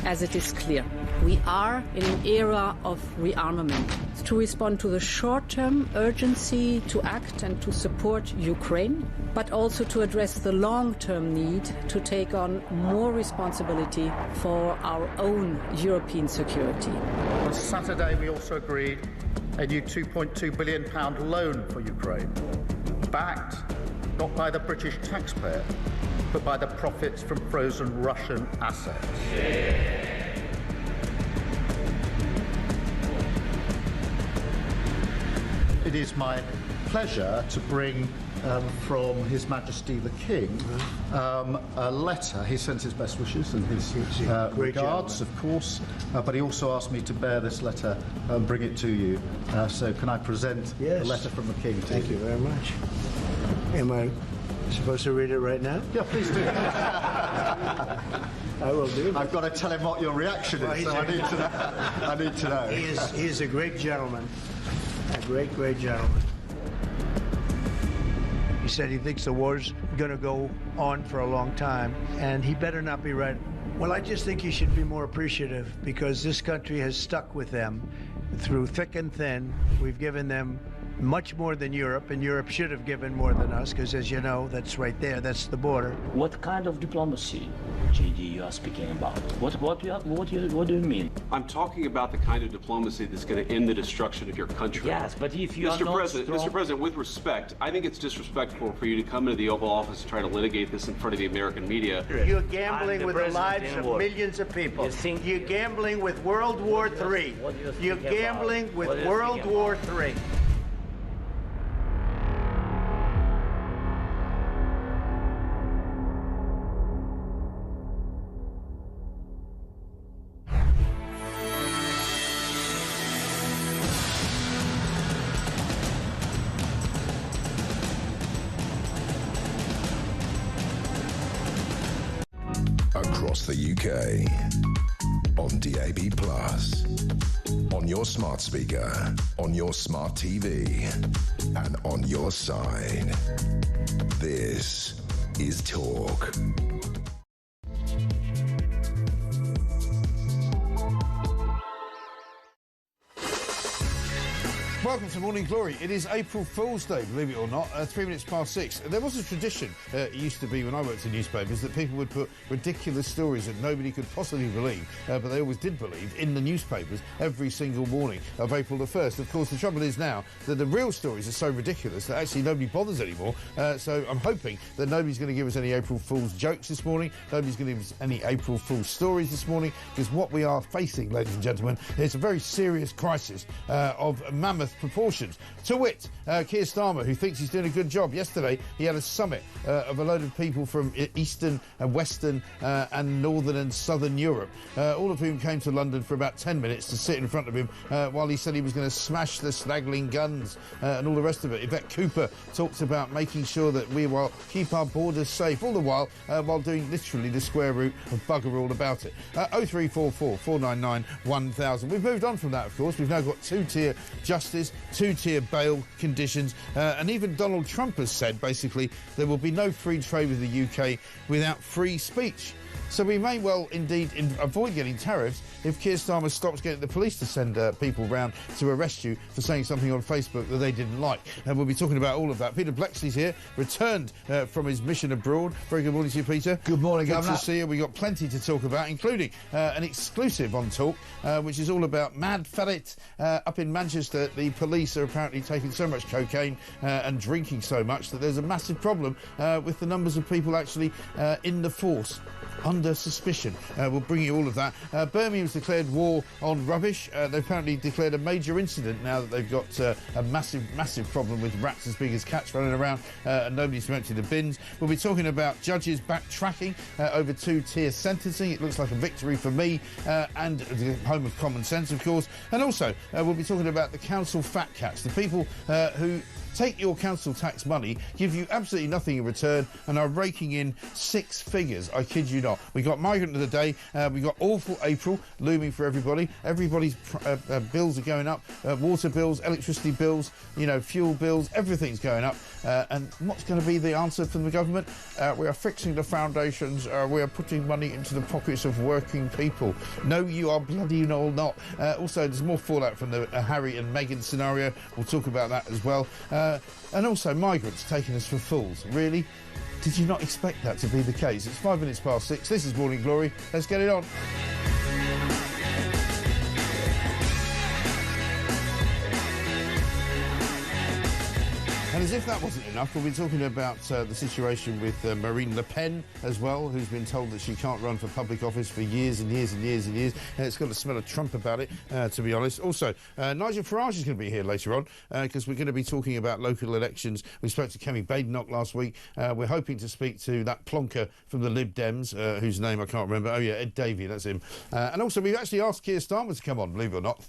as it is clear. We are in an era of rearmament to respond to the short-term urgency to act and to support Ukraine, but also to address the long-term need to take on more responsibility for our own European security. On Saturday, we also agreed a new £2.2 billion loan for Ukraine, backed not by the British taxpayer, but by the profits from frozen Russian assets. It is my pleasure to bring from His Majesty the King a letter. He sends his best wishes and his regards, of course, but he also asked me to bear this letter and bring it to you. So can I present the letter from the King to you? Thank you very much. Am I supposed to read it right now? Yeah, please do. I will do. I've got to tell him what your reaction is, so I need to know. I need to know. He is a great gentleman. A great, great gentleman. He said he thinks the war's going to go on for a long time, and he better not be right. Well, I just think he should be more appreciative, because this country has stuck with them through thick and thin. We've given them much more than Europe, and Europe should have given more than us, because as you know, that's right there, that's the border. What kind of diplomacy, JD, you are speaking about? What do you mean? I'm talking about the kind of diplomacy that's going to end the destruction of your country. Yes, but if you are not Mr. President, with respect, I think it's disrespectful for you to come into the Oval Office and try to litigate this in front of the American media. You're gambling with the lives of millions of people. You're gambling with World War III. You're gambling with World War III. Across the UK, on DAB+, on your smart speaker, on your smart TV, and on your side. This is Talk. Welcome to Morning Glory. It is April Fool's Day, believe it or not, 3 minutes past 6. There was a tradition, it used to be when I worked in newspapers, that people would put ridiculous stories that nobody could possibly believe, but they always did believe, in the newspapers every single morning of April the 1st. Of course, the trouble is now that the real stories are so ridiculous that actually nobody bothers anymore, so I'm hoping that nobody's going to give us any April Fool's jokes this morning, nobody's going to give us any April Fool's stories this morning, because what we are facing, ladies and gentlemen, is a very serious crisis of mammoth proportions. To wit, Keir Starmer, who thinks he's doing a good job. Yesterday, he had a summit of a load of people from Eastern and Western and Northern and Southern Europe, all of whom came to London for about 10 minutes to sit in front of him while he said he was going to smash the snaggling guns and all the rest of it. Yvette Cooper talks about making sure that we will keep our borders safe, all the while doing literally the square root of bugger all about it. 0344 499 1000. We've moved on from that, of course. We've now got two-tier justice, two-tier bail conditions, and even Donald Trump has said, basically, there will be no free trade with the UK without free speech. So we may well indeed avoid getting tariffs if Keir Starmer stops getting the police to send people round to arrest you for saying something on Facebook that they didn't like. And we'll be talking about all of that. Peter Bleksley's here, returned from his mission abroad. Very good morning to you, Peter. Good morning, Governor. Good to see you. We've got plenty to talk about, including an exclusive on Talk, which is all about Mad Ferret up in Manchester. The police are apparently taking so much cocaine and drinking so much that there's a massive problem with the numbers of people actually in the force under suspicion. We'll bring you all of that. Birmingham's declared war on rubbish. They've apparently declared a major incident now that they've got a massive problem with rats as big as cats running around and nobody's to empty the bins. We'll be talking about judges backtracking over two-tier sentencing. It looks like a victory for me and the home of common sense, of course. And also, we'll be talking about the council fat cats, the people who take your council tax money, give you absolutely nothing in return, and are raking in six figures, I kid you not. not. We got migrant of the day. We got awful April looming for everybody. Everybody's bills are going up. Water bills, electricity bills, fuel bills, everything's going up. And what's going to be the answer from the government? We are fixing the foundations. We are putting money into the pockets of working people. No, you are bloody not. Also, there's more fallout from the Harry and Meghan scenario. We'll talk about that as well. And also, migrants taking us for fools. Really? Did you not expect that to be the case? It's 5 minutes past 6. This is Morning Glory. Let's get it on. And as if that wasn't enough, we'll be talking about the situation with Marine Le Pen as well, who's been told that she can't run for public office for years and years and years and years. And it's got the smell of Trump about it, to be honest. Also, Nigel Farage is going to be here later on because we're going to be talking about local elections. We spoke to Kemi Badenoch last week. We're hoping to speak to that plonker from the Lib Dems, whose name I can't remember. Oh, yeah, Ed Davey, that's him. And also, we've actually asked Keir Starmer to come on, believe it or not.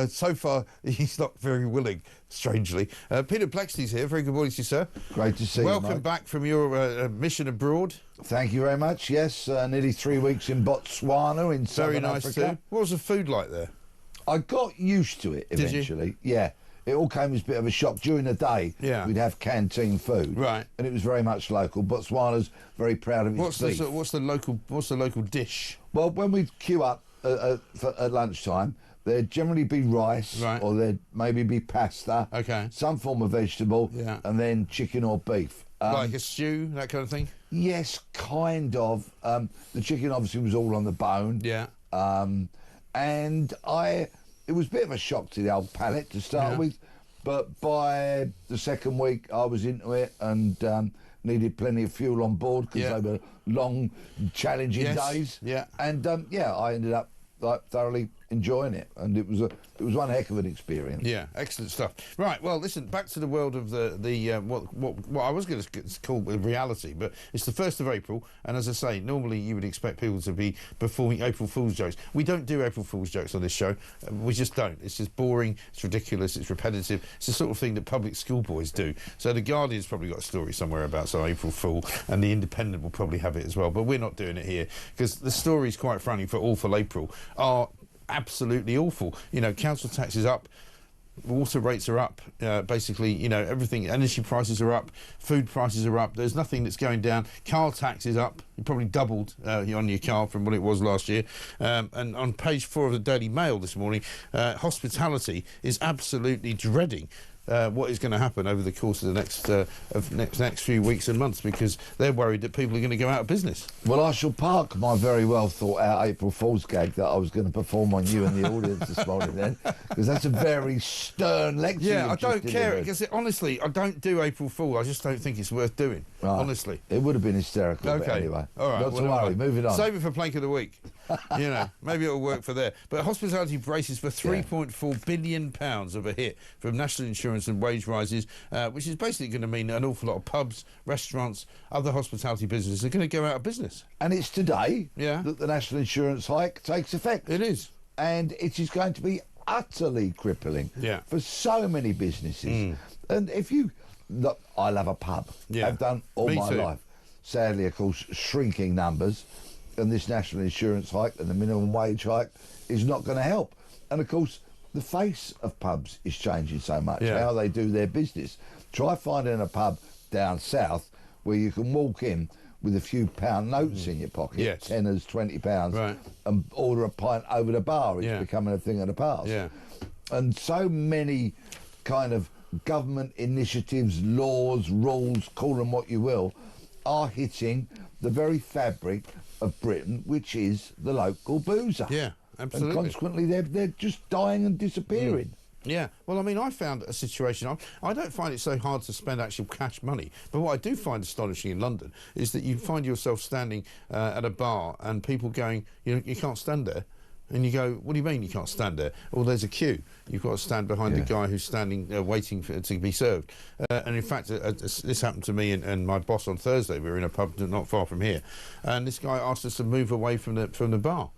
So far, he's not very willing, strangely. Peter Plexley's here. Very good morning to you, sir. Great to see you, Welcome Mike. back from your mission abroad. Thank you very much. Yes, nearly 3 weeks in Botswana in Very Southern nice Africa. too. What was the food like there? I got used to it eventually. Did you? Yeah. It all came as a bit of a shock. During the day, Yeah. we'd have canteen food. Right. And it was very much local. Botswana's very proud of its beef. What's the local dish? Well, when we'd queue up at lunchtime, there'd generally be rice, Right. or there'd maybe be pasta, Okay. some form of vegetable, Yeah. and then chicken or beef. Like a stew, that kind of thing? Yes, kind of. The chicken obviously was all on the bone. Yeah. And it was a bit of a shock to the old palate to start with, but by the second week I was into it and needed plenty of fuel on board because they were long, challenging days. Yeah. And I ended up thoroughly enjoying it, and it was one heck of an experience. Yeah, excellent stuff. Right, well, listen, back to the world of what I was going to call reality, but it's the 1st of April, and as I say, normally you would expect people to be performing April Fool's jokes. We don't do April Fool's jokes on this show. We just don't. It's just boring, it's ridiculous, it's repetitive. It's the sort of thing that public school boys do. So the Guardian's probably got a story somewhere about some April Fool, and the Independent will probably have it as well, but we're not doing it here, because the stories, quite frankly, for Awful April are absolutely awful. Council tax is up, water rates are up, basically, everything, energy prices are up, food prices are up, there's nothing that's going down. Car tax is up, you probably doubled on your car from what it was last year. And on page 4 of the Daily Mail this morning, hospitality is absolutely dreading what is going to happen over the course of the next few weeks and months, because they're worried that people are going to go out of business. Well, I shall park my very well thought out April Fool's gag that I was going to perform on you and the audience this morning then, because that's a very stern lecture. Yeah, I don't care, because honestly, I don't do April Fool. I just don't think it's worth doing, honestly. It would have been hysterical, Okay. but anyway. All right, Not to worry, moving on. Save it for Plank of the Week. Maybe it'll work for there. But hospitality braces for £3.4 billion of a hit from national insurance and wage rises, which is basically going to mean an awful lot of pubs, restaurants, other hospitality businesses are going to go out of business. And it's today that the national insurance hike takes effect. It is. And it is going to be utterly crippling for so many businesses. And if you... Look, I love a pub. I've done all my life. Sadly, of course, shrinking numbers, and this national insurance hike and the minimum wage hike is not going to help. And of course, the face of pubs is changing so much, how they do their business. Try finding a pub down south where you can walk in with a few pound notes in your pocket, tenors, £20, and order a pint over the bar. It's becoming a thing of the past. And so many kind of government initiatives, laws, rules, call them what you will, are hitting the very fabric of Britain, which is the local boozer. Yeah, absolutely. And consequently, they're just dying and disappearing. Yeah, well, I mean, I found a situation, I don't find it so hard to spend actual cash money, but what I do find astonishing in London is that you find yourself standing at a bar and people going, you can't stand there. And you go, what do you mean you can't stand there? Well, there's a queue. You've got to stand behind the guy who's standing, waiting to be served. And in fact, this happened to me and my boss on Thursday. We were in a pub not far from here, and this guy asked us to move away from the bar.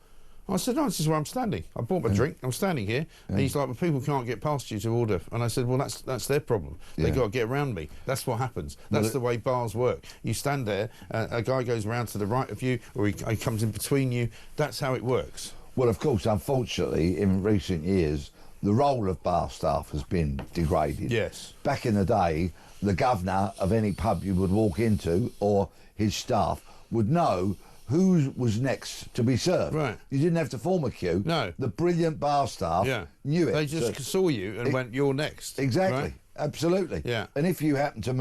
I said, no, this is where I'm standing. I bought my drink, I'm standing here. And he's like, well, people can't get past you to order. And I said, well, that's their problem. They've got to get around me. That's what happens. That's the way bars work. You stand there, a guy goes round to the right of you, or he comes in between you. That's how it works. Well, of course, unfortunately, in recent years, the role of bar staff has been degraded. Yes. Back in the day, the governor of any pub you would walk into, or his staff, would know who was next to be served. Right. You didn't have to form a queue. No. The brilliant bar staff knew it. They just saw you and went, you're next. Exactly. Right? Absolutely. Yeah. And if you happen to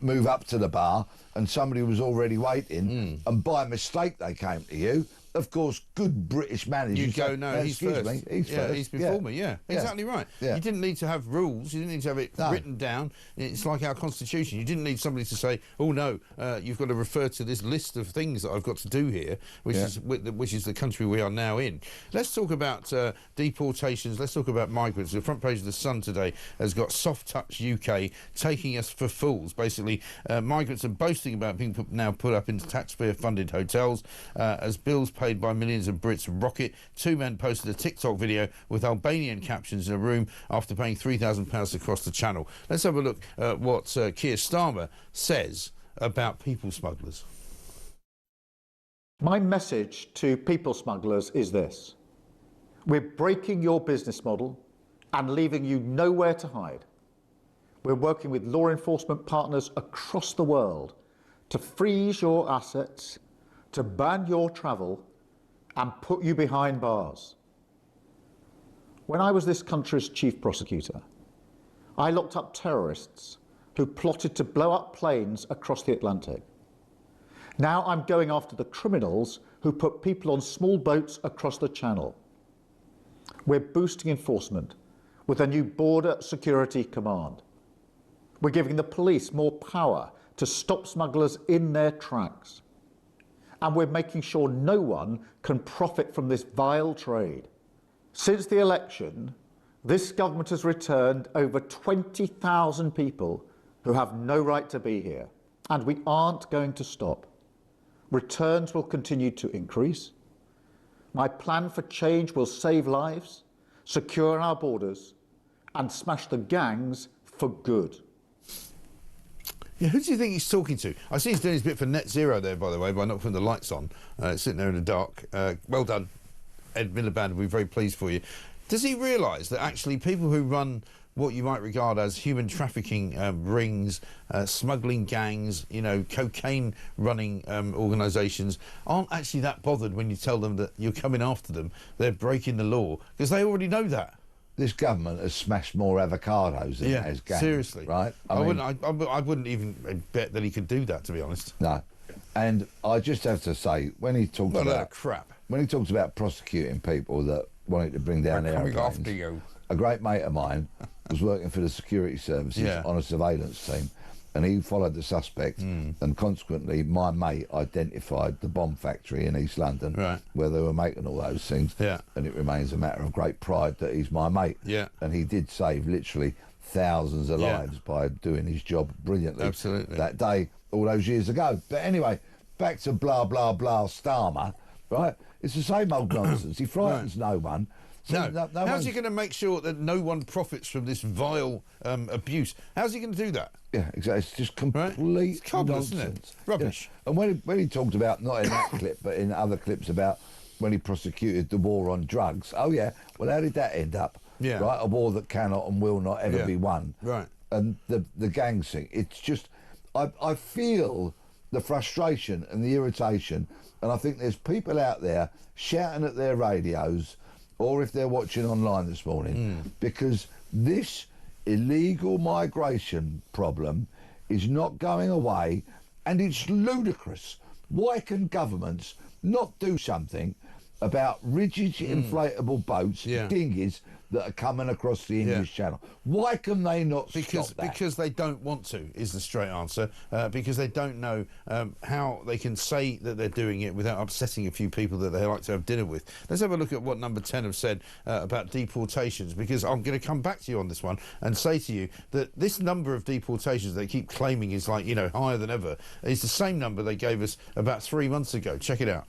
move up to the bar and somebody was already waiting, and by mistake they came to you, of course, good British managers... You go, no, he's first. He's first. He's before me, exactly right. Yeah. You didn't need to have rules, you didn't need to have it written down. It's like our constitution. You didn't need somebody to say, oh, no, you've got to refer to this list of things that I've got to do here, which is the country we are now in. Let's talk about deportations, let's talk about migrants. The front page of The Sun today has got Soft Touch UK taking us for fools. Basically, migrants are boasting about being now put up into taxpayer-funded hotels as bills paid by millions of Brits rocket. Two men posted a TikTok video with Albanian captions in a room after paying £3,000 to cross the channel. Let's have a look at what Keir Starmer says about people smugglers. My message to people smugglers is this: we're breaking your business model and leaving you nowhere to hide. We're working with law enforcement partners across the world to freeze your assets, to ban your travel and put you behind bars. When I was this country's chief prosecutor, I locked up terrorists who plotted to blow up planes across the Atlantic. Now I'm going after the criminals who put people on small boats across the Channel. We're boosting enforcement with a new Border Security Command. We're giving the police more power to stop smugglers in their tracks. And we're making sure no one can profit from this vile trade. Since the election, this government has returned over 20,000 people who have no right to be here, and we aren't going to stop. Returns will continue to increase. My plan for change will save lives, secure our borders, and smash the gangs for good. Yeah, who do you think he's talking to? I see he's doing his bit for net zero there, by the way, by not putting the lights on, sitting there in the dark. Well done, Ed Miliband. We're very pleased for you. Does he realise that actually people who run what you might regard as human trafficking rings, smuggling gangs, you know, cocaine running organisations aren't actually that bothered when you tell them that you're coming after them, they're breaking the law, because they already know that. This government has smashed more avocados than it has gangs. Seriously, right? I wouldn't even bet that he could do that, to be honest. No, and I just have to say, when he talks when he talks about prosecuting people that wanted to bring down airplanes, a great mate of mine was working for the security services on a surveillance team, and he followed the suspect, and consequently my mate identified the bomb factory in East London where they were making all those things, and it remains a matter of great pride that he's my mate, and he did save literally thousands of lives by doing his job brilliantly that day all those years ago. But anyway, back to blah blah blah Starmer, right? It's the same old nonsense. He frightens no one. So no how's he going to make sure that no one profits from this vile abuse? How's he going to do that? Yeah, exactly. It's just complete nonsense. Isn't it? Rubbish. Yeah. And when he talked about, not in that clip, but in other clips about when he prosecuted the war on drugs, oh yeah, well how did that end up? Yeah. Right, a war that cannot and will not ever be won. Right. And the gang thing, it's just, I feel the frustration and the irritation, and I think there's people out there shouting at their radios, or if they're watching online this morning, because this illegal migration problem is not going away, and it's ludicrous. Why can governments not do something about rigid inflatable boats, dinghies, that are coming across the English Channel? Why can they not stop that? Because they don't want to, is the straight answer. Because they don't know how they can say that they're doing it without upsetting a few people that they like to have dinner with. Let's have a look at what Number 10 have said about deportations, because I'm going to come back to you on this one and say to you that this number of deportations they keep claiming is, like, you know, higher than ever, is the same number they gave us about 3 months ago. Check it out.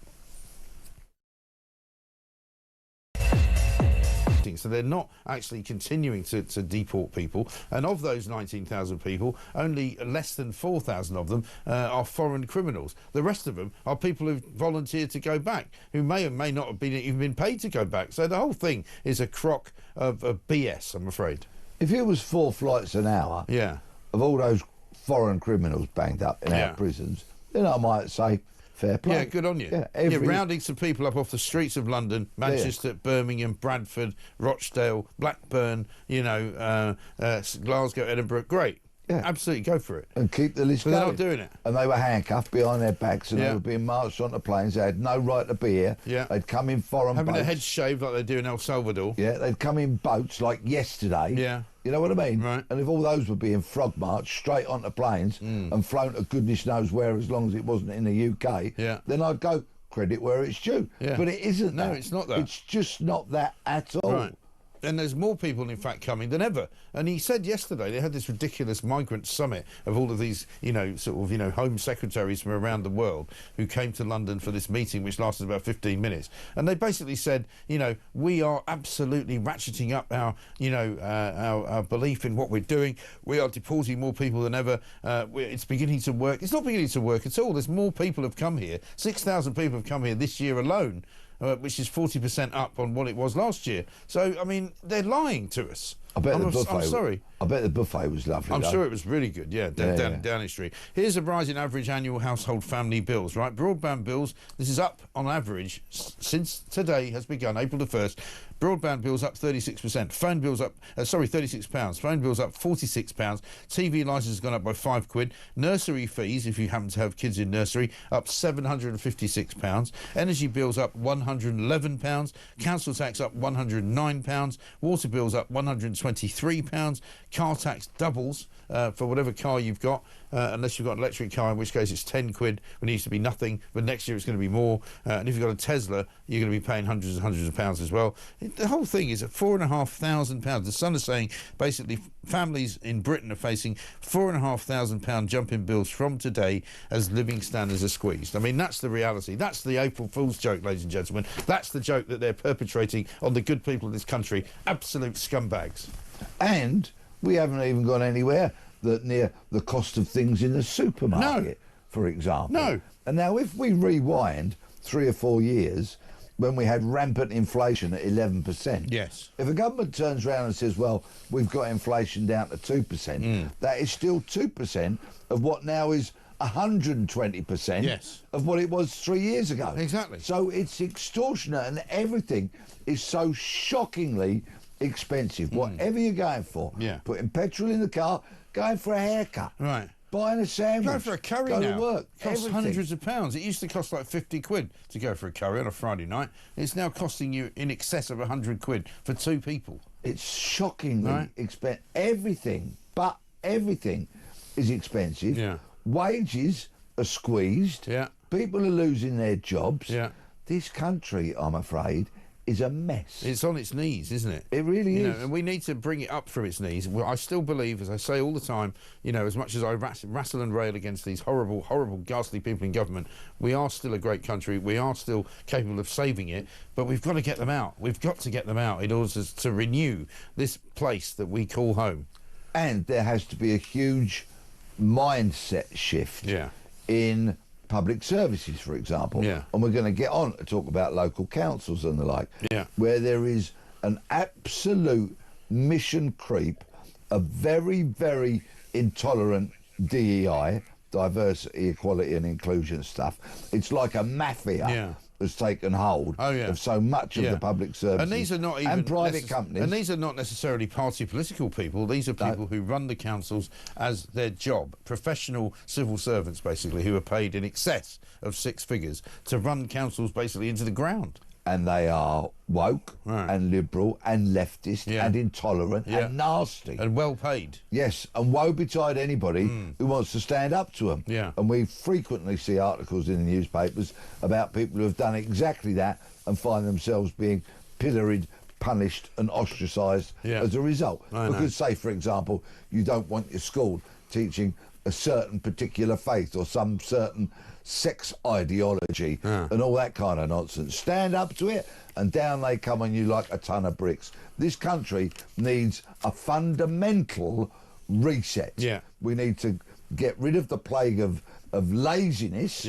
lifting. So they're not actually continuing to deport people. And of those 19,000 people, only less than 4,000 of them are foreign criminals. The rest of them are people who've volunteered to go back, who may or may not have even been paid to go back. So the whole thing is a crock of BS, I'm afraid. If it was 4 flights an hour of all those foreign criminals banged up in our prisons, then I might say fair play. Yeah, good on you. Yeah, rounding some people up off the streets of London, Manchester, Birmingham, Bradford, Rochdale, Blackburn, you know, Glasgow, Edinburgh. Great. Yeah, absolutely, go for it. And keep the list going. They're not doing it. And they were handcuffed behind their backs and they were being marched onto planes. They had no right to be here. Yeah. They'd come in foreign boats. Having their heads shaved like they do in El Salvador. Yeah, they'd come in boats like yesterday. Yeah. You know what I mean? Right. And if all those were being frog marched straight onto planes and flown to goodness knows where, as long as it wasn't in the UK, then I'd go credit where it's due. Yeah. But it isn't that. No, it's not that. It's just not that at all. Right. And there's more people, in fact, coming than ever. And he said yesterday they had this ridiculous migrant summit of all of these, you know, sort of, you know, home secretaries from around the world who came to London for this meeting, which lasted about 15 minutes. And they basically said, you know, we are absolutely ratcheting up our, you know, our belief in what we're doing. We are deporting more people than ever. It's beginning to work. It's not beginning to work at all. There's more people have come here. 6,000 people have come here this year alone. Which is 40% up on what it was last year. So, I mean, they're lying to us. I bet the buffet. I'm sorry. I bet the buffet was lovely. I'm sure it was really good. Yeah, down Downing Street. Here's a rise in average annual household family bills. Right, broadband bills. This is up on average since today has begun, April the 1st. Broadband bills up 36%. Phone bills up, £36. Phone bills up £46. TV licence has gone up by £5. Nursery fees, if you happen to have kids in nursery, up £756. Energy bills up £111. Council tax up £109. Water bills up £123. Car tax doubles for whatever car you've got, unless you've got an electric car, in which case it's £10, when it used to be nothing, but next year it's going to be more. And if you've got a Tesla, you're going to be paying hundreds and hundreds of pounds as well. The whole thing is at £4,500. The Sun is saying basically families in Britain are facing £4,500 jump in bills from today as living standards are squeezed. I mean, that's the reality. That's the April Fool's joke, ladies and gentlemen. That's the joke that they're perpetrating on the good people of this country. Absolute scumbags. And we haven't even gone anywhere near the cost of things in the supermarket, for example. No. And now if we rewind 3 or 4 years, when we had rampant inflation at 11%. Yes. If a government turns around and says, well, we've got inflation down to 2%, that is still 2% of what now is 120% of what it was 3 years ago. Exactly. So it's extortionate, and everything is so shockingly expensive. Whatever you're going for. Yeah. Putting petrol in the car, going for a haircut. Right. Buying a sandwich. Go for a curry go now. to work. It costs hundreds of pounds. It used to cost like £50 to go for a curry on a Friday night. It's now costing you in excess of £100 for 2 people. It's shockingly expensive. Everything is expensive. Yeah. Wages are squeezed. Yeah. People are losing their jobs. Yeah. This country, I'm afraid, is a mess. It's on its knees, isn't it? It really is. Know, and we need to bring it up from its knees. Well, I still believe, as I say all the time, you know, as much as I wrestle and rail against these horrible, horrible, ghastly people in government, we are still a great country. We are still capable of saving it, but we've got to get them out. We've got to get them out in order to renew this place that we call home. And there has to be a huge mindset shift in public services, for example. Yeah. And we're going to get on to talk about local councils and the like, where there is an absolute mission creep, a very, very intolerant DEI, diversity, equality and inclusion stuff. It's like a mafia has taken hold of so much of the public services and these are not even and private companies. And these are not necessarily party political people. These are people who run the councils as their job. Professional civil servants, basically, who are paid in excess of 6 figures to run councils basically into the ground. And they are woke and liberal and leftist and intolerant and nasty. And well paid. Yes, and woe betide anybody who wants to stand up to them. Yeah. And we frequently see articles in the newspapers about people who have done exactly that and find themselves being pilloried, punished and ostracised as a result. Because, say, for example, you don't want your school teaching a certain particular faith or some certain sex ideology and all that kind of nonsense. Stand up to it and down they come on you like a ton of bricks. This country needs a fundamental reset. Yeah. We need to get rid of the plague of laziness,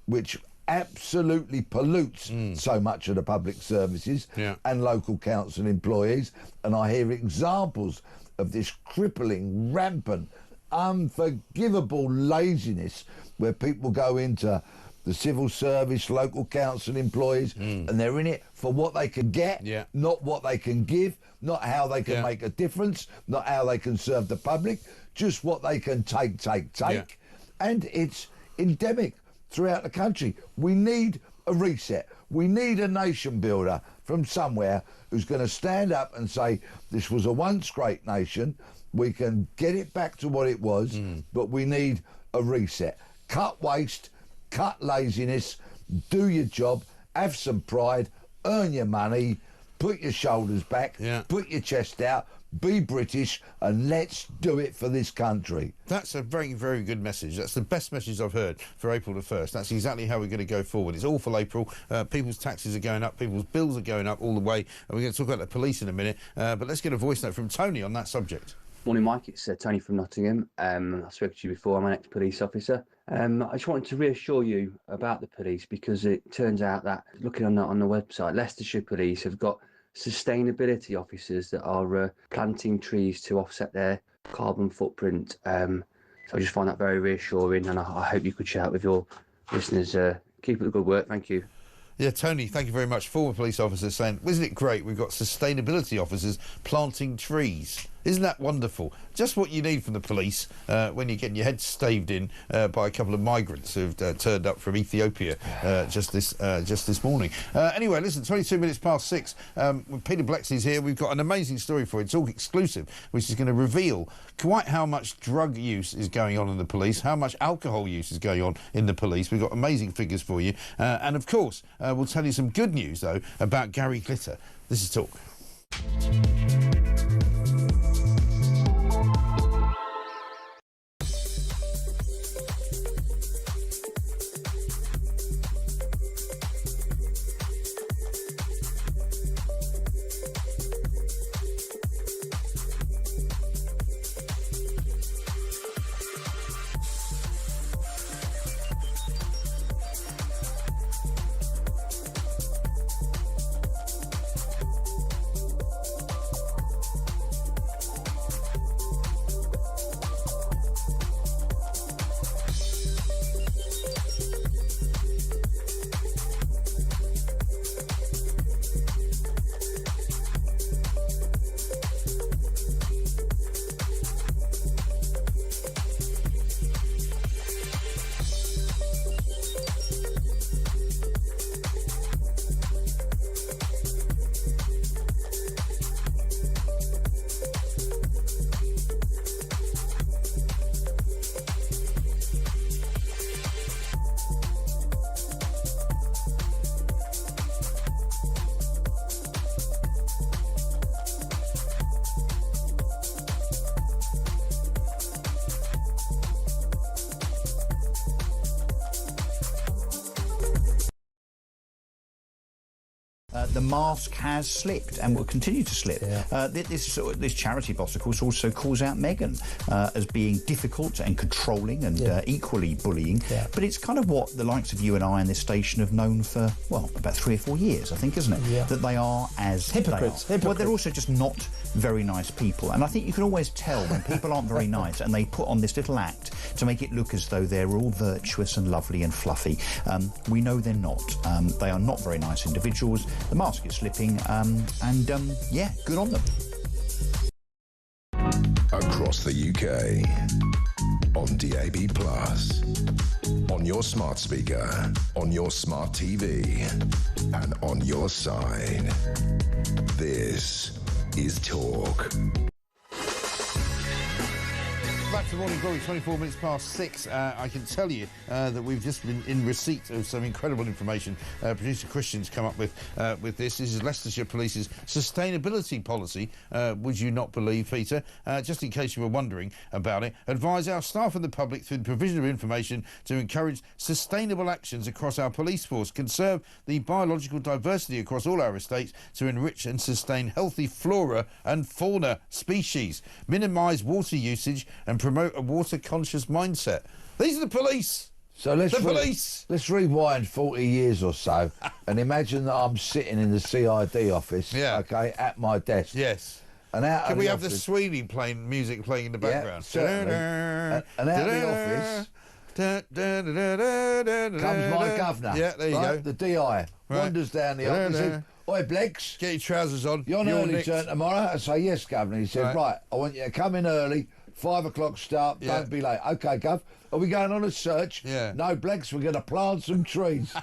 which absolutely pollutes so much of the public services and local council employees. And I hear examples of this crippling, rampant, unforgivable laziness where people go into the civil service, local council employees, and they're in it for what they can get, not what they can give, not how they can make a difference, not how they can serve the public, just what they can take. And it's endemic throughout the country. We need a reset. We need a nation builder from somewhere who's going to stand up and say, this was a once great nation, we can get it back to what it was, but we need a reset. Cut waste, cut laziness, do your job, have some pride, earn your money, put your shoulders back, put your chest out, be British, and let's do it for this country. That's a very, very good message. That's the best message I've heard for April the 1st. That's exactly how we're going to go forward. It's awful April. People's taxes are going up, people's bills are going up all the way. And we're going to talk about the police in a minute. But let's get a voice note from Tony on that subject. Morning, Mike. It's Tony from Nottingham. I've spoken to you before. I'm an ex-police officer. I just wanted to reassure you about the police, because it turns out that, looking on the website, Leicestershire Police have got sustainability officers that are planting trees to offset their carbon footprint. So I just find that very reassuring, and I hope you could share it with your listeners. Keep up the good work. Thank you. Yeah, Tony, thank you very much. Former police officer saying, isn't it great we've got sustainability officers planting trees? Isn't that wonderful? Just what you need from the police when you're getting your head staved in by a couple of migrants who've turned up from Ethiopia just this morning. Anyway, listen, 22 minutes past 6. Peter Blexley's here. We've got an amazing story for you. It's all exclusive, which is going to reveal quite how much drug use is going on in the police, how much alcohol use is going on in the police. We've got amazing figures for you. And, of course, we'll tell you some good news, though, about Gary Glitter. This is Talk. The mask has slipped and will continue to slip. This charity boss, of course, also calls out Meghan as being difficult and controlling and equally bullying. But it's kind of what the likes of you and I on this station have known for, well, about 3 or 4 years, I think, isn't it? That they are as hypocrites. Well, they're also just not very nice people. And I think you can always tell when people aren't very nice and they put on this little act to make it look as though they're all virtuous and lovely and fluffy. We know they're not. They are not very nice individuals. The mask is slipping, yeah, good on them. Across the UK, on DAB+, on your smart speaker, on your smart TV, and on your side. This is Talk. Back to Morning Glory, 24 minutes past 6. I can tell you that we've just been in receipt of some incredible information. Producer Christian's come up with this. This is Leicestershire Police's sustainability policy. Would you not believe, Peter? Just in case you were wondering about it, advise our staff and the public through the provision of information to encourage sustainable actions across our police force, conserve the biological diversity across all our estates to enrich and sustain healthy flora and fauna species, minimise water usage and promote a water-conscious mindset. These are the police. So let's rewind 40 years or so and imagine that I'm sitting in the CID office, okay, at my desk. Yes. And out Can of we the have office, the Sweeney music playing in the background? Yeah, certainly. And out of the office comes my governor. Yeah, there you go. The DI wanders down the office. Says, "Oi, Blex, get your trousers on. You're on early turn tomorrow." I say, "Yes, governor." He said, "Right, I want you to come in early. 5 o'clock start, don't be late." "OK, Gov. Are we going on a search?" Yeah. "No, Blex, we're going to plant some trees."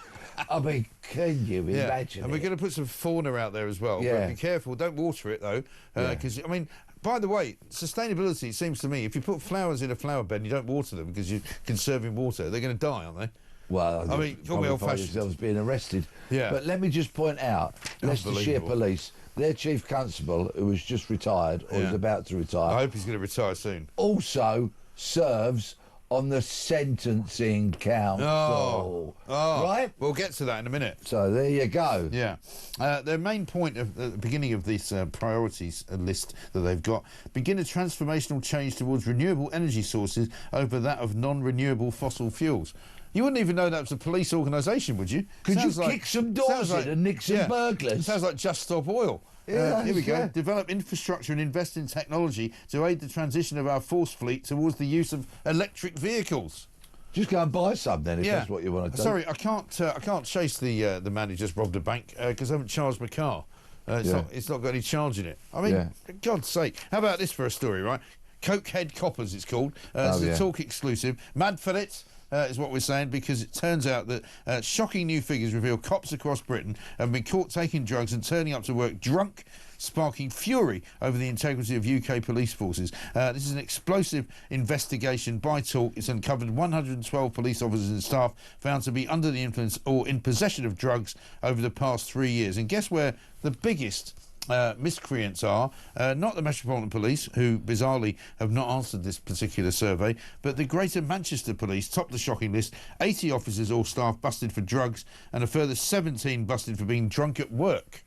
I mean, can you imagine And we're going to put some fauna out there as well. Yeah. But be careful, don't water it though. Because, I mean, by the way, sustainability, it seems to me, if you put flowers in a flower bed and you don't water them because you're conserving water, they're going to die, aren't they? Well, I mean, call me old-fashioned. Themselves being arrested. Yeah. But let me just point out, Leicestershire Police, their chief constable, who was just retired or is about to retire. I hope he's going to retire soon. Also serves on the sentencing council. Right? We'll get to that in a minute. So there you go. Yeah. Their main point at the beginning of this priorities list that they've got, begin a transformational change towards renewable energy sources over that of non-renewable fossil fuels. You wouldn't even know that was a police organisation, would you? Could you kick some doors in and nick some burglars? It sounds like Just Stop Oil. Yeah, here we go. Develop infrastructure and invest in technology to aid the transition of our force fleet towards the use of electric vehicles. Just go and buy some then, if that's what you want to do. Sorry, I can't chase the man who just robbed a bank because I haven't charged my car. It's not got any charge in it. I mean, for God's sake. How about this for a story, right? Cokehead Coppers, it's called. It's a Talk exclusive. Mad for it. Is what we're saying, because it turns out that shocking new figures reveal cops across Britain have been caught taking drugs and turning up to work drunk, sparking fury over the integrity of UK police forces. This is an explosive investigation by Talk. It's uncovered 112 police officers and staff found to be under the influence or in possession of drugs over the past 3 years. And guess where the biggest miscreants are? Not the Metropolitan Police, who bizarrely have not answered this particular survey, but the Greater Manchester Police top the shocking list. 80 officers or staff busted for drugs and a further 17 busted for being drunk at work.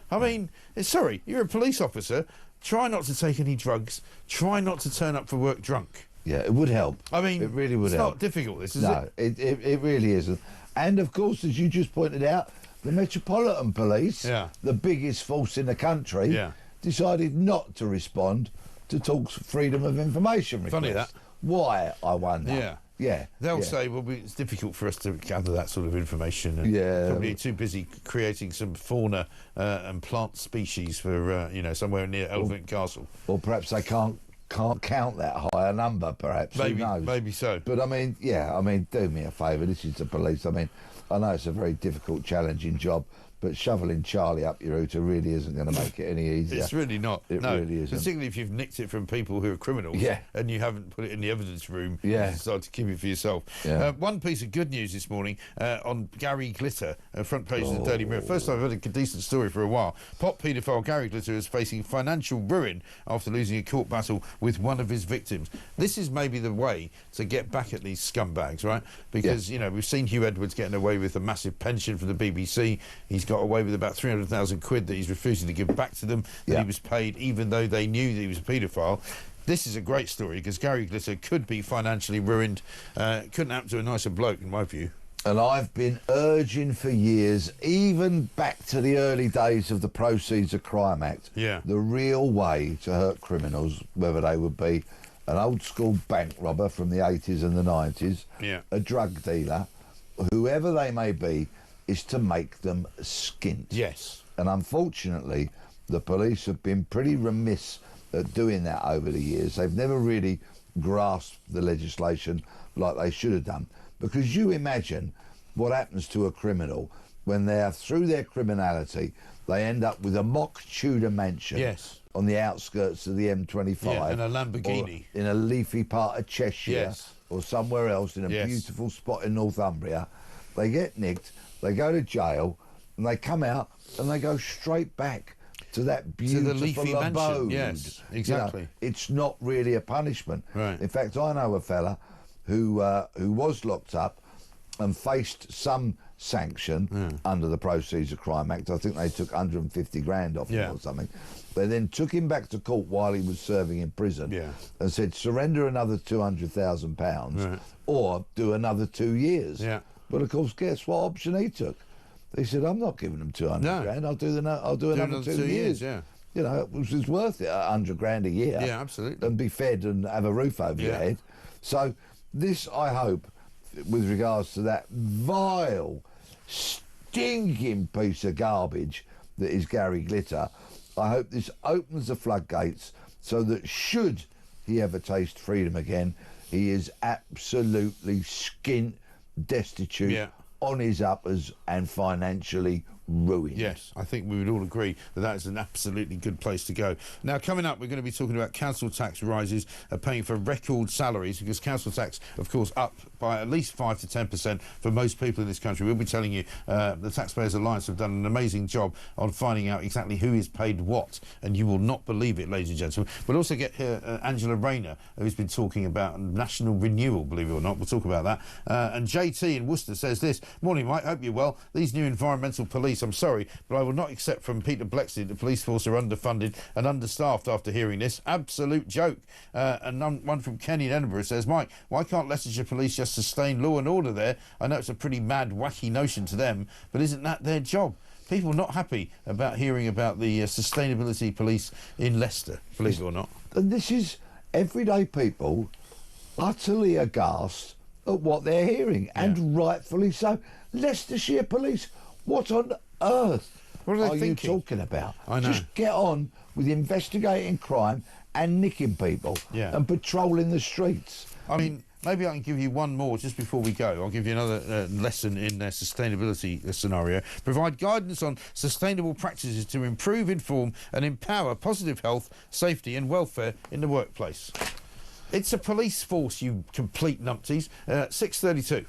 I mean, sorry, you're a police officer. Try not to take any drugs. Try not to turn up for work drunk. Yeah, it would help. I mean, it really would help. It's not difficult, this, is it? No, it really isn't. And, of course, as you just pointed out, the Metropolitan Police, the biggest force in the country, decided not to respond to Talk's freedom of information request. Funny that. Why, I wonder. Yeah. They'll say, well, it's difficult for us to gather that sort of information. And probably too busy creating some fauna and plant species for, somewhere near Elephant Castle. Or perhaps they can't count that high a number, perhaps. Maybe, who knows? Maybe so. But, do me a favour. This is the police. I know it's a very difficult, challenging job, but shoveling Charlie up your router really isn't going to make it any easier. It's really not. It really isn't. Particularly if you've nicked it from people who are criminals and you haven't put it in the evidence room and decided to keep it for yourself. One piece of good news this morning on Gary Glitter, front page of the Daily Mirror. First time I've had a decent story for a while. Pop paedophile Gary Glitter is facing financial ruin after losing a court battle with one of his victims. This is maybe the way to get back at these scumbags, right? Because, we've seen Hugh Edwards getting away with a massive pension from the BBC. He's got away with about 300,000 quid that he's refusing to give back to them, that he was paid even though they knew that he was a paedophile. This is a great story because Gary Glitter could be financially ruined. Couldn't happen to a nicer bloke, in my view. And I've been urging for years, even back to the early days of the Proceeds of Crime Act, the real way to hurt criminals, whether they would be an old-school bank robber from the 80s and the 90s, a drug dealer, whoever they may be, is to make them skint. Yes. And unfortunately, the police have been pretty remiss at doing that over the years. They've never really grasped the legislation like they should have done. Because you imagine what happens to a criminal when they are through their criminality, they end up with a mock Tudor mansion. Yes. On the outskirts of the M25. Yeah, and a Lamborghini. Or in a leafy part of Cheshire. Yes. Or somewhere else in a beautiful spot in Northumbria. They get nicked, they go to jail, and they come out and they go straight back to that beautiful to the leafy abode. mansion. Yes, exactly. You know, it's not really a punishment. Right. In fact, I know a fella who was locked up and faced some sanction under the Proceeds of Crime Act. I think they took 150 grand off him or something. They then took him back to court while he was serving in prison and said, surrender another £200,000 or do another 2 years. Yeah. But of course, guess what option he took? He said, I'm not giving them 200 grand. I'll do another 2 years. Yeah. You know, which is worth it, 100 grand a year. Yeah, absolutely. And be fed and have a roof over your head. So this, I hope, with regards to that vile, stinking piece of garbage that is Gary Glitter, I hope this opens the floodgates so that should he ever taste freedom again, he is absolutely skint, destitute, on his uppers and financially ruined. Yes, I think we would all agree that that is an absolutely good place to go. Now, coming up, we're going to be talking about council tax rises, paying for record salaries, because council tax, of course, up by at least 5 to 10% for most people in this country. We'll be telling you the Taxpayers Alliance have done an amazing job on finding out exactly who is paid what, and you will not believe it, ladies and gentlemen. We'll also get here Angela Rayner, who's been talking about national renewal, believe it or not. We'll talk about that. And JT in Worcester says this: morning, Mike, hope you're well. These new environmental police, I'm sorry, but I will not accept from Peter Blexley the police force are underfunded and understaffed after hearing this. Absolute joke. And one from Kenny in Edinburgh says, Mike, why can't Leicestershire Police just sustain law and order there? I know it's a pretty mad, wacky notion to them, but isn't that their job? People not happy about hearing about the sustainability police in Leicester, believe it or not. And this is everyday people utterly aghast at what they're hearing, and rightfully so. Leicestershire Police, what on earth are you talking about? I know. Just get on with investigating crime and nicking people and patrolling the streets. I mean, maybe I can give you one more just before we go. I'll give you another lesson in their sustainability scenario. Provide guidance on sustainable practices to improve, inform and empower positive health, safety and welfare in the workplace. It's a police force, you complete numpties. 6:32.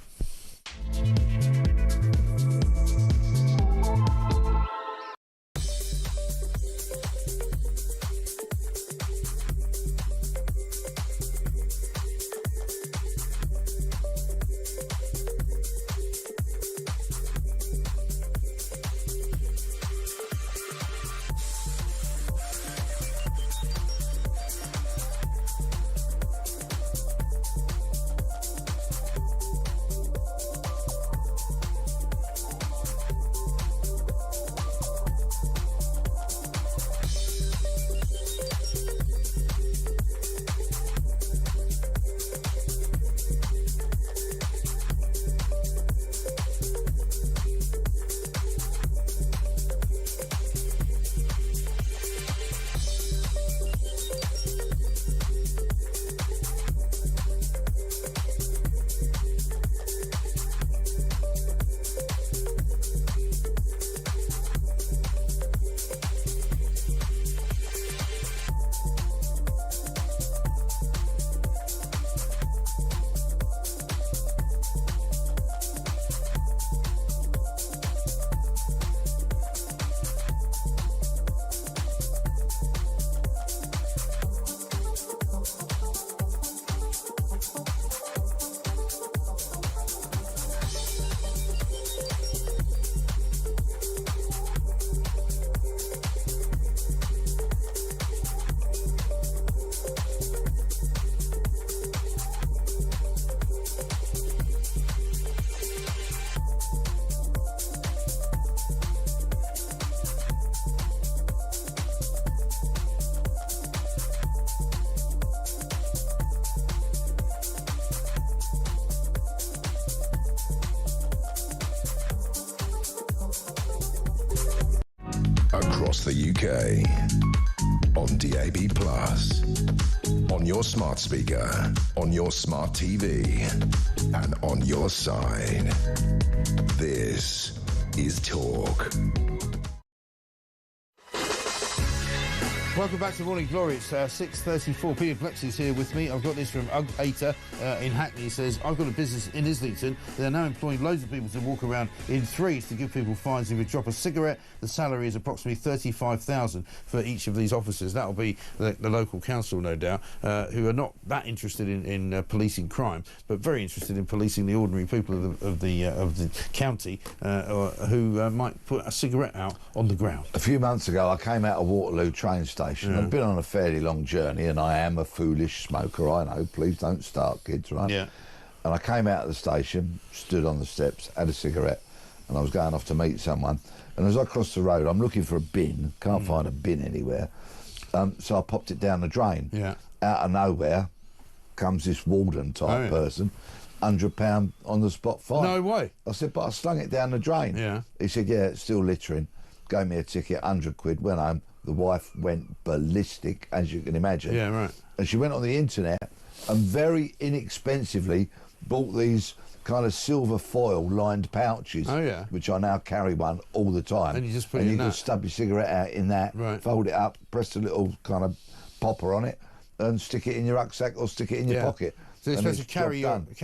Across the UK, on DAB+, on your smart speaker, on your smart TV, and on your side. This is talk. Welcome back to Morning Glory. It's 6:34. Peter Plex is here with me. I've got this from Ugg Ater in Hackney. He says, I've got a business in Islington. They're now employing loads of people to walk around in threes to give people fines if we drop a cigarette. The salary is approximately $35,000 for each of these officers. That'll be the local council, no doubt, who are not that interested in policing crime, but very interested in policing the ordinary people of the county who might put a cigarette out on the ground. A few months ago, I came out of Waterloo train station. I've been on a fairly long journey, and I am a foolish smoker, I know. Please don't start, kids, right? Yeah. And I came out of the station, stood on the steps, had a cigarette, and I was going off to meet someone. And as I crossed the road, I'm looking for a bin, can't find a bin anywhere. So I popped it down the drain. Yeah. Out of nowhere comes this warden-type person, £100 on the spot fine. No way. I said, but I slung it down the drain. Yeah. He said, yeah, it's still littering. Gave me a ticket, £100, went home. The wife went ballistic, as you can imagine. Yeah, right. And she went on the internet and very inexpensively bought these kind of silver foil lined pouches. Oh, yeah. Which I now carry one all the time. And you just put it and in you that. can stub your cigarette out in that, fold it up, press a little kind of popper on it, and stick it in your rucksack or stick it in your pocket. So you're And supposed to it's carry job done.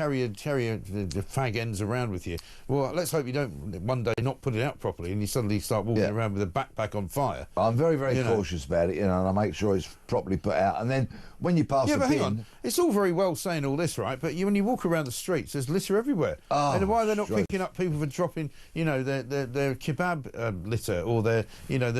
the fag ends around with you. Well, let's hope you don't one day not put it out properly and you suddenly start walking around with a backpack on fire. I'm very, very cautious about it, and I make sure it's properly put out. And then when you pass the but bin... hang on. It's all very well saying all this, right? But when you walk around the streets, there's litter everywhere. Oh, and why are they not straight. picking up people for dropping, their kebab litter or their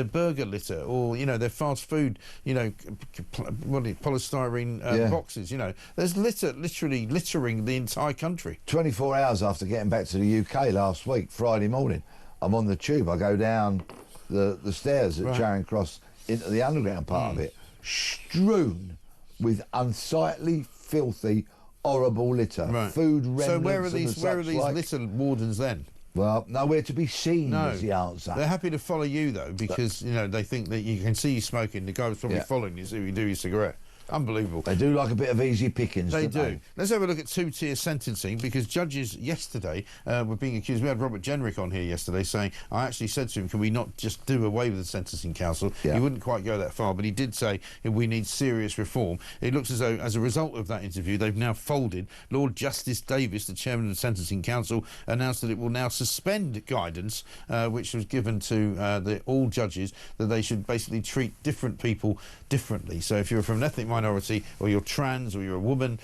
burger litter or, their fast food, polystyrene boxes, There's litter, literally littering the entire country. 24 hours after getting back to the UK last week, Friday morning, I'm on the tube. I go down the stairs at Charing Cross into the underground part of it, strewn with unsightly, filthy, horrible litter, food remnants. So where are these like. litter wardens then? Well, nowhere to be seen is the answer. They're happy to follow you though because they think that you can see you smoking. The guy was probably following you, so you do your cigarette. Unbelievable. They do like a bit of easy pickings. They don't do. they? Let's have a look at two-tier sentencing because judges yesterday were being accused. We had Robert Jenrick on here yesterday saying, I actually said to him, can we not just do away with the Sentencing Council? Yeah. He wouldn't quite go that far, but he did say we need serious reform. It looks as though, as a result of that interview, they've now folded. Lord Justice Davis, the chairman of the Sentencing Council, announced that it will now suspend guidance which was given to all judges that they should basically treat different people differently. So if you're from an ethnic minority or you're trans or you're a woman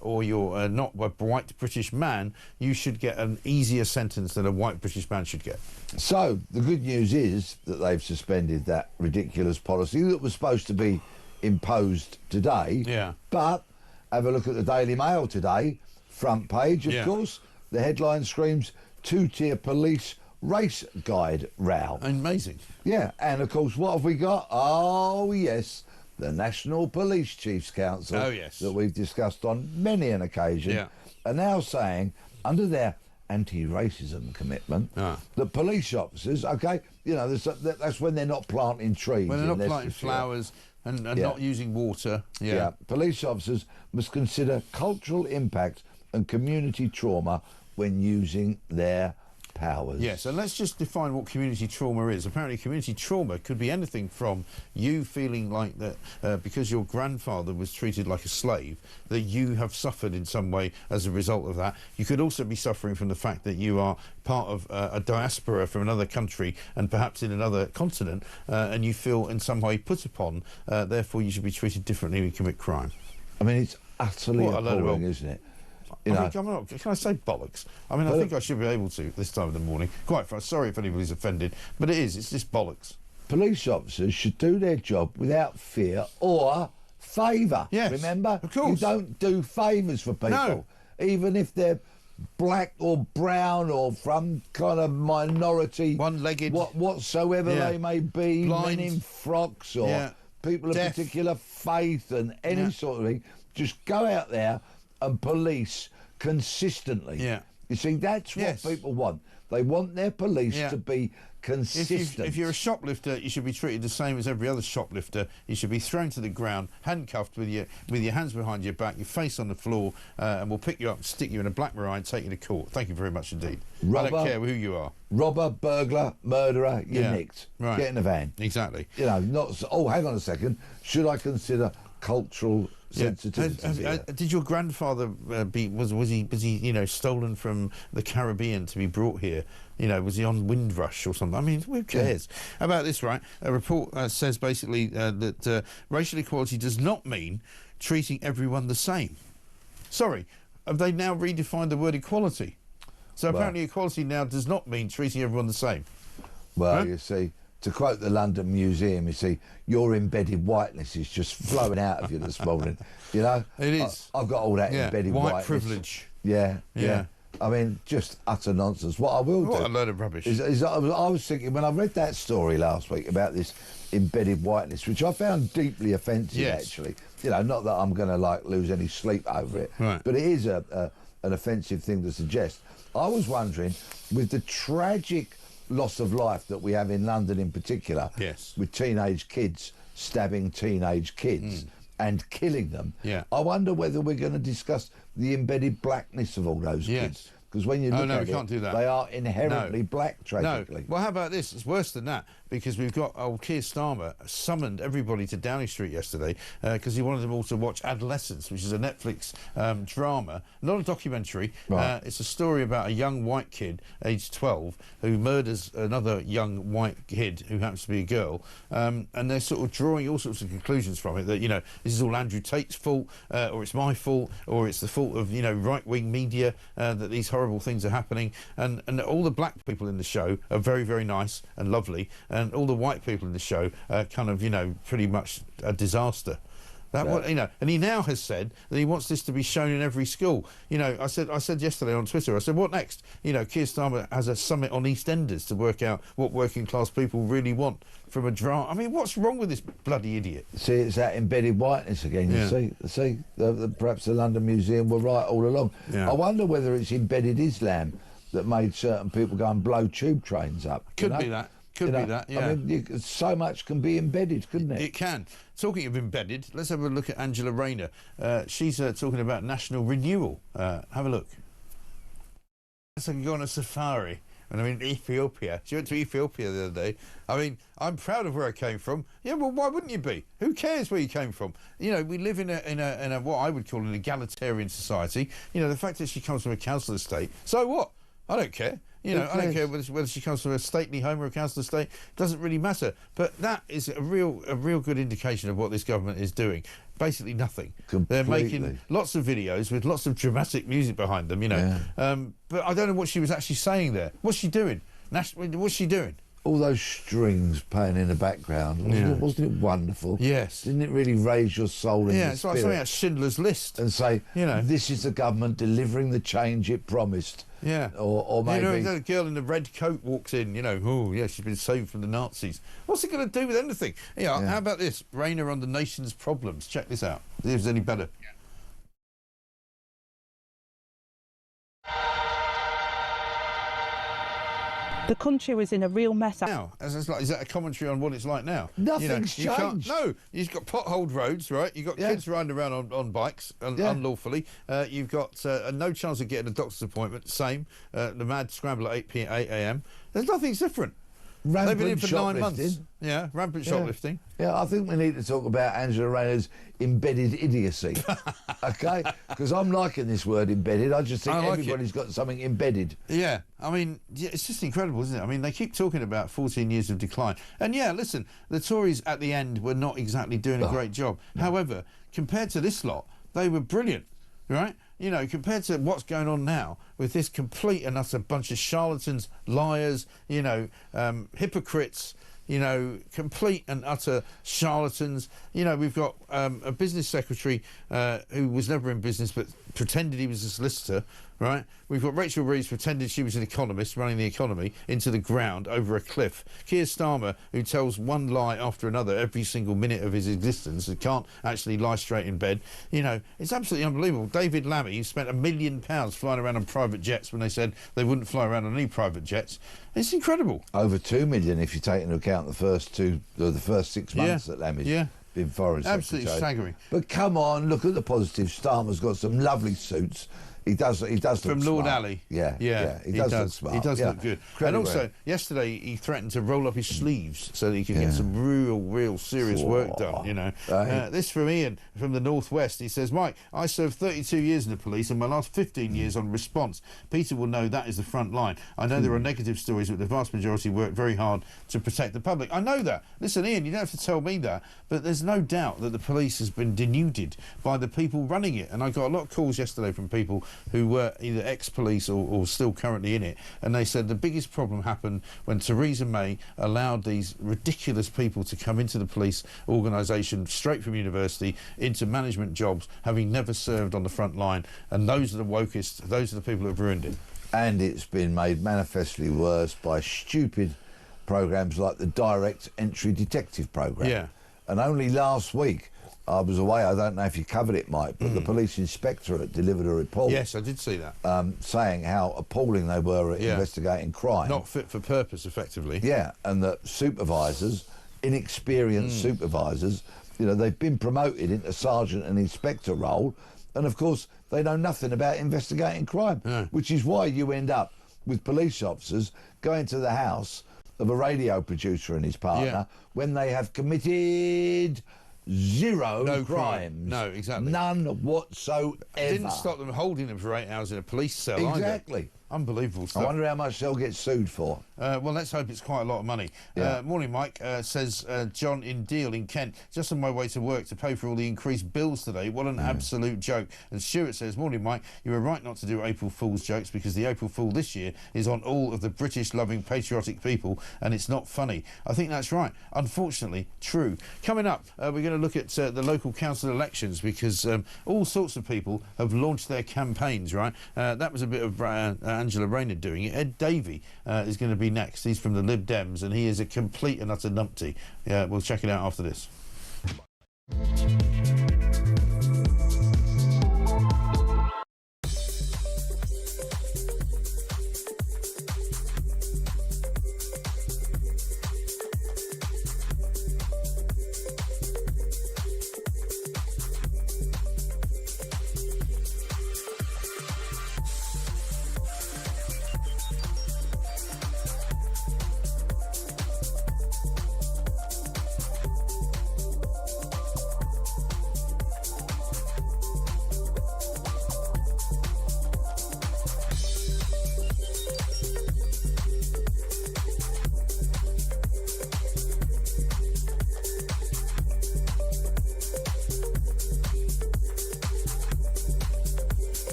or you're not a white British man, you should get an easier sentence than a white British man should get. So the good news is that they've suspended that ridiculous policy that was supposed to be imposed today. Yeah. But have a look at the Daily Mail today, front page, of course. The headline screams, two-tier police race guide row. Amazing. Yeah, and of course, what have we got? Oh, yes, the National Police Chiefs Council. Oh, yes. That we've discussed on many an occasion. Are now saying, under their anti-racism commitment, that police officers, that's when they're not planting trees. When they're not planting flowers and not using water. Yeah. Police officers must consider cultural impact and community trauma when using their powers. Yes, and let's just define what community trauma is. Apparently community trauma could be anything from you feeling like that because your grandfather was treated like a slave, that you have suffered in some way as a result of that. You could also be suffering from the fact that you are part of a diaspora from another country and perhaps in another continent and you feel in some way put upon, therefore you should be treated differently when you commit crime. I mean, it's utterly appalling, isn't it? Can I say bollocks? I mean, I think I should be able to this time of the morning. Sorry if anybody's offended, but it's just bollocks. Police officers should do their job without fear or favour. Yes, remember? Of course. You don't do favours for people. No. Even if they're black or brown or from kind of minority. One-legged. Whatsoever they may be. Blind. Men in frocks or people Deaf. of particular faith and any sort of thing. Just go out there and police consistently. Yeah. You see, that's what people want. They want their police to be consistent. If you're a shoplifter, you should be treated the same as every other shoplifter. You should be thrown to the ground, handcuffed with your hands behind your back, your face on the floor, and we'll pick you up and stick you in a black marae and take you to court. Thank you very much indeed. Robber, I don't care who you are. Robber, burglar, murderer, you're nicked. Right. Get in the van. Exactly. You know, not. Oh, hang on a second. Should I consider cultural sensitivity? Did your grandfather was he you know, stolen from the Caribbean to be brought here? You know, was he on Windrush or something? I mean, who cares? How about this, right? A report says basically that racial equality does not mean treating everyone the same. Sorry, have they now redefined the word equality? So apparently equality now does not mean treating everyone the same. Well, you see, to quote the London Museum, you see, your embedded whiteness is just flowing out of you this morning. You know? It is. I've got all that embedded whiteness. White privilege. Yeah. I mean, just utter nonsense. What I will do... What a load of rubbish. Is I was thinking, when I read that story last week about this embedded whiteness, which I found deeply offensive, actually. You know, not that I'm going to, like, lose any sleep over it, but it is an offensive thing to suggest. I was wondering, with the tragic loss of life that we have in London in particular, with teenage kids stabbing teenage kids and killing them, I wonder whether we're going to discuss the embedded blackness of all those kids. Because when you look at we can't do that. they are inherently black, tragically. No. Well, how about this? It's worse than that, because we've got old Keir Starmer summoned everybody to Downing Street yesterday because he wanted them all to watch Adolescence, which is a Netflix drama, not a documentary. It's a story about a young white kid, aged 12, who murders another young white kid who happens to be a girl, and they're sort of drawing all sorts of conclusions from it, that, you know, this is all Andrew Tate's fault, or it's my fault, or it's the fault of, you know, right-wing media, that these horrible things are happening, and all the black people in the show are very, very nice and lovely, and all the white people in the show are kind of, you know, pretty much a disaster. You know, and he now has said that he wants this to be shown in every school. You know, I said yesterday on Twitter, I said, what next? You know, Keir Starmer has a summit on EastEnders to work out what working class people really want from a drama. I mean, what's wrong with this bloody idiot? See, it's that embedded whiteness again. You see, perhaps the London Museum were right all along. I wonder whether it's embedded Islam that made certain people go and blow tube trains up. Could be that. Could be that, yeah. I mean, so much can be embedded, couldn't it? It can. Talking of embedded, let's have a look at Angela Rayner. She's talking about national renewal. Have a look. So I can go on a safari. And I'm in Ethiopia. She went to Ethiopia the other day. I mean, I'm proud of where I came from. Yeah, well, why wouldn't you be? Who cares where you came from? You know, we live in a what I would call an egalitarian society. You know, the fact that she comes from a council estate, so what? I don't care. You know, I don't care whether she comes from a stately home or a council estate. Doesn't really matter. But that is a real good indication of what this government is doing. Basically nothing. They're making lots of videos with lots of dramatic music behind them, you know. But I don't know what she was actually saying there. What's she doing? What's she doing? All those strings playing in the background, wasn't it wonderful? Yes. Didn't it really raise your soul in the it's like something out Schindler's List. And say, you know, this is the government delivering the change it promised. Yeah. Or maybe... You know, the girl in the red coat walks in, you know, oh, yeah, she's been saved from the Nazis. What's it going to do with anything? How about this? Rayner on the nation's problems. Check this out. See if it's any better. The country was in a real mess. Now, is that a commentary on what it's like now? Nothing's changed. No, you've got potholed roads, right? You've got kids riding around on bikes unlawfully. You've got no chance of getting a doctor's appointment. Same. The mad scramble at 8 a.m. There's nothing's different. They've been in for 9 months. Yeah, rampant shoplifting. Yeah, I think we need to talk about Angela Rayner's embedded idiocy. OK? Because I'm liking this word embedded. I just think everybody's got something embedded. Yeah, I mean, it's just incredible, isn't it? I mean, they keep talking about 14 years of decline. And yeah, listen, the Tories at the end were not exactly doing a great job. No. However, compared to this lot, they were brilliant, right? You know, compared to what's going on now with this complete and utter bunch of charlatans, liars, you know, hypocrites, you know, complete and utter charlatans. You know, we've got a business secretary who was never in business but pretended he was a solicitor, right? We've got Rachel Reeves pretended she was an economist running the economy into the ground over a cliff. Keir Starmer, who tells one lie after another every single minute of his existence and can't actually lie straight in bed. You know, it's absolutely unbelievable. David Lammy, who spent £1 million flying around on private jets when they said they wouldn't fly around on any private jets. It's incredible. Over 2 million if you take into account the first 6 months that Lammy's been foreign secretary. Absolutely staggering. But come on, look at the positive. Starmer's got some lovely suits. He does look from Lord smart. Ali. Yeah. He does look smart. He does look good. And also, yesterday he threatened to roll up his sleeves so that he could get some real serious work done, you know. This from Ian from the Northwest. He says, Mike, I served 32 years in the police and my last 15 years on response. Peter will know that is the front line. I know there are negative stories, but the vast majority work very hard to protect the public. I know that. Listen, Ian, you don't have to tell me that, but there's no doubt that the police has been denuded by the people running it. And I got a lot of calls yesterday from people who were either ex-police or still currently in it, and they said the biggest problem happened when Theresa May allowed these ridiculous people to come into the police organisation straight from university into management jobs, having never served on the front line, and those are the wokest, those are the people who have ruined it. And it's been made manifestly worse by stupid programmes like the direct entry detective programme. Yeah. And only last week I was away, I don't know if you covered it, Mike, but the police inspectorate delivered a report. Yes, I did see that. Saying how appalling they were at investigating crime. Not fit for purpose, effectively. Yeah, and that supervisors, inexperienced supervisors, you know, they've been promoted into sergeant and inspector role, and of course they know nothing about investigating crime, which is why you end up with police officers going to the house of a radio producer and his partner when they have committed zero crimes. No, exactly. None whatsoever. It didn't stop them holding them for 8 hours in a police cell either. Exactly. Unbelievable stuff. I wonder how much they'll get sued for. Well, let's hope it's quite a lot of money. Morning, Mike, says John in Deal in Kent. Just on my way to work to pay for all the increased bills today. What an absolute joke. And Stuart says, morning, Mike, you were right not to do April Fool's jokes because the April Fool this year is on all of the British-loving patriotic people and it's not funny. I think that's right. Unfortunately, true. Coming up, we're going to look at the local council elections because all sorts of people have launched their campaigns, right? That was a bit of Angela Rayner doing it. Ed Davey is going to be next. He's from the Lib Dems and he is a complete and utter numpty. We'll check it out after this.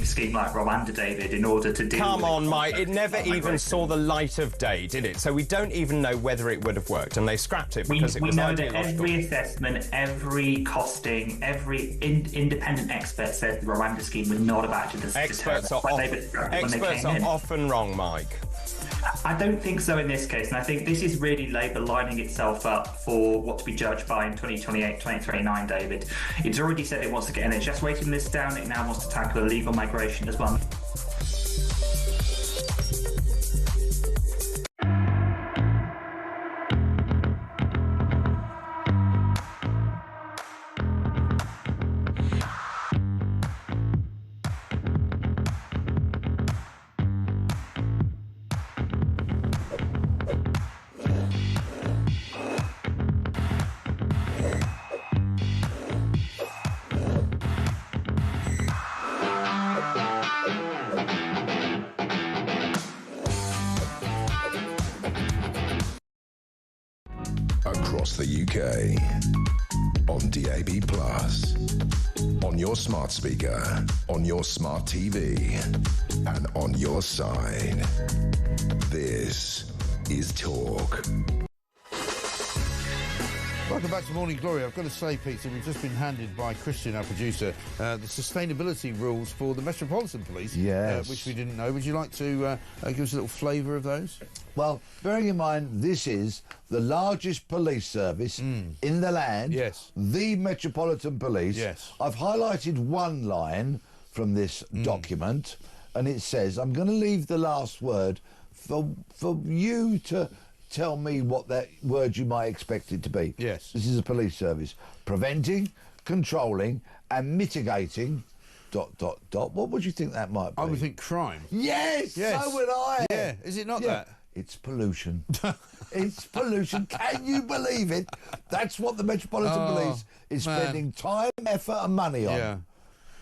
Scheme like Rwanda, David, in order to deal Come with on, Mike, it never even saw the light of day, did it? So we don't even know whether it would have worked, and they scrapped it because it was ideological. We know that every assessment, every costing, every independent expert said the Rwanda scheme would not have acted as a deterrent. Experts are often wrong, Mike. I don't think so in this case, and I think this is really Labour lining itself up for what to be judged by in 2028, 2029, David. It's already said it wants to get NHS waiting lists down, it now wants to tackle illegal migration as well. Across the UK, on DAB+, on your smart speaker, on your smart TV, and on your side. This is Talk. Welcome back to Morning Glory. I've got to say, Peter, we've just been handed by Christian, our producer, the sustainability rules for the Metropolitan Police, which we didn't know. Would you like to give us a little flavour of those? Well, bearing in mind this is the largest police service in the land, the Metropolitan Police. I've highlighted one line from this document, and it says, I'm going to leave the last word for you to tell me what that word you might expect it to be. This is a police service. Preventing, controlling and mitigating... ... What would you think that might be? I would think crime. Yes, so would I. Yeah, is it not that? It's pollution. It's pollution. Can you believe it? That's what the Metropolitan Police is spending time, effort and money on. Yeah.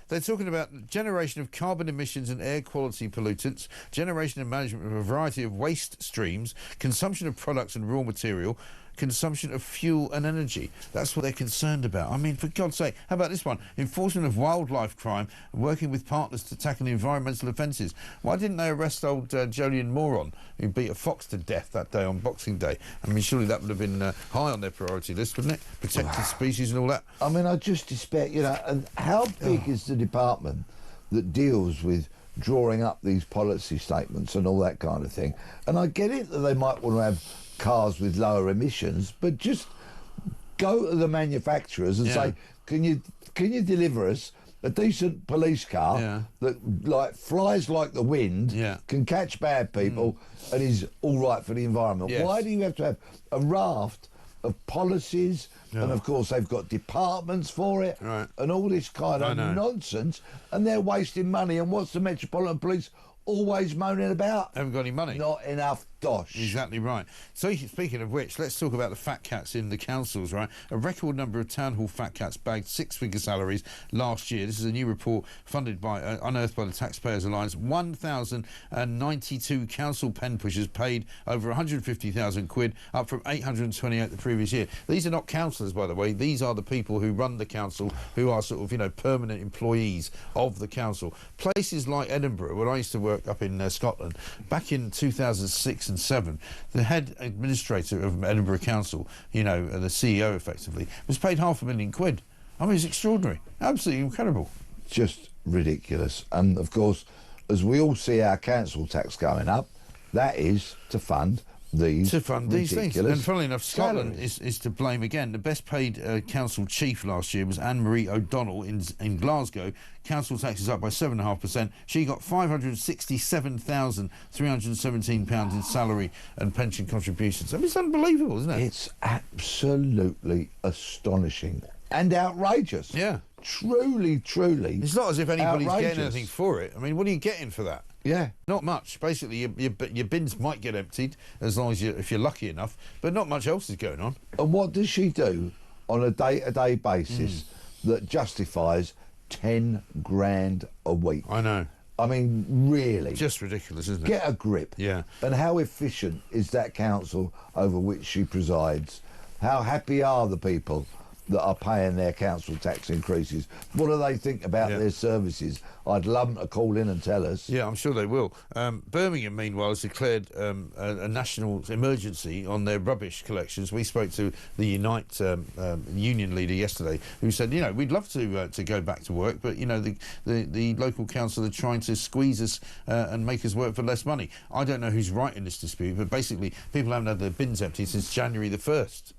They're talking about generation of carbon emissions and air quality pollutants, generation and management of a variety of waste streams, consumption of products and raw material, consumption of fuel and energy. That's what they're concerned about. I mean, for God's sake, how about this one? Enforcement of wildlife crime, working with partners to tackle environmental offences. Why didn't they arrest old Jolyon Moron, who beat a fox to death that day on Boxing Day? I mean, surely that would have been high on their priority list, wouldn't it? Protected species and all that. I mean, I just despair, you know, and how big is the department that deals with drawing up these policy statements and all that kind of thing? And I get it that they might want to have cars with lower emissions, but just go to the manufacturers and say, can you deliver us a decent police car that like flies like the wind, can catch bad people and is all right for the environment? Why do you have to have a raft of policies and of course they've got departments for it and all this kind of nonsense, and they're wasting money? And what's the Metropolitan Police always moaning about? Haven't got any money. Not enough dosh. Exactly right. So speaking of which, let's talk about the fat cats in the councils, right? A record number of town hall fat cats bagged six-figure salaries last year. This is a new report funded by unearthed by the Taxpayers Alliance. 1,092 council pen pushers paid over 150,000 quid, up from 828 the previous year. These are not councillors, by the way. These are the people who run the council, who are sort of, you know, permanent employees of the council. Places like Edinburgh, where I used to work up in Scotland, back in 2006 and 2007, the head administrator of Edinburgh Council, you know, the CEO effectively, was paid £500,000 quid. I mean, it's extraordinary. Absolutely incredible. Just ridiculous. And of course, as we all see our council tax going up, that is to fund these things. And funnily enough, Scotland is to blame again. The best paid council chief last year was Anne-Marie O'Donnell in Glasgow. Council tax is up by 7.5%. She got £567,317 in salary and pension contributions. I mean, it's unbelievable, isn't it? It's absolutely astonishing and outrageous. Yeah. Truly, truly. It's not as if anybody's outrageous. getting anything for it. I mean, what are you getting for that? Yeah. Not much. Basically, your bins might get emptied as long as if you're lucky enough, but not much else is going on. And what does she do on a day-to-day basis that justifies 10 grand a week? I know. I mean, really. Just ridiculous, isn't it? Get a grip. Yeah. And how efficient is that council over which she presides? How happy are the people that are paying their council tax increases. What do they think about their services? I'd love them to call in and tell us. Yeah, I'm sure they will. Birmingham, meanwhile, has declared a national emergency on their rubbish collections. We spoke to the Unite union leader yesterday, who said, you know, we'd love to go back to work, but, you know, the local council are trying to squeeze us and make us work for less money. I don't know who's right in this dispute, but basically people haven't had their bins empty since January the 1st.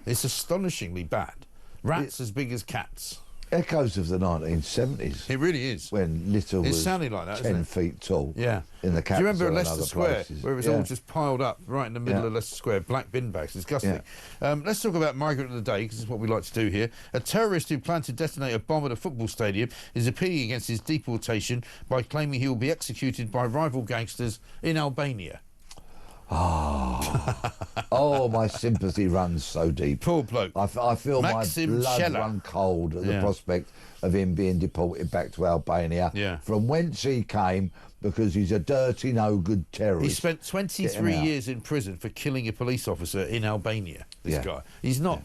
It's astonishingly bad. Rats as big as cats. Echoes of the 1970s. It really is. When Little was sounding like that, 10 feet tall. Yeah. In the capital. Do you remember and Leicester other Square, places. where it was all just piled up right in the middle of Leicester Square, black bin bags? Disgusting. Let's talk about migrant of the day, because it's what we like to do here. A terrorist who planned to detonate a bomb at a football stadium is appealing against his deportation by claiming he will be executed by rival gangsters in Albania. Oh, my sympathy runs so deep. Poor bloke. I feel Maxim my blood Scheller. run cold at the prospect of him being deported back to Albania, from whence he came, because he's a dirty, no-good terrorist. He spent 23 years in prison for killing a police officer in Albania, this guy. He's not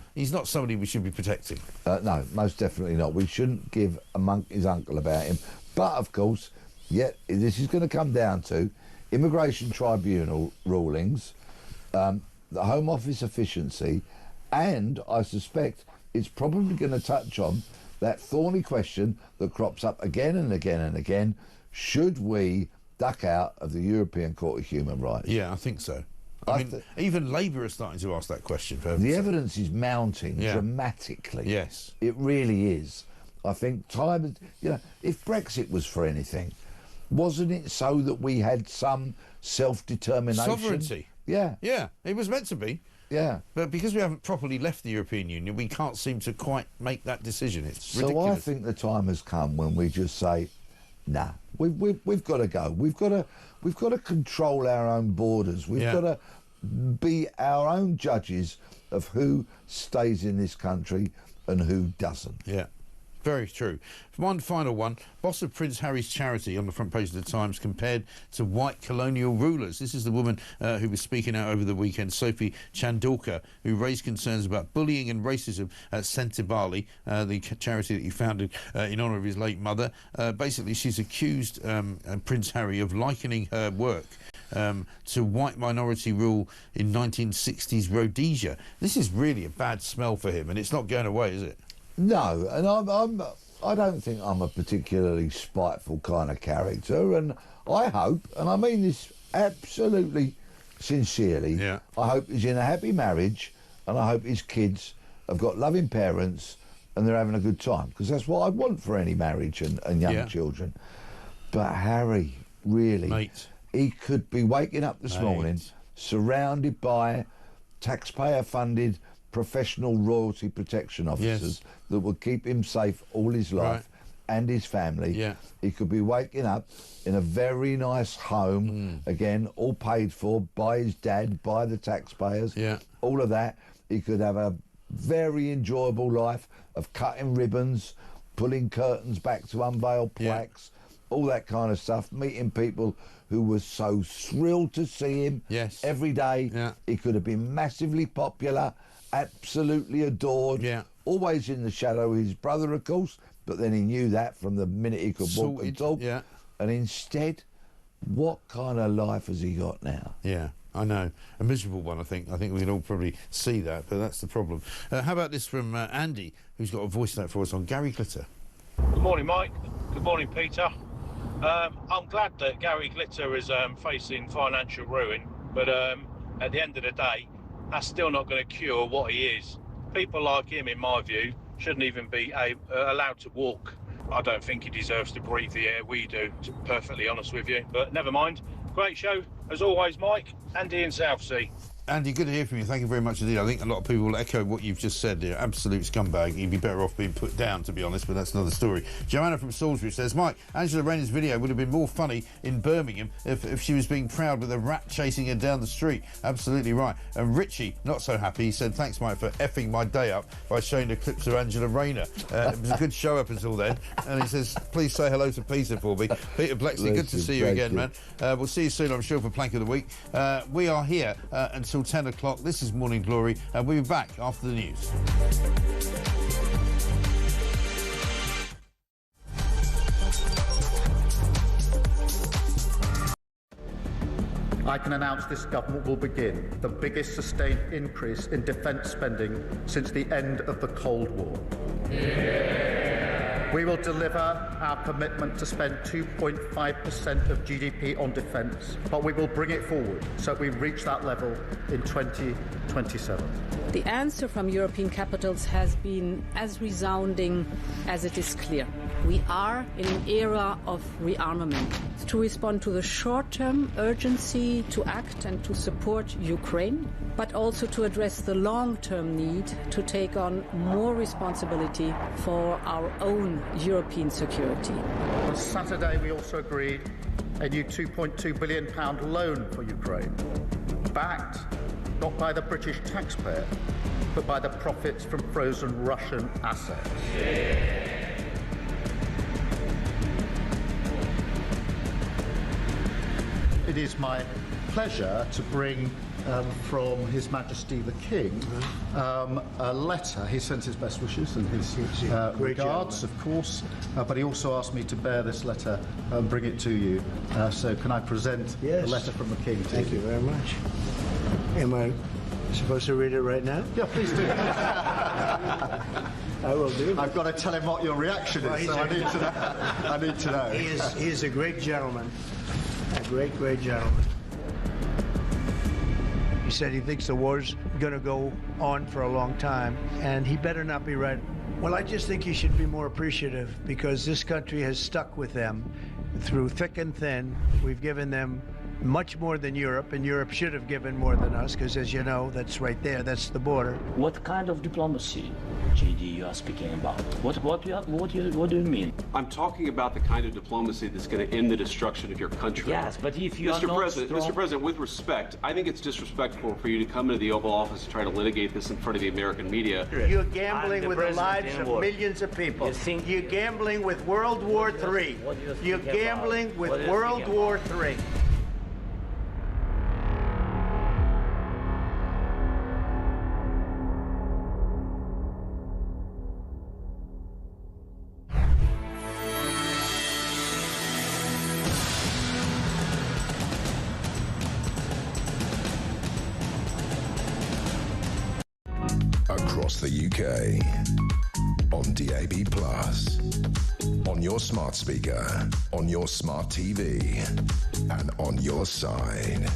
somebody we should be protecting. No, most definitely not. We shouldn't give a monkey's uncle about him. But, of course, this is going to come down to immigration tribunal rulings, the Home Office efficiency, and I suspect it's probably going to touch on that thorny question that crops up again and again and again: should we duck out of the European Court of Human Rights? Yeah, I think so. I mean, even Labour are starting to ask that question. The evidence is mounting dramatically. Yes. It really is. I think time, if Brexit was for anything, wasn't it so that we had some self-determination? Sovereignty. Yeah. Yeah, it was meant to be. Yeah. But because we haven't properly left the European Union, we can't seem to quite make that decision. It's ridiculous. So I think the time has come when we just say, nah, we've got to go. We've got to control our own borders. We've got to be our own judges of who stays in this country and who doesn't. Yeah. Very true. One final one. Boss of Prince Harry's charity on the front page of the Times compared to white colonial rulers. This is the woman who was speaking out over the weekend, Sophie Chandorka, who raised concerns about bullying and racism at Sentebale, the charity that he founded in honour of his late mother. Basically, she's accused Prince Harry of likening her work to white minority rule in 1960s Rhodesia. This is really a bad smell for him, and it's not going away, is it? No, and I don't think I'm a particularly spiteful kind of character, and I hope, and I mean this absolutely sincerely, I hope he's in a happy marriage, and I hope his kids have got loving parents and they're having a good time, because that's what I'd want for any marriage and young children. But Harry, really, he could be waking up this morning surrounded by taxpayer-funded professional royalty protection officers that would keep him safe all his life and his family. He could be waking up in a very nice home, again, all paid for by his dad, by the taxpayers, all of that. He could have a very enjoyable life of cutting ribbons, pulling curtains back to unveil plaques, all that kind of stuff, meeting people who were so thrilled to see him every day. He could have been massively popular, absolutely adored, always in the shadow of his brother, of course, but then he knew that from the minute he could walk and talk. And instead, what kind of life has he got now? Yeah, I know. A miserable one, I think. I think we can all probably see that, but that's the problem. How about this from Andy, who's got a voice note for us on Gary Glitter. Good morning, Mike. Good morning, Peter. I'm glad that Gary Glitter is facing financial ruin, but at the end of the day, that's still not going to cure what he is. People like him, in my view, shouldn't even be allowed to walk. I don't think he deserves to breathe the air we do, to be perfectly honest with you. But never mind. Great show, as always, Mike. Andy in Southsea. Andy, good to hear from you. Thank you very much indeed. I think a lot of people will echo what you've just said there. Absolute scumbag. He'd be better off being put down, to be honest, but that's another story. Joanna from Salisbury says, Mike, Angela Rayner's video would have been more funny in Birmingham if she was being proud with a rat chasing her down the street. Absolutely right. And Richie, not so happy, he said, thanks, Mike, for effing my day up by showing the clips of Angela Rayner. It was a good show up until then. And he says, please say hello to Peter for me. Peter Blexley, good to see you again, man. We'll see you soon, I'm sure, for Plank of the Week. We are here until 10 o'clock. This is Morning Glory, and we'll be back after the news. I can announce this government will begin the biggest sustained increase in defence spending since the end of the Cold War. We will deliver our commitment to spend 2.5% of GDP on defence, but we will bring it forward so we reach that level in 2027. The answer from European capitals has been as resounding as it is clear. We are in an era of rearmament. To respond to the short-term urgency to act and to support Ukraine, but also to address the long-term need to take on more responsibility for our own European security. On Saturday, we also agreed a new £2.2 billion loan for Ukraine, backed not by the British taxpayer, but by the profits from frozen Russian assets. It is my pleasure to bring from His Majesty the King a letter. He sends his best wishes and his regards, of course, but he also asked me to bear this letter and bring it to you. So can I present the letter from the King to you? Thank you very much. Am I supposed to read it right now? Yeah, please do. I will do. I've got to tell him what your reaction is, so I need to know. I need to know. He is a great gentleman. A great, great gentleman. He said he thinks the war's going to go on for a long time, and he better not be right. Well, I just think he should be more appreciative, because this country has stuck with them through thick and thin. We've given them much more than Europe, and Europe should have given more than us, because as you know, that's right there, that's the border. What kind of diplomacy, JD, you are speaking about? What do you mean? I'm talking about the kind of diplomacy that's going to end the destruction of your country. Yes, but if you Mr. are not President, strong... Mr. President, with respect, I think it's disrespectful for you to come into the Oval Office and try to litigate this in front of the American media. You're gambling with the lives of millions of people. You're gambling with World War III. You're gambling with World War III. Across the UK, on DAB+, on your smart speaker, on your smart TV, and on your side.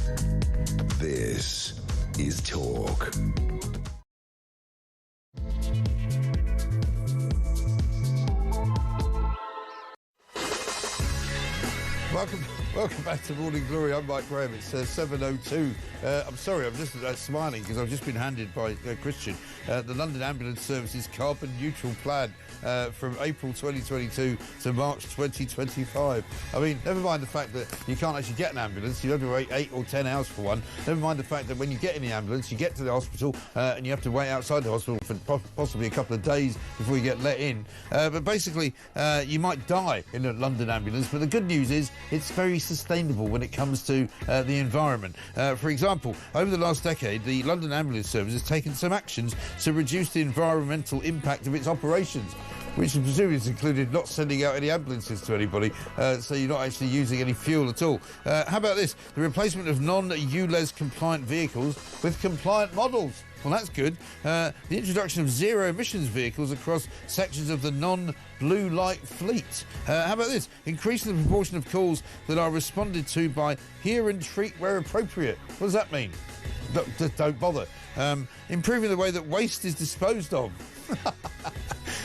This is Talk. Welcome back to Morning Glory. I'm Mike Graham. It's 7:02. I'm sorry, I'm just smiling because I've just been handed by Christian the London Ambulance Service's carbon neutral plan from April 2022 to March 2025. I mean, never mind the fact that you can't actually get an ambulance. You have to wait 8 or 10 hours for one. Never mind the fact that when you get in the ambulance, you get to the hospital and you have to wait outside the hospital for possibly a couple of days before you get let in. But basically, you might die in a London ambulance. But the good news is it's very sustainable when it comes to the environment. For example, over the last decade, the London Ambulance Service has taken some actions to reduce the environmental impact of its operations, which presumably has included not sending out any ambulances to anybody, so you're not actually using any fuel at all. How about this? The replacement of non-ULEZ compliant vehicles with compliant models. Well, that's good. The introduction of zero-emissions vehicles across sections of the non-blue light fleet. How about this? Increasing the proportion of calls that are responded to by hear and treat where appropriate. What does that mean? Don't bother. Improving the way that waste is disposed of.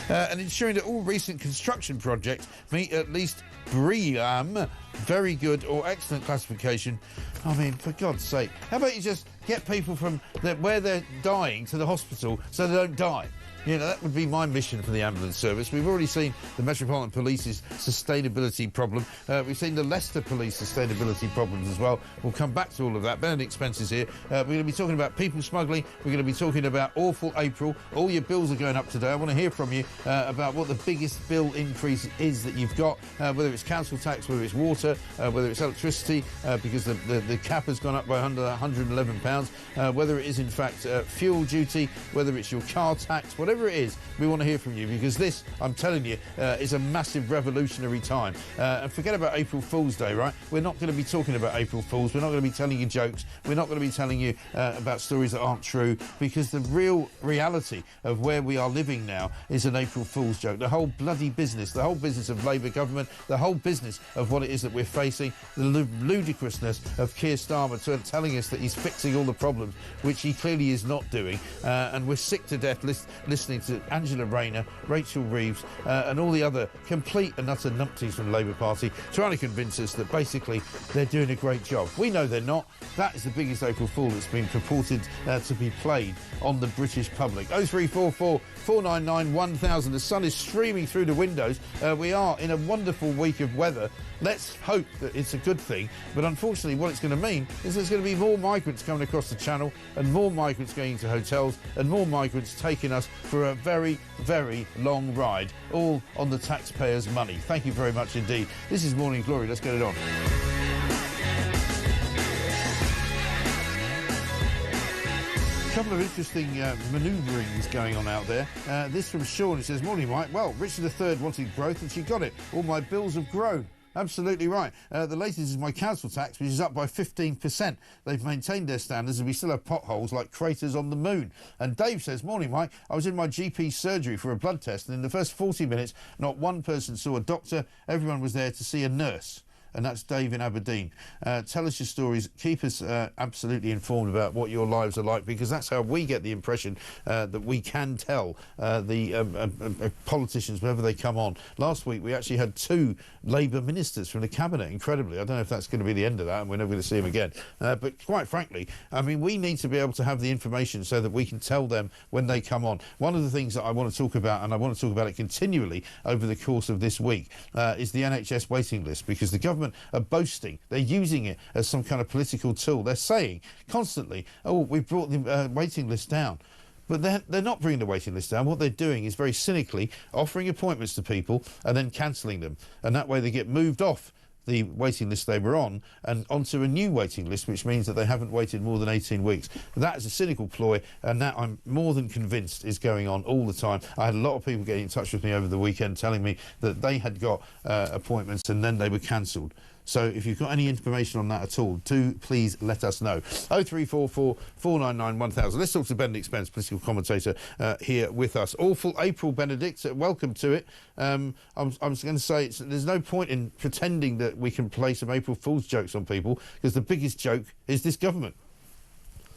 And ensuring that all recent construction projects meet at least BREEAM, very good or excellent classification. I mean, for God's sake, how about you just get people from where they're dying to the hospital so they don't die? You know, that would be my mission for the ambulance service. We've already seen the Metropolitan Police's sustainability problem. We've seen the Leicester Police sustainability problems as well. We'll come back to all of that. Benedict Spencer's here. We're going to be talking about people smuggling. We're going to be talking about awful April. All your bills are going up today. I want to hear from you about what the biggest bill increase is that you've got, whether it's council tax, whether it's water, whether it's electricity, because the cap has gone up by £111, whether it is in fact fuel duty, whether it's your car tax, whatever whatever it is, we want to hear from you, because this, I'm telling you, is a massive revolutionary time. And forget about April Fool's Day, right? We're not going to be talking about April Fools. We're not going to be telling you jokes. We're not going to be telling you about stories that aren't true, because the real reality of where we are living now is an April Fool's joke. The whole bloody business, the whole business of Labour government, the whole business of what it is that we're facing, the ludicrousness of Keir Starmer telling us that he's fixing all the problems, which he clearly is not doing. And we're sick to death listening to Angela Rayner, Rachel Reeves, and all the other complete and utter numpties from the Labour Party trying to convince us that basically they're doing a great job. We know they're not. That is the biggest April Fool that's been purported to be played on the British public. 0344 499 1000. The sun is streaming through the windows. We are in a wonderful week of weather. Let's hope that it's a good thing, but unfortunately what it's going to mean is there's going to be more migrants coming across the channel, and more migrants going into hotels, and more migrants taking us for a very, very long ride, all on the taxpayers' money. Thank you very much indeed. This is Morning Glory. Let's get it on. A couple of interesting manoeuvrings going on out there. This from Sean. He says, "Morning, Mike. Well, Richard III wanted growth and she got it. All my bills have grown." Absolutely right. The latest is my council tax, which is up by 15%. They've maintained their standards and we still have potholes like craters on the moon. And Dave says, "Morning, Mike. I was in my GP's surgery for a blood test, and in the first 40 minutes, not one person saw a doctor. Everyone was there to see a nurse." And that's Dave in Aberdeen. Tell us your stories. Keep us absolutely informed about what your lives are like, because that's how we get the impression that we can tell the politicians whenever they come on. Last week, we actually had 2 Labour ministers from the Cabinet, incredibly. I don't know if that's going to be the end of that, and we're never going to see them again. But quite frankly, I mean, we need to be able to have the information so that we can tell them when they come on. One of the things that I want to talk about, and I want to talk about it continually over the course of this week, is the NHS waiting list, because the government are boasting. They're using it as some kind of political tool. They're saying constantly, "Oh, we've brought the waiting list down." But they're not bringing the waiting list down. What they're doing is very cynically offering appointments to people and then cancelling them. And that way they get moved off the waiting list they were on and onto a new waiting list, which means that they haven't waited more than 18 weeks. That is a cynical ploy, and that I'm more than convinced is going on all the time. I had a lot of people getting in touch with me over the weekend telling me that they had got appointments and then they were cancelled. So if you've got any information on that at all, do please let us know. 0344 499 1000. Let's talk to Benedict Spence, political commentator, here with us. Awful April, Benedict. Welcome to it. I'm going to say there's no point in pretending that we can play some April Fool's jokes on people, because the biggest joke is this government.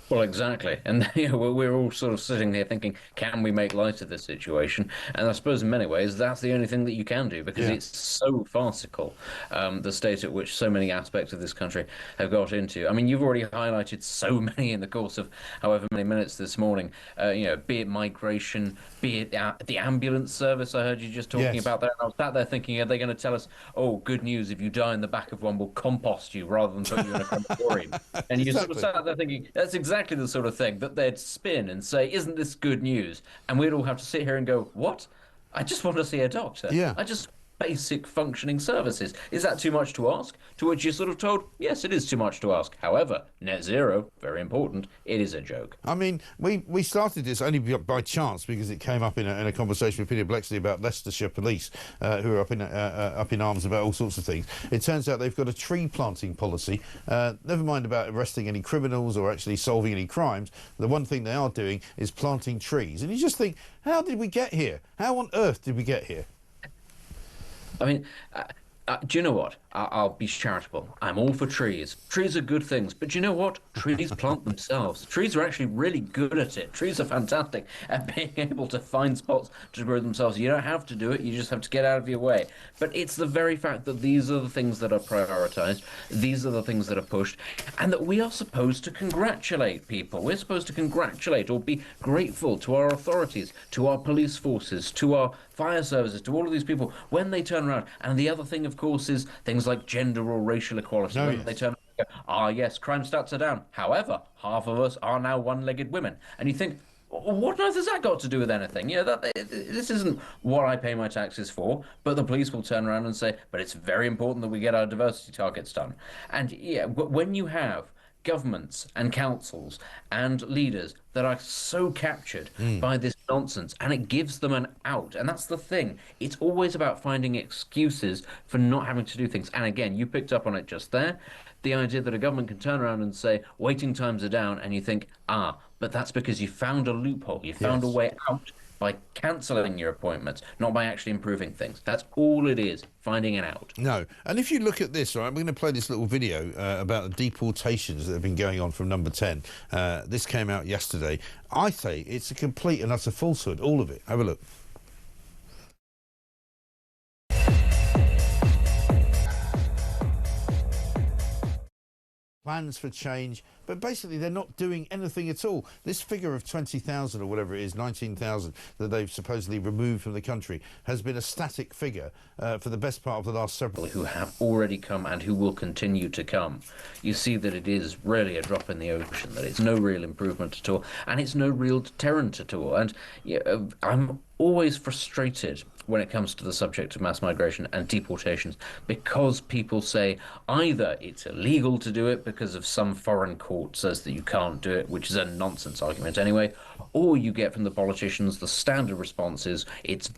Well, exactly. And we're all sort of sitting here thinking, can we make light of this situation? And I suppose in many ways that's the only thing that you can do, because it's so farcical, the state at which so many aspects of this country have got into. I mean, you've already highlighted so many in the course of however many minutes this morning, be it migration, be it the ambulance service I heard you just talking about there. And I was sat there thinking, are they going to tell us, oh, good news, if you die in the back of one, we'll compost you rather than put you in a crematorium? And you sort of sat there thinking, that's exactly the sort of thing that they'd spin and say, isn't this good news? And we'd all have to sit here and go, what? I just want to see a doctor. I just basic functioning services. Is that too much to ask? To which you're sort of told, yes, it is too much to ask. However, net zero, very important, it is a joke. I mean, we started this only by chance, because it came up in a conversation with Peter Blexley about Leicestershire Police, who are up in arms about all sorts of things. It turns out they've got a tree planting policy. Never mind about arresting any criminals or actually solving any crimes. The one thing they are doing is planting trees. And you just think, how did we get here? How on earth did we get here? I mean, do you know what? I'll be charitable. I'm all for trees. Trees are good things. But do you know what? Trees plant themselves. Trees are actually really good at it. Trees are fantastic at being able to find spots to grow themselves. You don't have to do it. You just have to get out of your way. But it's the very fact that these are the things that are prioritised. These are the things that are pushed. And that we are supposed to congratulate people. We're supposed to congratulate or be grateful to our authorities, to our police forces, to our fire services, to all of these people when they turn around. And the other thing, of course, is things like gender or racial equality. When they turn around and go, yes, crime stats are down. However, half of us are now one-legged women. And you think, what on earth has that got to do with anything? This isn't what I pay my taxes for. But the police will turn around and say, but it's very important that we get our diversity targets done. And when you have governments and councils and leaders that are so captured by this nonsense, and it gives them an out. And that's the thing. It's always about finding excuses for not having to do things. And again, you picked up on it just there. The idea that a government can turn around and say waiting times are down, and you think, but that's because you found a loophole, you found a way out by cancelling your appointments, not by actually improving things. That's all it is, finding it out. No. And if you look at this, right, I'm going to play this little video about the deportations that have been going on from Number 10. This came out yesterday. I say it's a complete and utter falsehood, all of it. Have a look. Plans for change, but basically they're not doing anything at all. This figure of 20,000 or whatever it is, 19,000 that they've supposedly removed from the country has been a static figure for the best part of the last several... Who have already come and who will continue to come. You see that it is really a drop in the ocean, that it's no real improvement at all, and it's no real deterrent at all. And I'm always frustrated when it comes to the subject of mass migration and deportations, because people say either it's illegal to do it because of some foreign court says that you can't do it, which is a nonsense argument anyway, or you get from the politicians the standard response is it's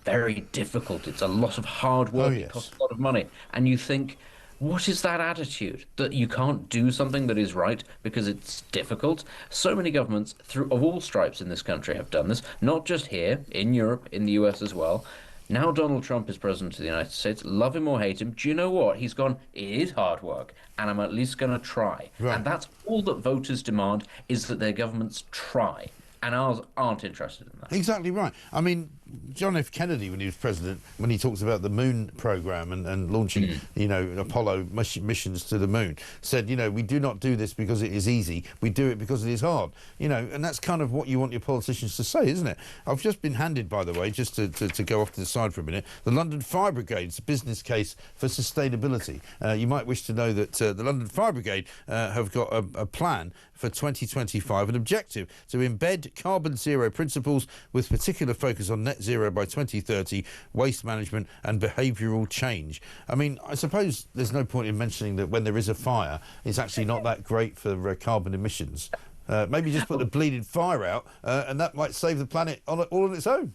very difficult, it's a lot of hard work, it costs a lot of money. And you think, what is that attitude? That you can't do something that is right because it's difficult? So many governments of all stripes in this country have done this, not just here, in Europe, in the US as well. Now Donald Trump is president of the United States, love him or hate him, do you know what? He's gone, it is hard work, and I'm at least going to try. Right. And that's all that voters demand, is that their governments try. And ours aren't interested in that. Exactly right. I mean, John F. Kennedy, when he was president, when he talks about the moon program and launching, Apollo missions to the moon, said, we do not do this because it is easy. We do it because it is hard. And that's kind of what you want your politicians to say, isn't it? I've just been handed, by the way, just to go off to the side for a minute, the London Fire Brigade's business case for sustainability. You might wish to know that the London Fire Brigade have got a plan for 2025, an objective to embed carbon zero principles with particular focus on net zero by 2030, waste management and behavioural change. I mean, I suppose there's no point in mentioning that when there is a fire, it's actually not that great for carbon emissions. Maybe just put the bleeding fire out and that might save the planet all on its own.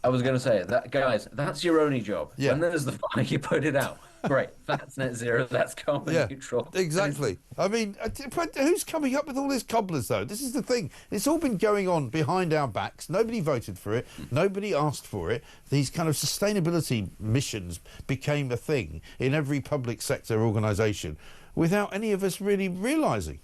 I was going to say, guys, that's your only job. Yeah. When there's the fire, you put it out. Great, that's net zero, that's carbon neutral. Exactly. I mean, who's coming up with all these cobblers, though? This is the thing. It's all been going on behind our backs. Nobody voted for it. Nobody asked for it. These kind of sustainability missions became a thing in every public sector organisation without any of us really realising.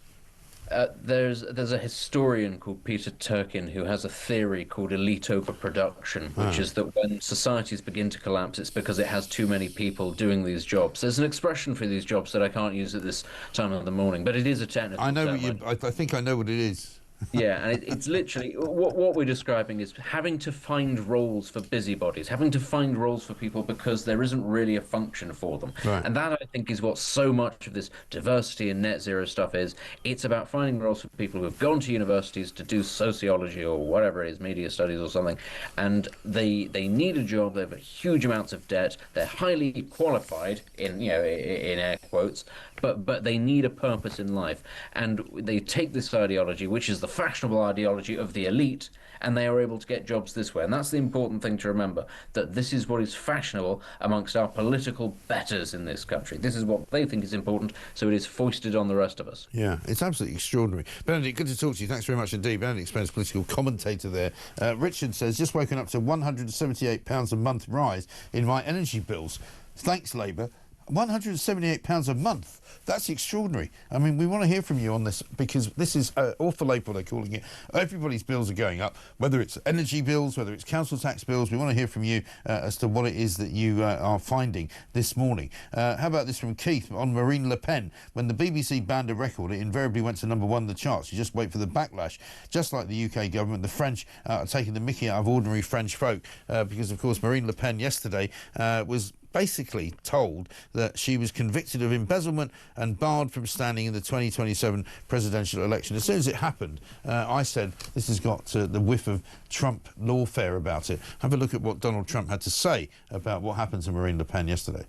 There's a historian called Peter Turkin who has a theory called elite overproduction, which is that when societies begin to collapse, it's because it has too many people doing these jobs. There's an expression for these jobs that I can't use at this time of the morning, but it is a technical term. I think I know what it is. Yeah, and it's literally what we're describing is having to find roles for busybodies, having to find roles for people because there isn't really a function for them. Right. And that, I think, is what so much of this diversity and net zero stuff is. It's about finding roles for people who have gone to universities to do sociology or whatever it is, media studies or something, and they need a job. They have huge amounts of debt. They're highly qualified in air quotes, but they need a purpose in life. And they take this ideology, which is the fashionable ideology of the elite, and they are able to get jobs this way. And that's the important thing to remember, that this is what is fashionable amongst our political betters in this country. This is what they think is important, so it is foisted on the rest of us. Yeah, it's absolutely extraordinary. Benedict, good to talk to you. Thanks very much indeed. Benedict Spence, political commentator there. Richard says, just woken up to £178 a month rise in my energy bills. Thanks, Labour. £178 a month. That's extraordinary. I mean, we want to hear from you on this, because this is awful April, they're calling it. Everybody's bills are going up, whether it's energy bills, whether it's council tax bills. We want to hear from you as to what it is that you are finding this morning. How about this from Keith on Marine Le Pen? When the BBC banned a record, it invariably went to number one in the charts. You just wait for the backlash. Just like the UK government, the French are taking the mickey out of ordinary French folk, because, of course, Marine Le Pen yesterday was basically told that she was convicted of embezzlement and barred from standing in the 2027 presidential election. As soon as it happened, I said, this has got the whiff of Trump lawfare about it. Have a look at what Donald Trump had to say about what happened to Marine Le Pen yesterday.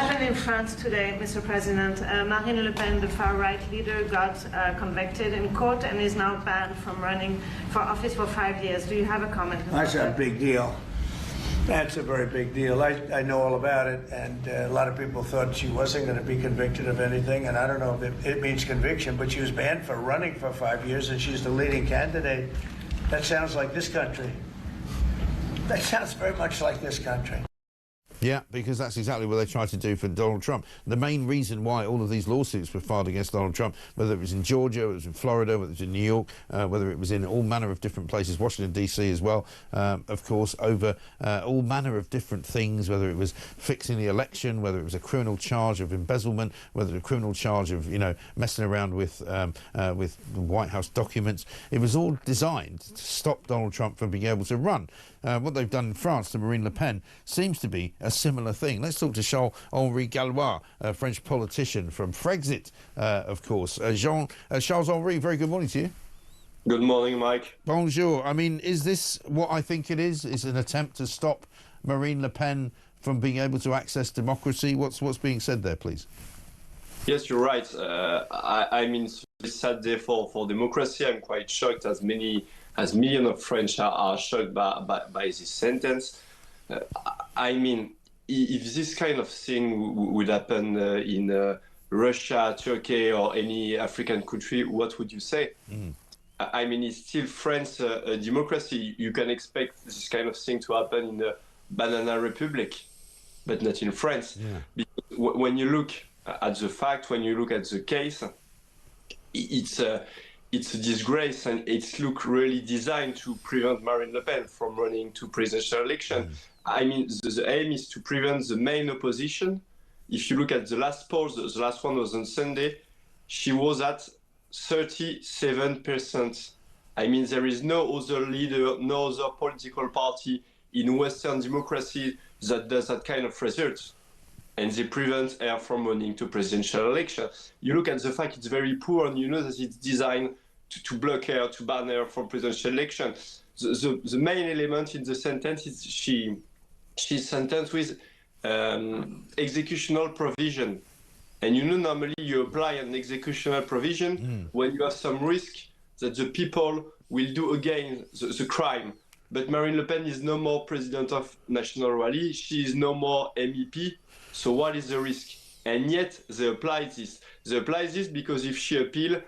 Happened in France today, Mr. President. Marine Le Pen, the far-right leader, got convicted in court and is now banned from running for office for 5 years. Do you have a comment? That's a big deal. That's a very big deal. I know all about it, and a lot of people thought she wasn't going to be convicted of anything, and I don't know if it means conviction, but she was banned for running for 5 years, and she's the leading candidate. That sounds like this country. That sounds very much like this country. Yeah, because that's exactly what they tried to do for Donald Trump. The main reason why all of these lawsuits were filed against Donald Trump, whether it was in Georgia, whether it was in Florida, whether it was in New York, whether it was in all manner of different places, Washington, D.C. as well, of course, over all manner of different things, whether it was fixing the election, whether it was a criminal charge of embezzlement, whether a criminal charge of, you know, messing around with White House documents. It was all designed to stop Donald Trump from being able to run. What they've done in France to Marine Le Pen seems to be a similar thing. Let's talk to Charles-Henri Gallois, a French politician from Frexit, of course. Charles-Henri, very good morning to you. Good morning, Mike. Bonjour. I mean, is this what I think it is? Is an attempt to stop Marine Le Pen from being able to access democracy? What's being said there, please? Yes, you're right. I mean, it's a sad day for democracy. I'm quite shocked, as millions of French are shocked by this sentence. I mean, if this kind of thing would happen in Russia, Turkey, or any African country, what would you say? I mean, it's still France, a democracy. You can expect this kind of thing to happen in the Banana Republic, but not in France. Yeah. Because when you look at the fact, when you look at the case, it's a disgrace, and it's really designed to prevent Marine Le Pen from running to presidential election. I mean, the aim is to prevent the main opposition. If you look at the last polls, the last one was on Sunday, she was at 37%. I mean, there is no other leader, no other political party in Western democracy that does that kind of result. And they prevent her from running to presidential election. You look at the fact it's very poor, and you know that it's designed to block her, to ban her from presidential election. The main element in the sentence is she's sentenced with executional provision. And you know, normally you apply an executional provision when you have some risk that the people will do again the crime. But Marine Le Pen is no more president of National Rally. She is no more MEP. So what is the risk? And yet they apply this. They apply this because if she appeals,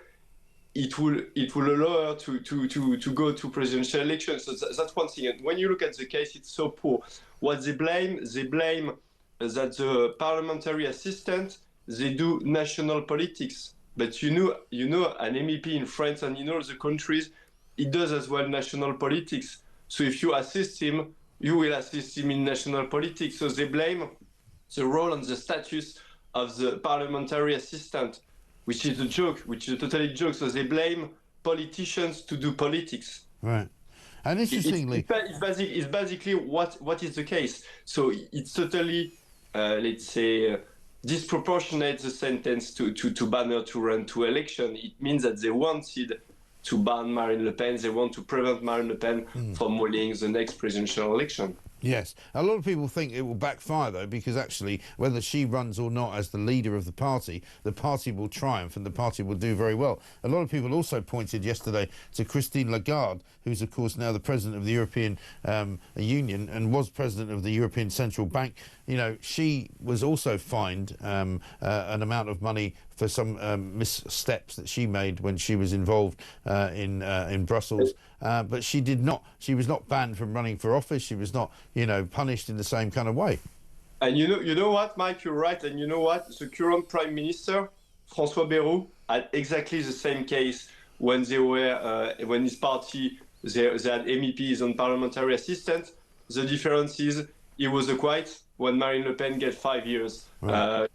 it will allow her to go to presidential elections. So that's one thing. And when you look at the case, it's so poor. What they blame that the parliamentary assistant, they do national politics. But you know an MEP in France and in all the countries, he does as well national politics. So if you assist him, you will assist him in national politics. So they blame the role and the status of the parliamentary assistant, which is a joke, which is a totally joke. So they blame politicians to do politics. Right. And interestingly, it's basically what is the case. So it's totally, let's say, disproportionate the sentence to ban her to run to election. It means that they wanted to ban Marine Le Pen. They want to prevent Marine Le Pen from winning the next presidential election. Yes. A lot of people think it will backfire, though, because actually, whether she runs or not as the leader of the party will triumph and the party will do very well. A lot of people also pointed yesterday to Christine Lagarde, who's, of course, now the president of the European Union and was president of the European Central Bank. You know, she was also fined an amount of money for some missteps that she made when she was involved in Brussels. But she was not banned from running for office. She was not, you know, punished in the same kind of way. And you know what, Mike, you're right. And you know what? The current Prime Minister, François Bayrou, had exactly the same case when they were, when his party, they had MEPs and parliamentary assistants. The difference is he was acquitted when Marine Le Pen get 5 years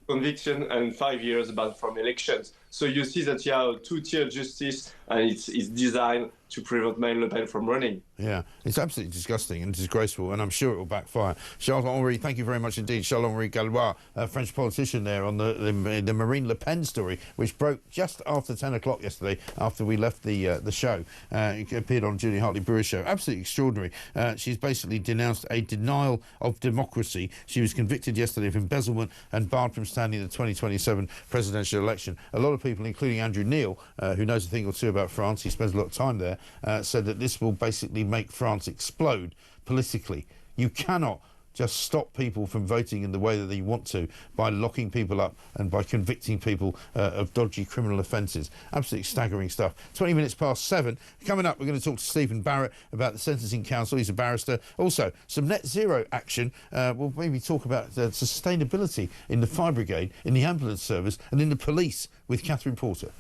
conviction and 5 years banned from elections. So you see that you have a two-tier justice, and it's designed to prevent Marine Le Pen from running. Yeah, it's absolutely disgusting and disgraceful, and I'm sure it will backfire. Charles-Henri, thank you very much indeed. Charles-Henri Gallois, a French politician there on the Marine Le Pen story, which broke just after 10 o'clock yesterday, after we left the show. It appeared on Julie Hartley-Brewer's show. Absolutely extraordinary. She's basically denounced a denial of democracy She was convicted yesterday of embezzlement and barred from standing in the 2027 presidential election. A lot of people, including Andrew Neil, who knows a thing or two about France, he spends a lot of time there, said that this will basically make France explode politically. You cannot just stop people from voting in the way that they want to by locking people up and by convicting people of dodgy criminal offences. Absolutely staggering stuff. 20 minutes past 7. Coming up, we're going to talk to Stephen Barrett about the Sentencing Council. He's a barrister. Also, some net zero action. We'll maybe talk about sustainability in the fire brigade, in the ambulance service and in the police with Catherine Porter.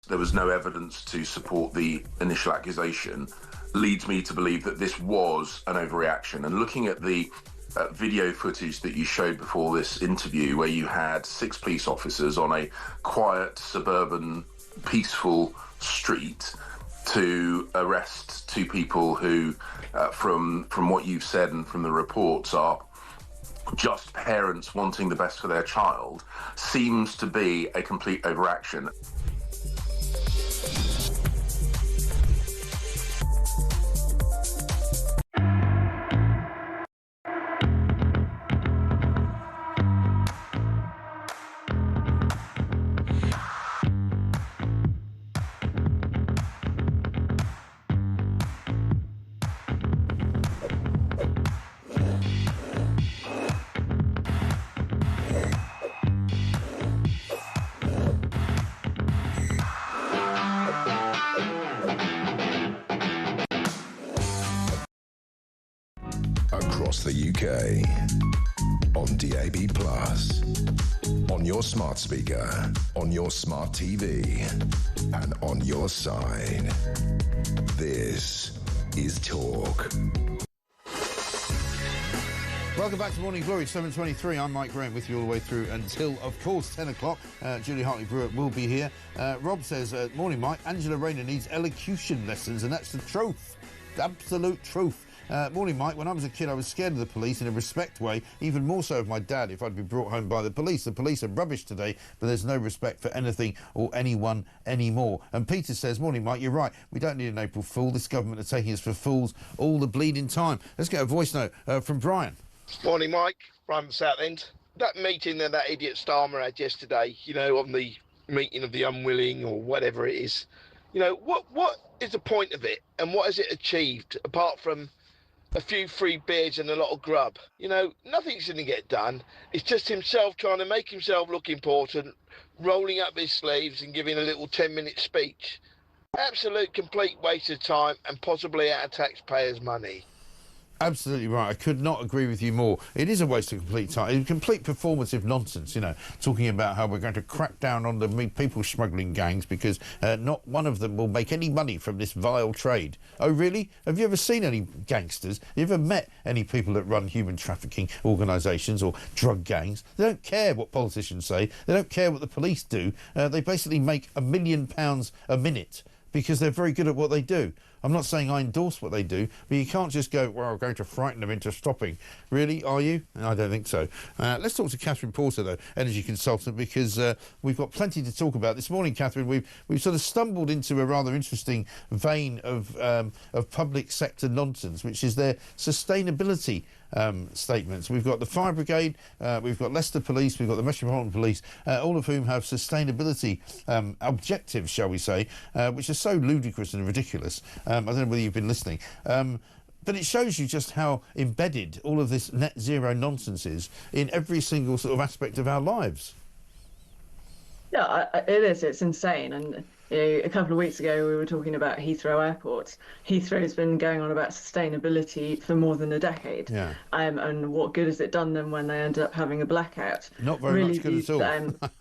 There was no evidence to support the initial accusation, leads me to believe that this was an overreaction. And looking at the video footage that you showed before this interview, where you had 6 police officers on a quiet, suburban, peaceful street to arrest 2 people who, from what you've said and from the reports, are just parents wanting the best for their child, seems to be a complete overaction. Across the UK, on DAB+, on your smart speaker, on your smart TV, and on your side. This is Talk. Welcome back to Morning Glory, 7:23. I'm Mike Graham with you all the way through until, of course, 10 o'clock. Julie Hartley-Brewitt will be here. Rob says, morning, Mike. Angela Rayner needs elocution lessons, and that's the truth. Absolute truth. Morning, Mike. When I was a kid, I was scared of the police in a respect way, even more so of my dad if I'd been brought home by the police. The police are rubbish today, but there's no respect for anything or anyone anymore. And Peter says, morning, Mike, you're right. We don't need an April Fool. This government are taking us for fools all the bleeding time. Let's get a voice note from Brian. Morning, Mike. Brian from Southend. That meeting that idiot Starmer had yesterday, you know, on the meeting of the unwilling or whatever it is, you know, what is the point of it and what has it achieved apart from a few free beers and a lot of grub? You know, nothing's going to get done. It's just himself trying to make himself look important, rolling up his sleeves and giving a little 10-minute speech. Absolute complete waste of time and possibly out of taxpayers' money. Absolutely right. I could not agree with you more. It is a waste of complete time. Complete performative nonsense, you know, talking about how we're going to crack down on the people smuggling gangs because not one of them will make any money from this vile trade. Oh, really? Have you ever seen any gangsters? Have you ever met any people that run human trafficking organisations or drug gangs? They don't care what politicians say. They don't care what the police do. They basically make £1 million a minute because they're very good at what they do. I'm not saying I endorse what they do, but you can't just go, well, we're going to frighten them into stopping. Really, are you? I don't think so. Let's talk to Catherine Porter, though, energy consultant, because we've got plenty to talk about. This morning, Catherine, we've sort of stumbled into a rather interesting vein of public sector nonsense, which is their sustainability statements. We've got the Fire Brigade, we've got Leicester Police, we've got the Metropolitan Police, all of whom have sustainability objectives, shall we say, which are so ludicrous and ridiculous. I don't know whether you've been listening. But it shows you just how embedded all of this net zero nonsense is in every single sort of aspect of our lives. Yeah, it is. It's insane. And you know, a couple of weeks ago, we were talking about Heathrow Airport. Heathrow's been going on about sustainability for more than a decade. Yeah. And what good has it done them when they end up having a blackout? Not very much good at all.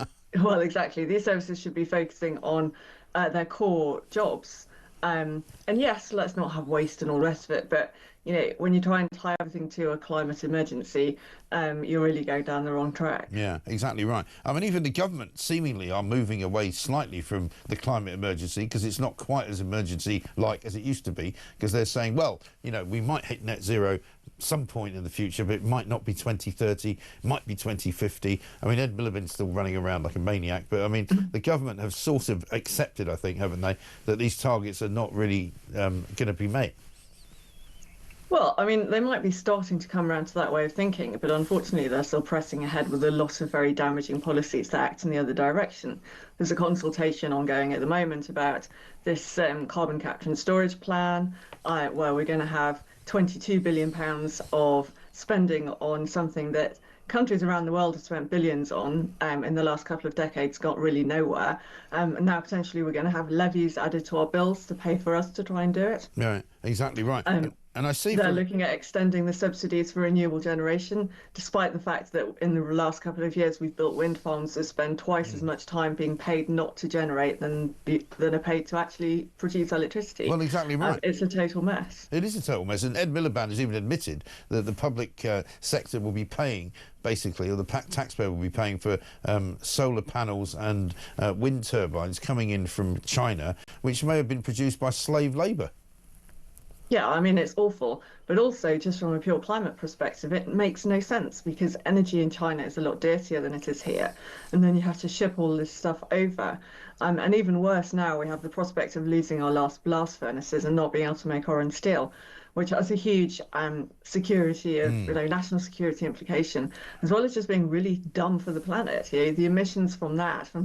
Well, exactly. These services should be focusing on their core jobs. And yes, let's not have waste and all the rest of it. But, you know, when you try and tie everything to a climate emergency, you're really going down the wrong track. Yeah, exactly right. I mean, even the government seemingly are moving away slightly from the climate emergency because it's not quite as emergency-like as it used to be, because they're saying, well, you know, we might hit net zero some point in the future, but it might not be 2030, might be 2050. I mean, Ed Miliband's still running around like a maniac, but I mean, the government have sort of accepted, I think, haven't they, that these targets are not really going to be met. Well, I mean, they might be starting to come around to that way of thinking, but unfortunately they're still pressing ahead with a lot of very damaging policies that act in the other direction. There's a consultation ongoing at the moment about this carbon capture and storage plan, where we're going to have £22 billion of spending on something that countries around the world have spent billions on in the last couple of decades, got really nowhere. And now potentially we're going to have levies added to our bills to pay for us to try and do it. Right, exactly right. And I see they're looking at extending the subsidies for renewable generation, despite the fact that in the last couple of years we've built wind farms that spend twice as much time being paid not to generate than are paid to actually produce electricity. Well, exactly right. It's a total mess. It is a total mess. And Ed Miliband has even admitted that the public sector will be paying, basically, or the taxpayer will be paying for solar panels and wind turbines coming in from China, which may have been produced by slave labour. Yeah, I mean, it's awful. But also, just from a pure climate perspective, it makes no sense because energy in China is a lot dirtier than it is here. And then you have to ship all this stuff over. And even worse now, we have the prospect of losing our last blast furnaces and not being able to make our own steel, which has a huge security of, national security implication, as well as just being really dumb for the planet. You know, the emissions from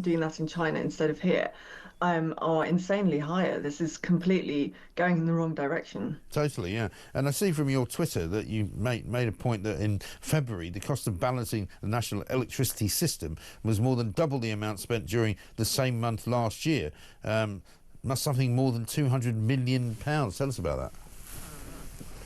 doing that in China instead of here, are insanely higher. This is completely going in the wrong direction. Totally, yeah. And I see from your Twitter that you made a point that in February the cost of balancing the national electricity system was more than double the amount spent during the same month last year. Something more than £200 million. Tell us about that.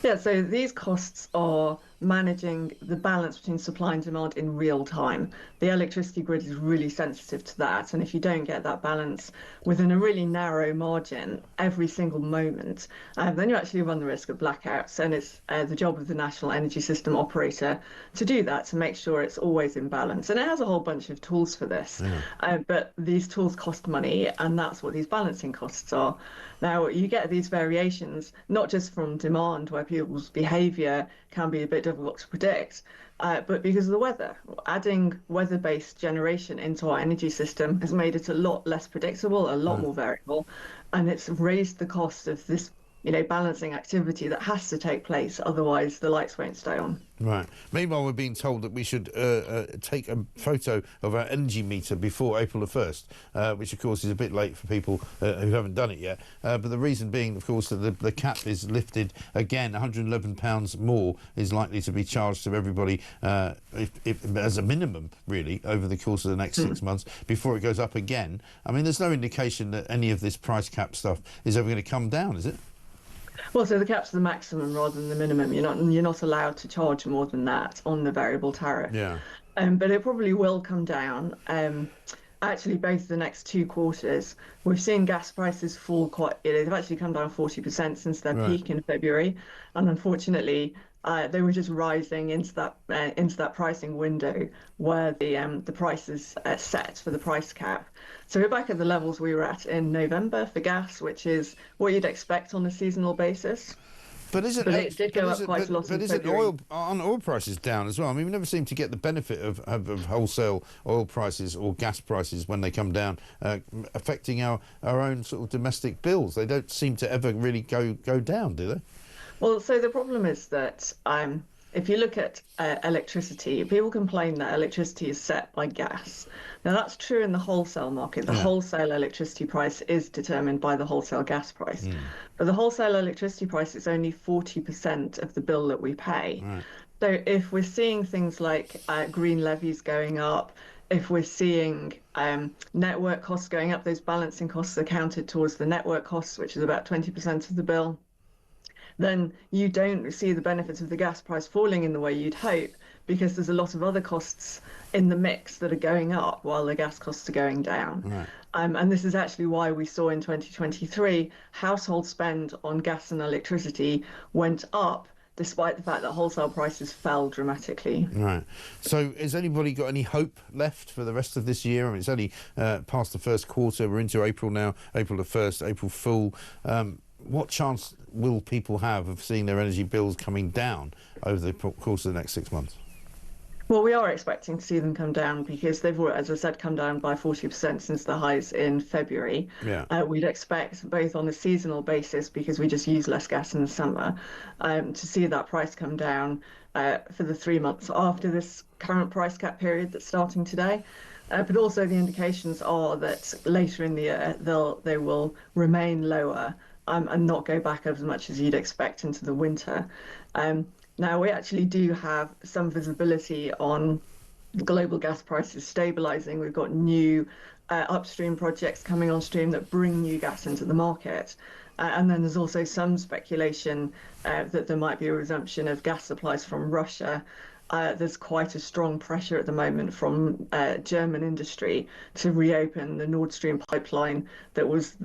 Yeah, so these costs are managing the balance between supply and demand in real time. The electricity grid is really sensitive to that, and if you don't get that balance within a really narrow margin every single moment, then you actually run the risk of blackouts, and it's the job of the national energy system operator to do that, to make sure it's always in balance. And it has a whole bunch of tools for this, but these tools cost money, and that's what these balancing costs are. Now, you get these variations, not just from demand, where people's behaviour can be a bit difficult to predict, but because of the weather. Adding weather-based generation into our energy system has made it a lot less predictable, a lot more variable, and it's raised the cost of this, balancing activity that has to take place, otherwise the lights won't stay on. Right. Meanwhile, we're being told that we should take a photo of our energy meter before April the 1st, which, of course, is a bit late for people who haven't done it yet. But the reason being, of course, that the cap is lifted again. £111 more is likely to be charged to everybody if as a minimum, really, over the course of the next 6 months before it goes up again. I mean, there's no indication that any of this price cap stuff is ever going to come down, is it? Well, so the cap's the maximum rather than the minimum. You're not allowed to charge more than that on the variable tariff. Yeah. But it probably will come down. Actually, both the next 2 quarters, we've seen gas prices fall they've actually come down 40% since their peak in February, and unfortunately, they were just rising into that pricing window where the price is set for the price cap. So we're back at the levels we were at in November for gas, which is what you'd expect on a seasonal basis. But isn't it did go up quite a lot in February. Oil prices down as well? I mean, we never seem to get the benefit of wholesale oil prices or gas prices when they come down, affecting our own sort of domestic bills. They don't seem to ever really go down, do they? Well, so the problem is that if you look at electricity, people complain that electricity is set by gas. Now, that's true in the wholesale market. The wholesale electricity price is determined by the wholesale gas price. But the wholesale electricity price is only 40% of the bill that we pay. So if we're seeing things like green levies going up, if we're seeing network costs going up, those balancing costs are counted towards the network costs, which is about 20% of the bill, then you don't see the benefits of the gas price falling in the way you'd hope, because there's a lot of other costs in the mix that are going up while the gas costs are going down. And this is actually why we saw in 2023 household spend on gas and electricity went up despite the fact that wholesale prices fell dramatically. Right. So has anybody got any hope left for the rest of this year? I mean, it's only past the first quarter. We're into April now, April the 1st, April Fool. What chance will people have of seeing their energy bills coming down over the course of the next 6 months? Well, we are expecting to see them come down because they've, as I said, come down by 40% since the highs in February. We'd expect, both on a seasonal basis, because we just use less gas in the summer, to see that price come down for the 3 months after this current price cap period that's starting today. But also the indications are that later in the year they will remain lower and not go back as much as you'd expect into the winter. Now, we actually do have some visibility on global gas prices stabilising. We've got new upstream projects coming on stream that bring new gas into the market. And then there's also some speculation that there might be a resumption of gas supplies from Russia. There's quite a strong pressure at the moment from German industry to reopen the Nord Stream pipeline that was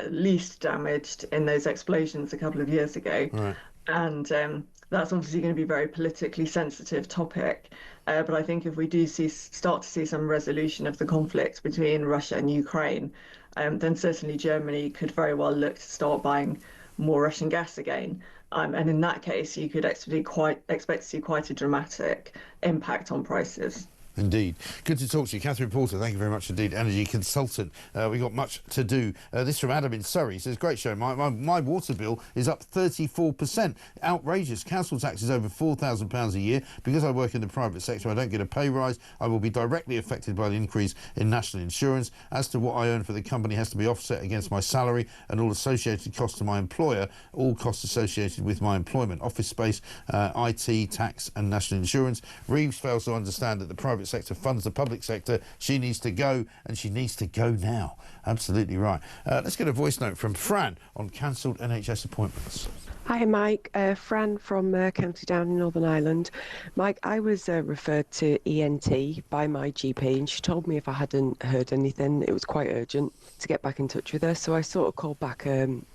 least damaged in those explosions a couple of years ago. And that's obviously going to be a very politically sensitive topic. But I think if we do start to see some resolution of the conflict between Russia and Ukraine, then certainly Germany could very well look to start buying more Russian gas again. And in that case, you could expect to see quite a dramatic impact on prices. Indeed. Good to talk to you. Catherine Porter, thank you very much indeed. Energy consultant. We've got much to do. This from Adam in Surrey. He says, great show. My water bill is up 34%. Outrageous. Council tax is over £4,000 a year. Because I work in the private sector, I don't get a pay rise. I will be directly affected by the increase in national insurance. As to what I earn for the company has to be offset against my salary and all associated costs to my employer, all costs associated with my employment, office space, IT, tax and national insurance. Reeves fails to understand that the private sector funds the public sector. She needs to go, and she needs to go now. Absolutely right. Let's get a voice note from Fran on cancelled NHS appointments. Hi Mike, Fran from County Down in Northern Ireland. Mike, I was referred to ENT by my GP, and she told me if I hadn't heard anything, it was quite urgent to get back in touch with her. So I sort of called back in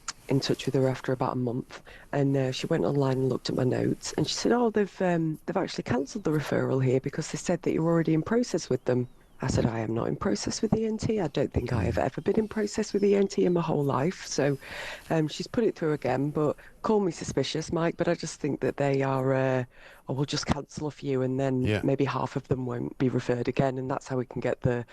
touch with her after about a month, and she went online and looked at my notes, and she said, oh, they've actually cancelled the referral here because they said that you're already in process with them. I said, I am not in process with ENT. I don't think I have ever been in process with ENT in my whole life. So she's put it through again, but call me suspicious, Mike, but I just think that they are, we'll just cancel a few and then maybe half of them won't be referred again, and that's how we can get the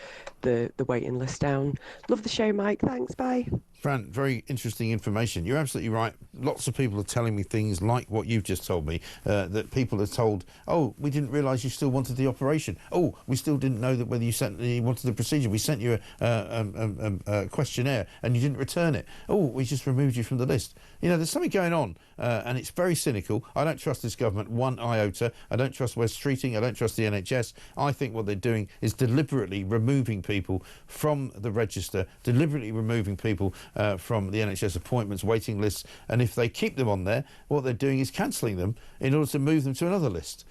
waiting list down. Love the show, Mike. Thanks, bye. Fran, very interesting information. You're absolutely right. Lots of people are telling me things like what you've just told me, that people are told, oh, we didn't realise you still wanted the operation. Oh, we still didn't know that whether you wanted the procedure. We sent you a questionnaire and you didn't return it. Oh, we just removed you from the list. You know, there's something going on, and it's very cynical. I don't trust this government one iota. I don't trust West Streeting. I don't trust the NHS. I think what they're doing is deliberately removing people from the register, deliberately removing people from the NHS appointments, waiting lists, and if they keep them on there, what they're doing is cancelling them in order to move them to another list.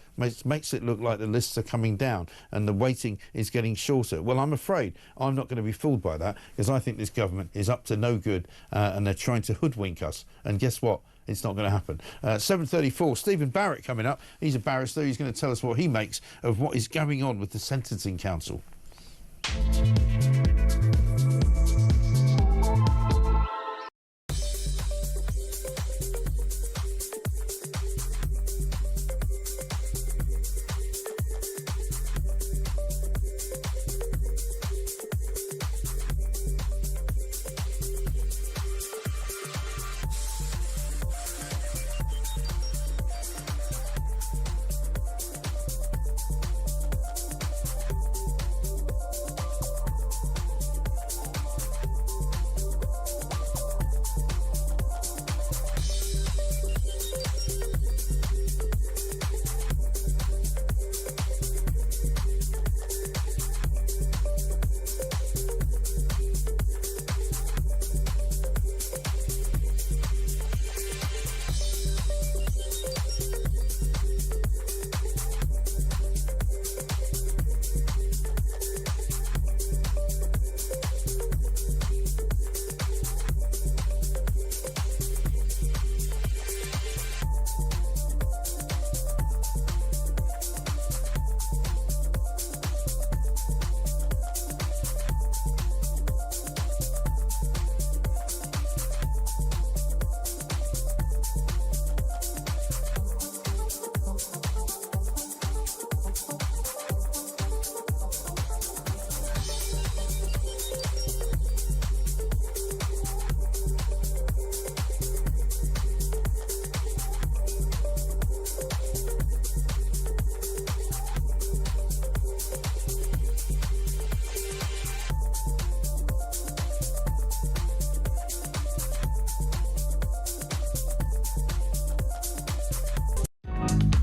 Makes it look like the lists are coming down and the waiting is getting shorter. Well, I'm afraid I'm not going to be fooled by that, because I think this government is up to no good and they're trying to hoodwink us. And guess what? It's not going to happen. 7:34, Stephen Barrett coming up. He's a barrister. He's going to tell us what he makes of what is going on with the Sentencing Council.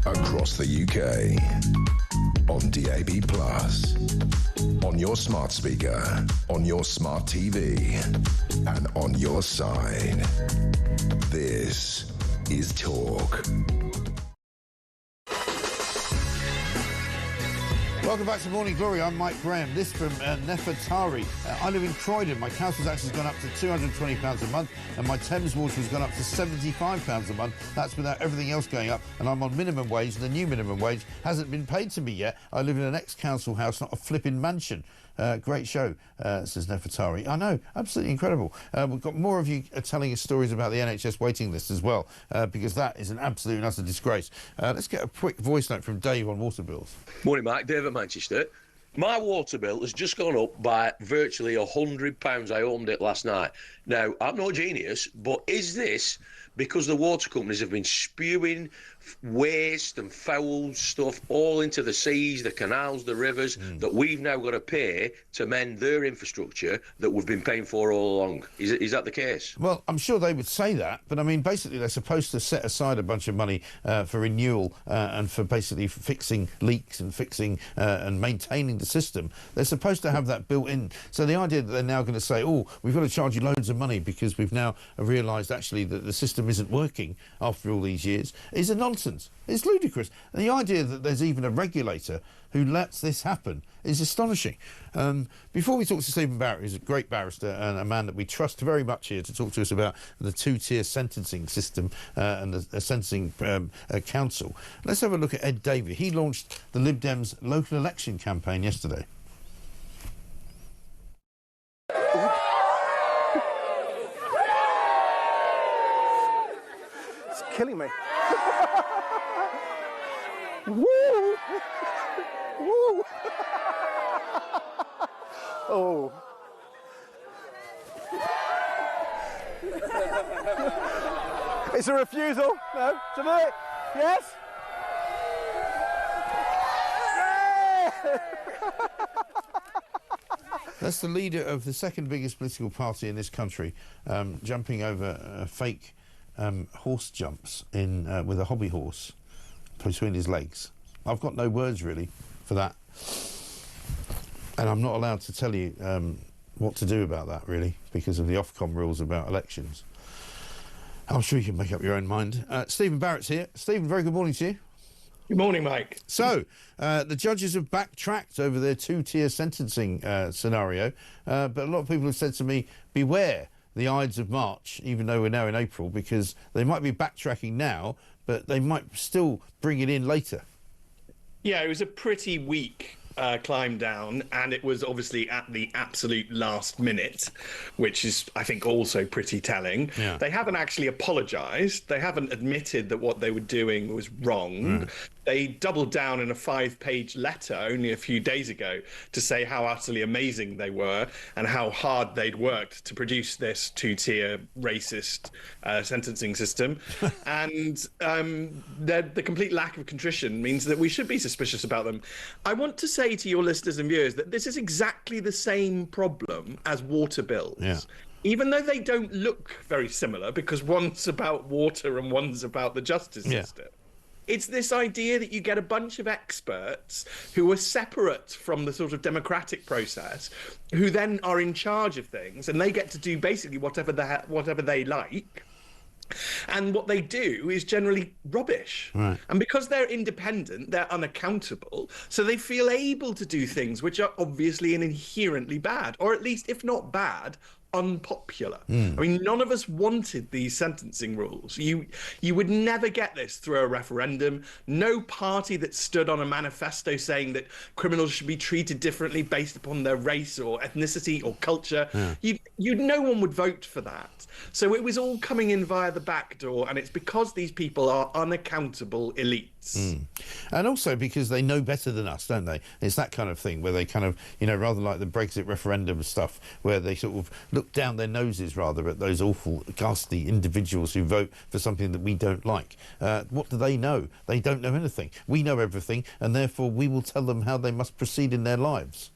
Across the UK, on DAB+, on your smart speaker, on your smart TV, and on your side. This is Talk. Welcome back to Morning Glory. I'm Mike Graham. This from Nefertari. I live in Croydon. My council tax has gone up to £220 a month, and my Thames water has gone up to £75 a month. That's without everything else going up, and I'm on minimum wage. The new minimum wage hasn't been paid to me yet. I live in an ex-council house, not a flipping mansion. Great show, says Nefertari. I know, absolutely incredible. We've got more of you telling us stories about the NHS waiting list as well, because that is an absolute and utter disgrace. Let's get a quick voice note from Dave on water bills. Morning, Mike. Dave at Manchester. My water bill has just gone up by virtually £100. I opened it last night. Now, I'm no genius, but is this because the water companies have been spewing waste and foul stuff all into the seas, the canals, the rivers, that we've now got to pay to mend their infrastructure that we've been paying for all along? Is that the case? Well, I'm sure they would say that, but I mean, basically they're supposed to set aside a bunch of money for renewal and for basically fixing leaks and fixing and maintaining the system. They're supposed to have that built in. So the idea that they're now going to say, oh, we've got to charge you loads of money because we've now realised actually that the system isn't working after all these years is a nonsense. It's ludicrous. And the idea that there's even a regulator who lets this happen is astonishing. Before we talk to Stephen Barrett, who's a great barrister and a man that we trust very much here to talk to us about the two-tier sentencing system and the sentencing council, let's have a look at Ed Davey. He launched the Lib Dems local election campaign yesterday. It's killing me. Woo! Woo! Oh. It's a refusal. No, to do it. Yes. Yeah! That's the leader of the second biggest political party in this country, jumping over a fake horse jumps in with a hobby horse between his legs. I've got no words really for that, and I'm not allowed to tell you what to do about that really because of the Ofcom rules about elections. I'm sure you can make up your own mind. Stephen Barrett's here. Stephen, very good morning to you. Good morning, Mike. So, the judges have backtracked over their two-tier sentencing scenario, but a lot of people have said to me, beware the Ides of March, even though we're now in April, because they might be backtracking now, but they might still bring it in later. Yeah, it was a pretty weak climb down, and it was obviously at the absolute last minute, which is, I think, also pretty telling. Yeah. They haven't actually apologised. They haven't admitted that what they were doing was wrong. They doubled down in a 5-page letter only a few days ago to say how utterly amazing they were and how hard they'd worked to produce this two-tier racist sentencing system. And the complete lack of contrition means that we should be suspicious about them. I want to say to your listeners and viewers that this is exactly the same problem as water bills. Yeah. Even though they don't look very similar, because one's about water and one's about the justice system. It's this idea that you get a bunch of experts who are separate from the sort of democratic process, who then are in charge of things, and they get to do basically whatever they like. And what they do is generally rubbish. Right. And because they're independent, they're unaccountable, so they feel able to do things which are obviously and inherently bad, or at least, if not bad, unpopular. I mean, none of us wanted these sentencing rules. You would never get this through a referendum. No party that stood on a manifesto saying that criminals should be treated differently based upon their race or ethnicity or culture. No one would vote for that. So it was all coming in via the back door, and it's because these people are unaccountable elites. And also because they know better than us, don't they? It's that kind of thing where they kind of, rather like the Brexit referendum stuff, where they sort of look down their noses rather at those awful, ghastly individuals who vote for something that we don't like. What do they know? They don't know anything. We know everything, and therefore we will tell them how they must proceed in their lives.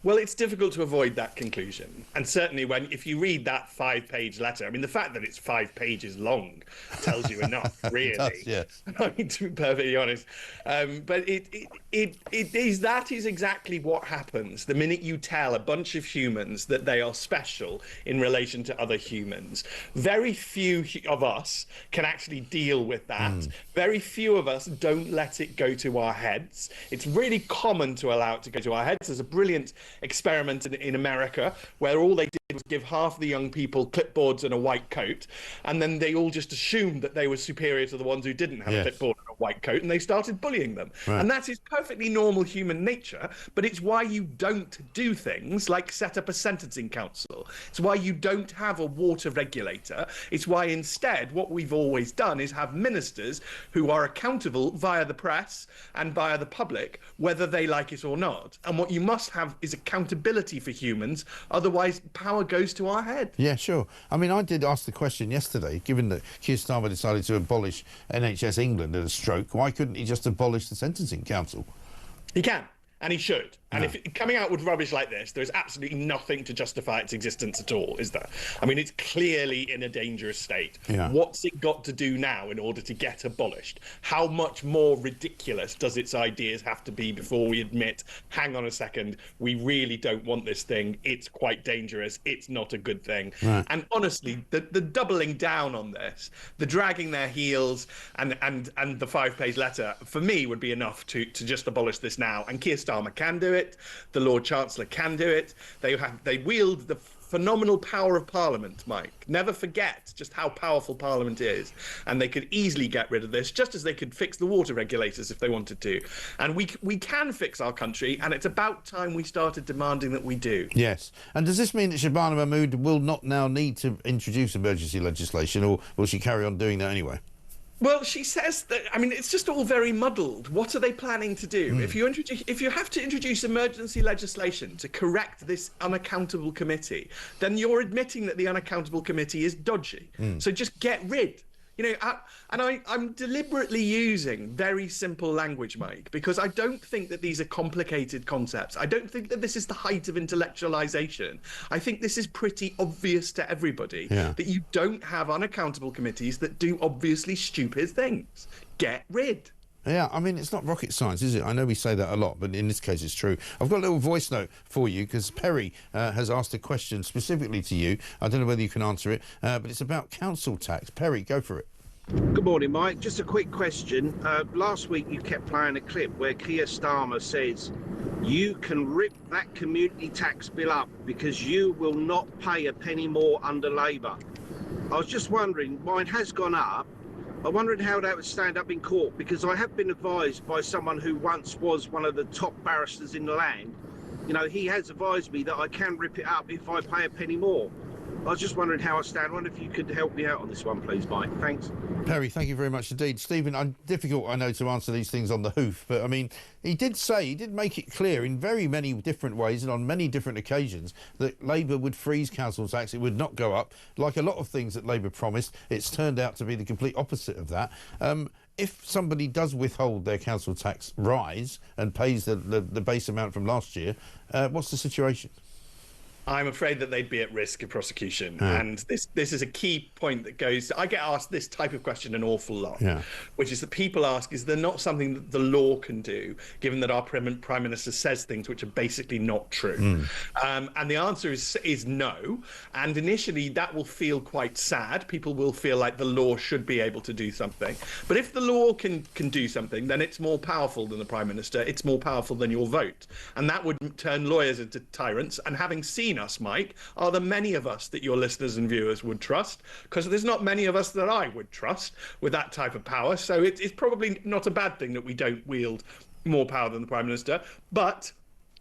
Well, it's difficult to avoid that conclusion. And certainly if you read that 5-page letter, I mean, the fact that it's 5 pages long tells you enough, really. It does, yes. I mean, to be perfectly honest. But that is exactly what happens the minute you tell a bunch of humans that they are special in relation to other humans. Very few of us can actually deal with that. Very few of us don't let it go to our heads. It's really common to allow it to go to our heads. There's a brilliant experiment in America where all they did was give half the young people clipboards and a white coat, and then they all just assumed that they were superior to the ones who didn't have a clipboard and a white coat, and they started bullying them. Right. And that is perfectly normal human nature, but it's why you don't do things like set up a sentencing council. It's why you don't have a water regulator. It's why instead what we've always done is have ministers who are accountable via the press and via the public, whether they like it or not. And what you must have is accountability for humans, otherwise power goes to our head. Yeah, sure. I mean, I did ask the question yesterday, given that Keir Starmer decided to abolish NHS England at a stroke, why couldn't he just abolish the Sentencing Council? He can, and he should. And if coming out with rubbish like this, there's absolutely nothing to justify its existence at all, is there? I mean, it's clearly in a dangerous state. Yeah. What's it got to do now in order to get abolished? How much more ridiculous does its ideas have to be before we admit, hang on a second, we really don't want this thing, it's quite dangerous, it's not a good thing? Right. And honestly, the doubling down on this, the dragging their heels and the 5-page letter, for me, would be enough to just abolish this now. And Keir Starmer can do it. The Lord Chancellor can do it. They wield the phenomenal power of Parliament, Mike. Never forget just how powerful Parliament is. And they could easily get rid of this, just as they could fix the water regulators if they wanted to. And we can fix our country, and it's about time we started demanding that we do. Yes. And does this mean that Shabana Mahmood will not now need to introduce emergency legislation, or will she carry on doing that anyway? Well, she says that, I mean, it's just all very muddled. What are they planning to do? If you have to introduce emergency legislation to correct this unaccountable committee, then you're admitting that the unaccountable committee is dodgy. So just get rid I'm deliberately using very simple language, Mike, because I don't think that these are complicated concepts. I don't think that this is the height of intellectualization. I think this is pretty obvious to everybody that you don't have unaccountable committees that do obviously stupid things. Get rid. Yeah, I mean, it's not rocket science, is it? I know we say that a lot, but in this case it's true. I've got a little voice note for you because Perry has asked a question specifically to you. I don't know whether you can answer it, but it's about council tax. Perry, go for it. Good morning, Mike. Just a quick question. Last week you kept playing a clip where Keir Starmer says you can rip that community tax bill up because you will not pay a penny more under Labour. I was just wondering, mine has gone up. I wondered how that would stand up in court, because I have been advised by someone who once was one of the top barristers in the land. You know, he has advised me that I can rip it up if I pay a penny more. I was just wondering how I stand. I wonder if you could help me out on this one, please, Mike. Thanks. Perry, thank you very much indeed. Stephen, difficult, I know, to answer these things on the hoof, but, I mean, he did make it clear in very many different ways and on many different occasions that Labour would freeze council tax. It would not go up. Like a lot of things that Labour promised, it's turned out to be the complete opposite of that. If somebody does withhold their council tax rise and pays the base amount from last year, what's the situation? I'm afraid that they'd be at risk of prosecution. And this is a key point that goes... I get asked this type of question an awful lot, which is that people ask, is there not something that the law can do, given that our Prime Minister says things which are basically not true? And the answer is no. And initially, that will feel quite sad. People will feel like the law should be able to do something. But if the law can do something, then it's more powerful than the Prime Minister. It's more powerful than your vote. And that would turn lawyers into tyrants. And having seen us, Mike, are there many of us that your listeners and viewers would trust? Because there's not many of us that I would trust with that type of power. So it's probably not a bad thing that we don't wield more power than the Prime Minister. But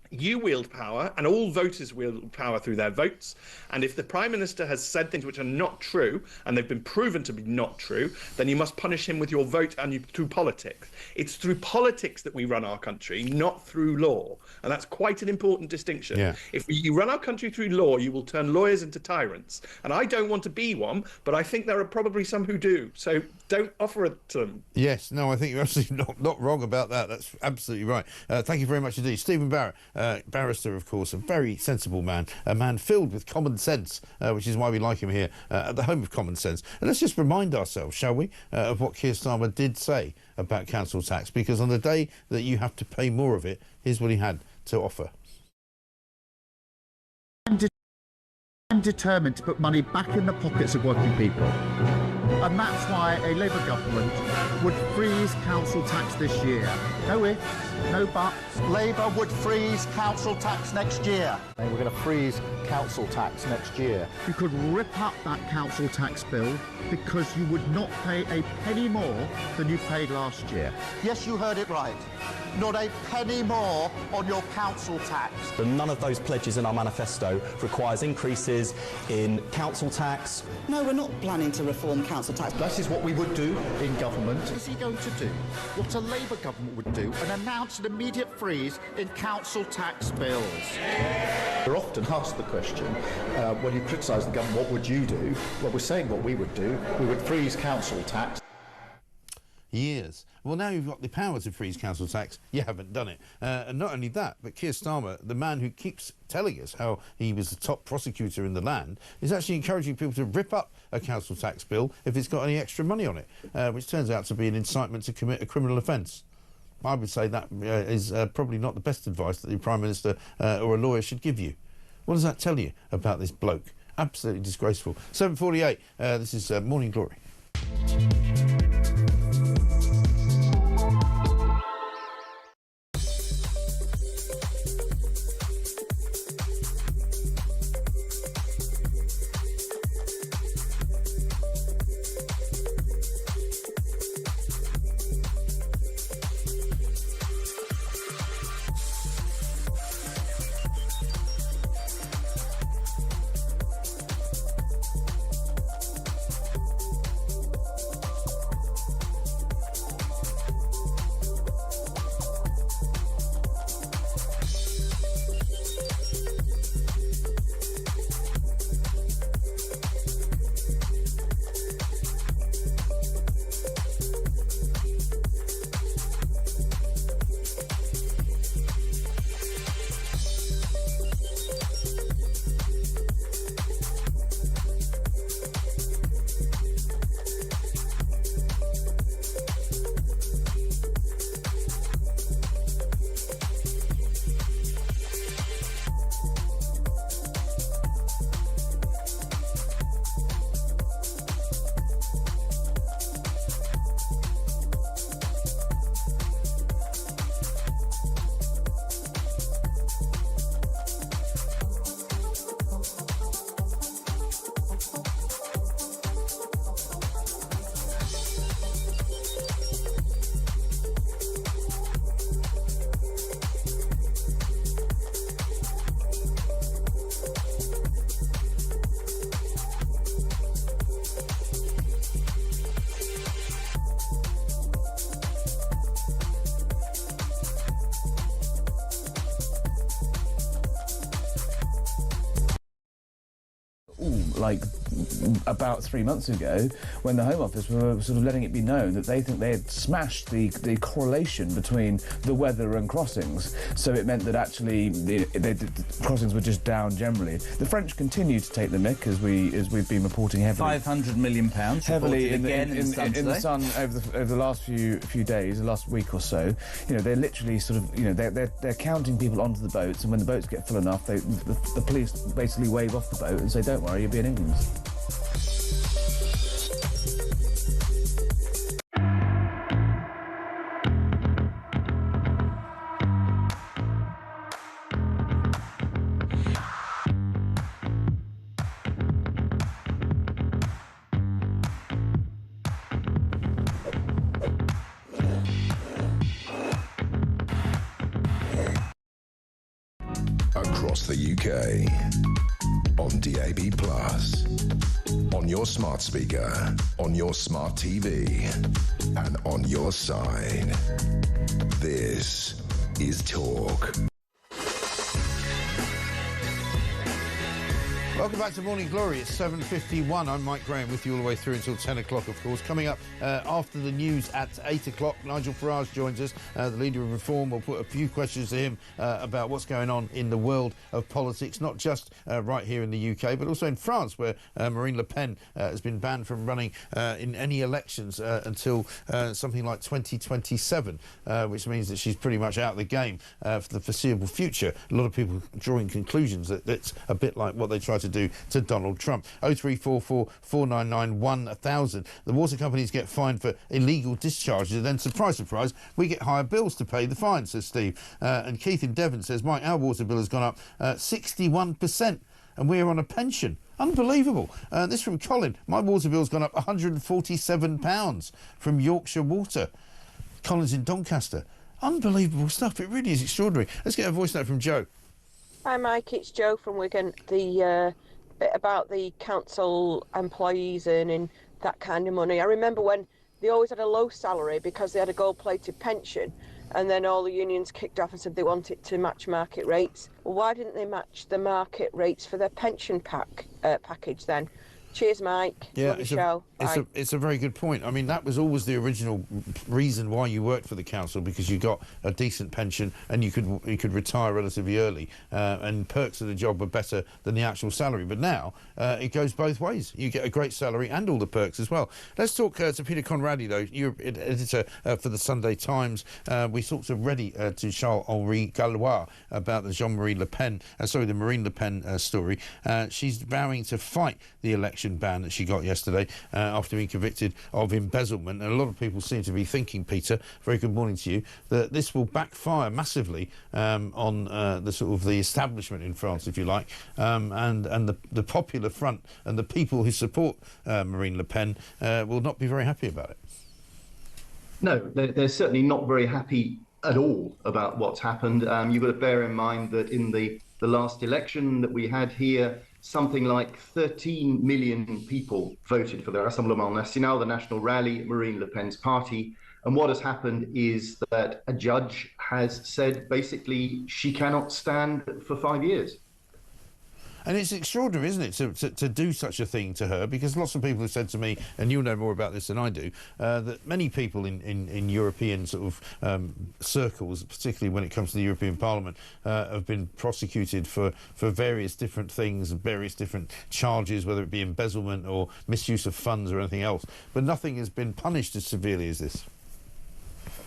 you wield power, and all voters wield power through their votes. And if the Prime Minister has said things which are not true, and they've been proven to be not true, then you must punish him with your vote and through politics. It's through politics that we run our country, not through law. And that's quite an important distinction. If you run our country through law, you will turn lawyers into tyrants. And I don't want to be one, but I think there are probably some who do. So don't offer it to them. Yes, no, I think you're absolutely not wrong about that. That's absolutely right. Thank you very much indeed. Stephen Barrett, barrister, of course, a very sensible man, a man filled with common sense, which is why we like him here at the home of common sense. And let's just remind ourselves, shall we, of what Keir Starmer did say about council tax, because on the day that you have to pay more of it, here's what he had to offer. I'm determined to put money back in the pockets of working people. And that's why a Labour government would freeze council tax this year. No ifs, no buts. Labour would freeze council tax next year. We're going to freeze council tax next year. You could rip up that council tax bill because you would not pay a penny more than you paid last year. Yes, you heard it right. Not a penny more on your council tax. None of those pledges in our manifesto requires increases in council tax. No, we're not planning to reform council tax. That is what we would do in government. What is he going to do? What a Labour government would do, and announce an immediate freeze in council tax bills. We're often asked the question, when you criticise the government, what would you do? Well, we're saying what we would do. We would freeze council tax. Years. Well, now you've got the power to freeze council tax, you haven't done it. And not only that, but Keir Starmer, the man who keeps telling us how he was the top prosecutor in the land, is actually encouraging people to rip up a council tax bill if it's got any extra money on it, which turns out to be an incitement to commit a criminal offence. I would say that is probably not the best advice that the Prime Minister or a lawyer should give you. What does that tell you about this bloke? Absolutely disgraceful. 7:48, this is Morning Glory. like about 3 months ago, when the Home Office were sort of letting it be known that they think they had smashed the correlation between the weather and crossings. So it meant that actually the crossings were just down generally. The French continue to take the mick, as we've been reporting heavily. £500 million Heavily in the sun over the last few days, the last week or so. You know, they're literally sort of, you know, they're counting people onto the boats, and when the boats get full enough, the police basically wave off the boat and say, "Don't worry, you'll be in England." Across the UK, on DAB+, on your smart speaker, on your smart TV, and on your side. This is Talk. Welcome back to Morning Glory. It's 7:51. I'm Mike Graham with you all the way through until 10 o'clock, of course. Coming up after the news at 8 o'clock, Nigel Farage joins us, the leader of Reform. We'll put a few questions to him about what's going on in the world of politics, not just right here in the UK, but also in France, where Marine Le Pen has been banned from running in any elections until something like 2027, which means that she's pretty much out of the game for the foreseeable future. A lot of people drawing conclusions that it's a bit like what they tried to do to Donald Trump. 0344 499 1000. The water companies get fined for illegal discharges, and then, surprise, surprise, we get higher bills to pay the fine, says Steve. And Keith in Devon says, Mike, our water bill has gone up 61%, and we're on a pension. Unbelievable. This from Colin. My water bill's gone up £147 from Yorkshire Water. Colin's in Doncaster. Unbelievable stuff. It really is extraordinary. Let's get a voice note from Joe. Hi Mike, it's Joe from Wigan. The bit about the council employees earning that kind of money. I remember when they always had a low salary because they had a gold-plated pension, and then all the unions kicked off and said they want it to match market rates. Well, why didn't they match the market rates for their pension package then? Cheers, Mike. Yeah, Love your show. It's a very good point. I mean, that was always the original reason why you worked for the council, because you got a decent pension and you could retire relatively early, and perks of the job were better than the actual salary. But now it goes both ways. You get a great salary and all the perks as well. Let's talk to Peter Conradi, though. You're editor for the Sunday Times. We talked already to Charles-Henri Gallois about the the Marine Le Pen story. She's vowing to fight the election ban that she got yesterday after being convicted of embezzlement. And a lot of people seem to be thinking, Peter, very good morning to you, that this will backfire massively on the sort of the establishment in France, if you like, and the Popular Front and the people who support Marine Le Pen will not be very happy about it. No, they're certainly not very happy at all about what's happened. You've got to bear in mind that in the last election that we had here, something like 13 million people voted for the Rassemblement National, the national rally, Marine Le Pen's party. And what has happened is that a judge has said basically she cannot stand for 5 years. And it's extraordinary, isn't it, to do such a thing to her, because lots of people have said to me, and you'll know more about this than I do, that many people in European sort of circles, particularly when it comes to the European Parliament, have been prosecuted for various different things, various different charges, whether it be embezzlement or misuse of funds or anything else. But nothing has been punished as severely as this.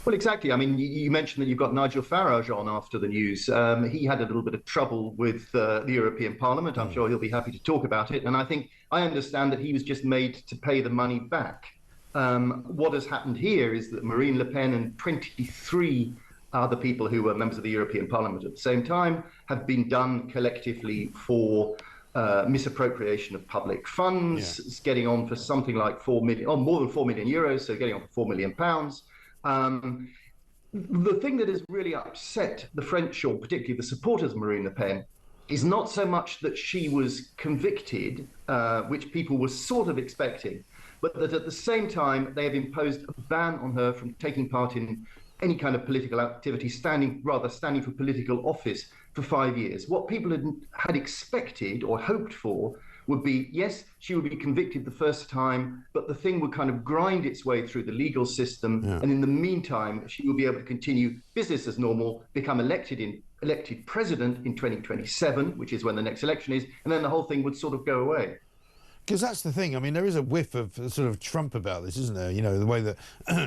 Well, exactly. I mean, you mentioned that you've got Nigel Farage on after the news. He had a little bit of trouble with the European Parliament. I'm sure he'll be happy to talk about it. And I understand that he was just made to pay the money back. What has happened here is that Marine Le Pen and 23 other people who were members of the European Parliament at the same time have been done collectively for misappropriation of public funds. It's getting on for something like 4 million, or more than 4 million euros, so getting on for £4 million. The thing that has really upset the French, or particularly the supporters of Marine Le Pen, is not so much that she was convicted, which people were sort of expecting, but that at the same time they have imposed a ban on her from taking part in any kind of political activity, standing for political office for 5 years. What people had expected or hoped for would be, yes, she would be convicted the first time, but the thing would kind of grind its way through the legal system. Yeah. And in the meantime, she will be able to continue business as normal, become elected president in 2027, which is when the next election is, and then the whole thing would sort of go away. Because that's the thing. I mean, there is a whiff of sort of Trump about this, isn't there? You know, the way that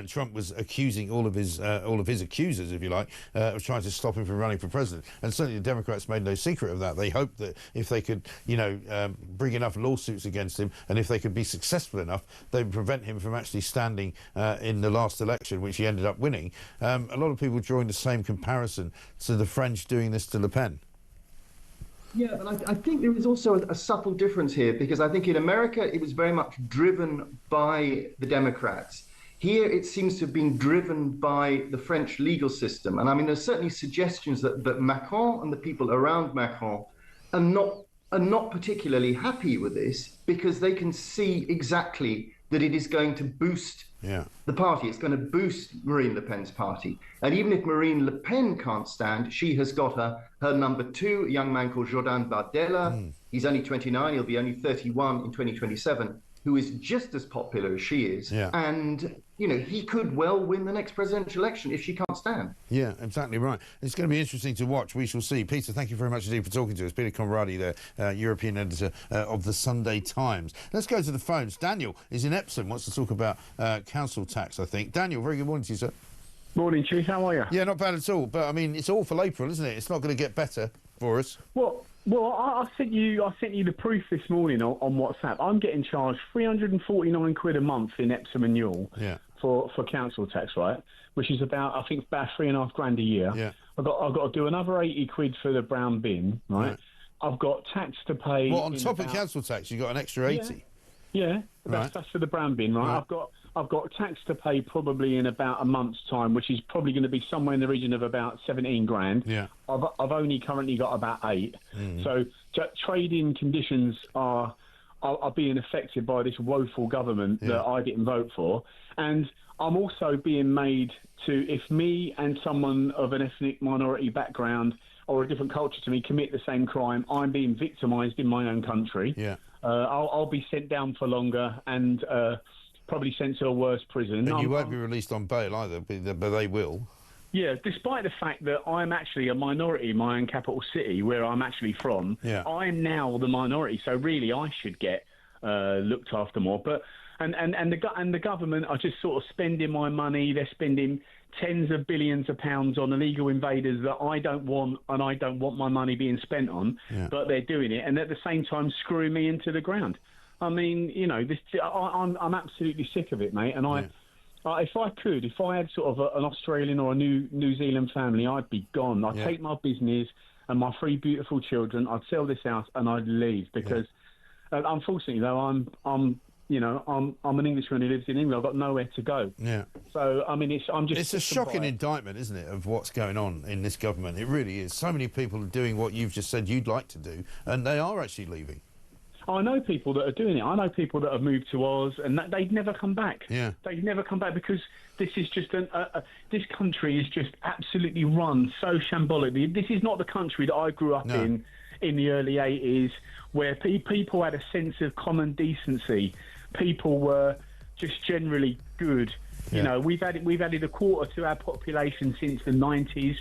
Trump was accusing all of his accusers, if you like, of trying to stop him from running for president. And certainly the Democrats made no secret of that. They hoped that if they could, you know, bring enough lawsuits against him, and if they could be successful enough, they would prevent him from actually standing in the last election, which he ended up winning. A lot of people drawing the same comparison to the French doing this to Le Pen. Yeah, but I think there is also a subtle difference here, because I think in America it was very much driven by the Democrats. Here it seems to have been driven by the French legal system. And I mean, there's certainly suggestions that Macron and the people around Macron are not particularly happy with this, because they can see exactly that it is going to boost the party. It's going to boost Marine Le Pen's party. And even if Marine Le Pen can't stand, she has got her number two, a young man called Jordan Bardella. He's only 29, he'll be only 31 in 2027, who is just as popular as she is. Yeah. And, you know, he could well win the next presidential election if she can't stand. Yeah, exactly right. It's going to be interesting to watch. We shall see. Peter, thank you very much indeed for talking to us. Peter Conradi there, European editor of the Sunday Times. Let's go to the phones. Daniel is in Epsom, wants to talk about council tax, I think. Daniel, very good morning to you, sir. Morning, Chief. How are you? Yeah, not bad at all. But, I mean, it's awful April, isn't it? It's not going to get better for us. Well, I sent you the proof this morning on WhatsApp. I'm getting charged £349 a month in Epsom and Newell for council tax, right? Which is about, I think, about £3,500 a year. Yeah. I've got to do another £80 for the brown bin, right? I've got tax to pay. Well, on top of council tax, you got an extra 80. Yeah, that's for the brown bin, right? I've got tax to pay probably in about a month's time, which is probably going to be somewhere in the region of about 17 grand. Yeah. I've only currently got about 8. So trading conditions are being affected by this woeful government that I didn't vote for. And I'm also being made to, if me and someone of an ethnic minority background or a different culture to me commit the same crime, I'm being victimised in my own country. Yeah. I'll be sent down for longer and probably sent to a worse prison. And you won't be released on bail either, but they will. Yeah, despite the fact that I'm actually a minority in my own capital city, where I'm actually from, I'm now the minority. So really, I should get looked after more. But and the government are just sort of spending my money. They're spending tens of billions of pounds on illegal invaders that I don't want, and I don't want my money being spent on. But they're doing it, and at the same time screwing me into the ground. I mean, you know, I'm absolutely sick of it, mate. And if I had sort of an Australian or a New Zealand family, I'd be gone. I'd take my business and my 3 beautiful children. I'd sell this house and I'd leave because, unfortunately, though, I'm an Englishman who lives in England. I've got nowhere to go. Yeah. So I mean, it's a shocking indictment, isn't it, of what's going on in this government? It really is. So many people are doing what you've just said you'd like to do, and they are actually leaving. I know people that are doing it. I know people that have moved to Oz, and they'd never come back. Yeah. They'd never come back because this is just this country is just absolutely run so shambolically. This is not the country that I grew up in the early 80s, where people had a sense of common decency. People were just generally good. Yeah. You know, we've added a quarter to our population since the 90s.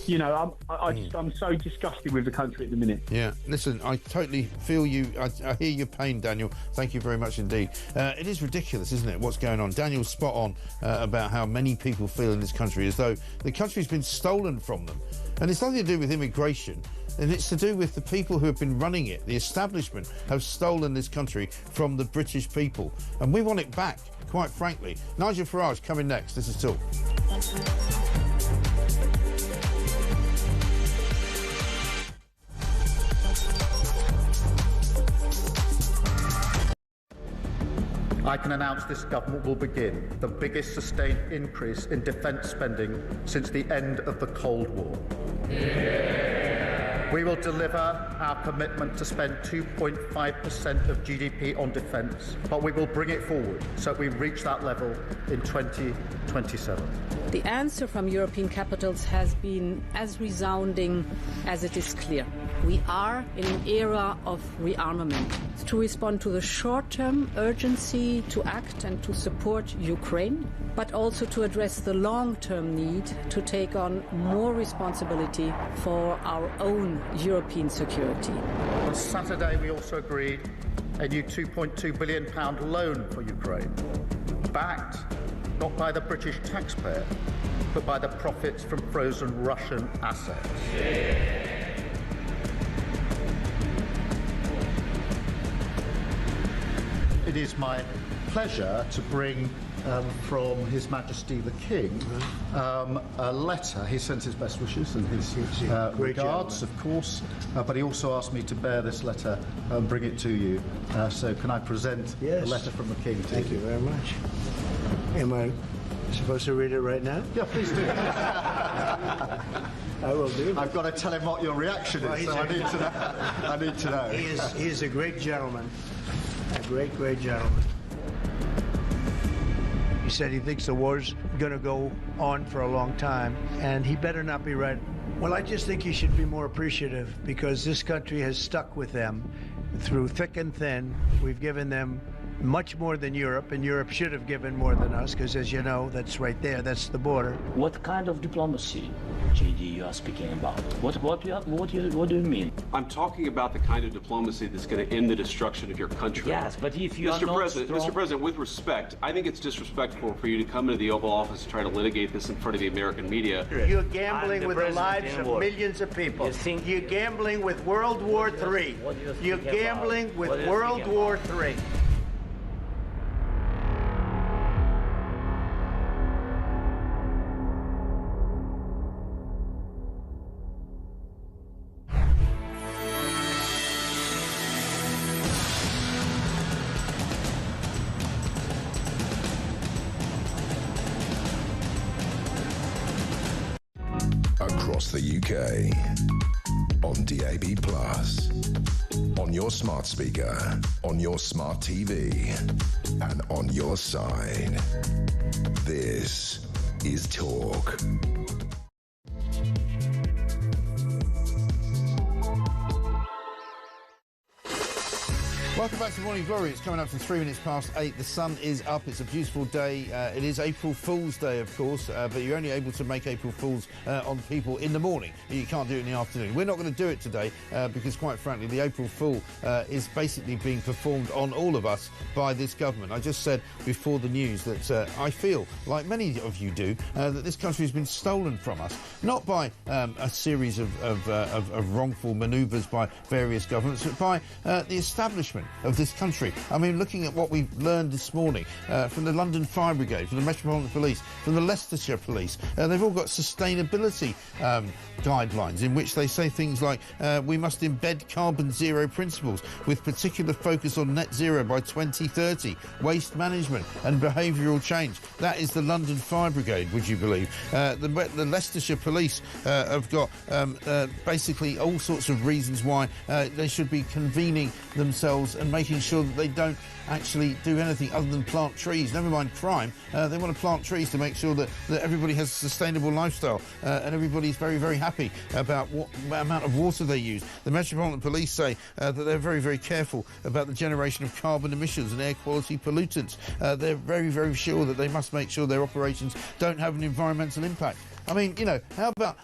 You know, I'm so disgusted with the country at the minute. Yeah, listen, I totally feel you. I hear your pain, Daniel. Thank you very much indeed. It is ridiculous, isn't it, what's going on? Daniel's spot on about how many people feel in this country as though the country's been stolen from them. And it's nothing to do with immigration, and it's to do with the people who have been running it. The establishment have stolen this country from the British people, and we want it back, quite frankly. Nigel Farage coming next. This is Talk. I can announce this government will begin the biggest sustained increase in defence spending since the end of the Cold War. Yeah. We will deliver our commitment to spend 2.5% of GDP on defence, but we will bring it forward so we reach that level in 2027. The answer from European capitals has been as resounding as it is clear. We are in an era of rearmament to respond to the short-term urgency to act and to support Ukraine, but also to address the long-term need to take on more responsibility for our own European security. On Saturday, we also agreed a new £2.2 billion loan for Ukraine, backed not by the British taxpayer, but by the profits from frozen Russian assets. It is my pleasure to bring from His Majesty the King a letter. He sends his best wishes and his regards, of course, but he also asked me to bear this letter and bring it to you. So can I present the letter from the King to you? Thank you very much. Am I supposed to read it right now? Yeah, please do. I will do. I've got to tell him what your reaction is, so I need to know. I need to know. He is a great gentleman. A great, great gentleman. He said he thinks the war's going to go on for a long time, and he better not be right. Well, I just think he should be more appreciative, because this country has stuck with them through thick and thin. We've given them much more than Europe, and Europe should have given more than us, because, as you know, that's right there, that's the border. What kind of diplomacy, JD, you are speaking about? What do you mean? I'm talking about the kind of diplomacy that's going to end the destruction of your country. Yes, but if you are not Mr. President, with respect, I think it's disrespectful for you to come into the Oval Office and try to litigate this in front of the American media. You're gambling with the lives of millions of people. You're gambling with World War III. You're gambling with World War III. Across the UK, on DAB+, on your smart speaker, on your smart TV, and on your side. This is Talk. Welcome back to Morning Glory. It's coming up to 3 minutes past 8. The sun is up. It's a beautiful day. It is April Fool's Day, of course, but you're only able to make April Fools on people in the morning. You can't do it in the afternoon. We're not going to do it today because, quite frankly, the April Fool is basically being performed on all of us by this government. I just said before the news that I feel, like many of you do, that this country has been stolen from us, not by a series of wrongful manoeuvres by various governments, but by the establishment of this country. I mean, looking at what we've learned this morning from the London Fire Brigade, from the Metropolitan Police, from the Leicestershire Police, they've all got sustainability guidelines in which they say things like we must embed carbon zero principles with particular focus on net zero by 2030, waste management and behavioural change. That is the London Fire Brigade, would you believe? The Leicestershire Police have got basically all sorts of reasons why they should be convening themselves and making sure that they don't actually do anything other than plant trees. Never mind crime. They want to plant trees to make sure that everybody has a sustainable lifestyle and everybody's very, very happy about what amount of water they use. The Metropolitan Police say that they're very, very careful about the generation of carbon emissions and air quality pollutants. They're very, very sure that they must make sure their operations don't have an environmental impact. I mean, you know, how about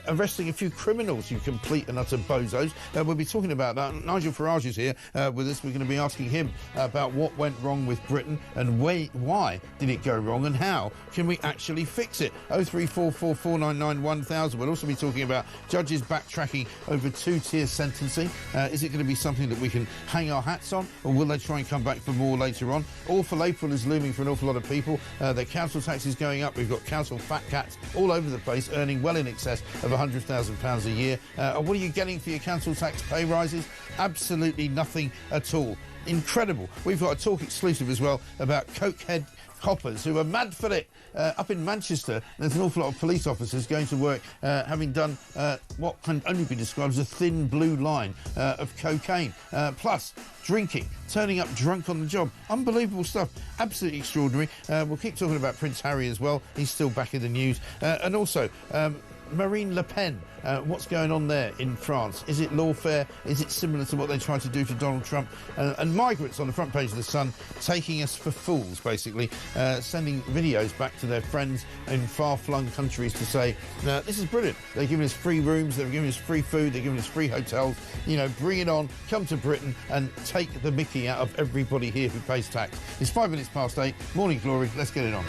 arresting a few criminals, you complete and utter bozos? We'll be talking about that. Nigel Farage is here with us. We're going to be asking him about what went wrong with Britain and why did it go wrong and how can we actually fix it? 0344 499 1000. We'll also be talking about judges backtracking over two-tier sentencing. Is it going to be something that we can hang our hats on, or will they try and come back for more later on? Awful April is looming for an awful lot of people. Their council tax is going up. We've got council fat cats all over the place, earning well in excess of £100,000 a year. What are you getting for your council tax pay rises? Absolutely nothing at all. Incredible. We've got a Talk exclusive as well about cokehead coppers who are mad for it. Up in Manchester, there's an awful lot of police officers going to work having done what can only be described as a thin blue line of cocaine, plus drinking, turning up drunk on the job. Unbelievable stuff. Absolutely extraordinary. We'll keep talking about Prince Harry as well. He's still back in the news. And also, Marine Le Pen, what's going on there in France? Is it lawfare? Is it similar to what they tried to do to Donald Trump? And migrants on the front page of The Sun taking us for fools, basically, sending videos back to their friends in far-flung countries to say, this is brilliant. They're giving us free rooms, they're giving us free food, they're giving us free hotels. You know, bring it on, come to Britain and take the mickey out of everybody here who pays tax. It's 5 minutes past 8. Morning Glory, let's get it on.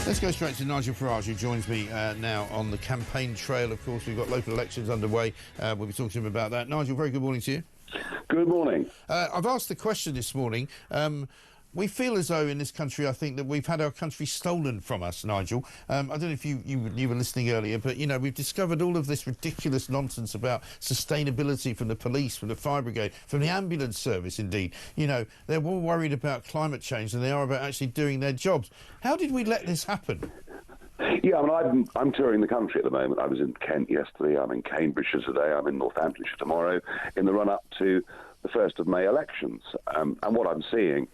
Let's go straight to Nigel Farage, who joins me now on the campaign trail. Of course, we've got local elections underway. We'll be talking to him about that. Nigel, very good morning to you. Good morning. I've asked the question this morning. We feel as though in this country, I think that we've had our country stolen from us, Nigel. I don't know if you were listening earlier, but, you know, we've discovered all of this ridiculous nonsense about sustainability from the police, from the fire brigade, from the ambulance service, indeed. You know, they're more worried about climate change than they are about actually doing their jobs. How did we let this happen? Yeah, I mean, I'm touring the country at the moment. I was in Kent yesterday, I'm in Cambridgeshire today, I'm in Northamptonshire tomorrow, in the run-up to the 1st of May elections. And what I'm seeing...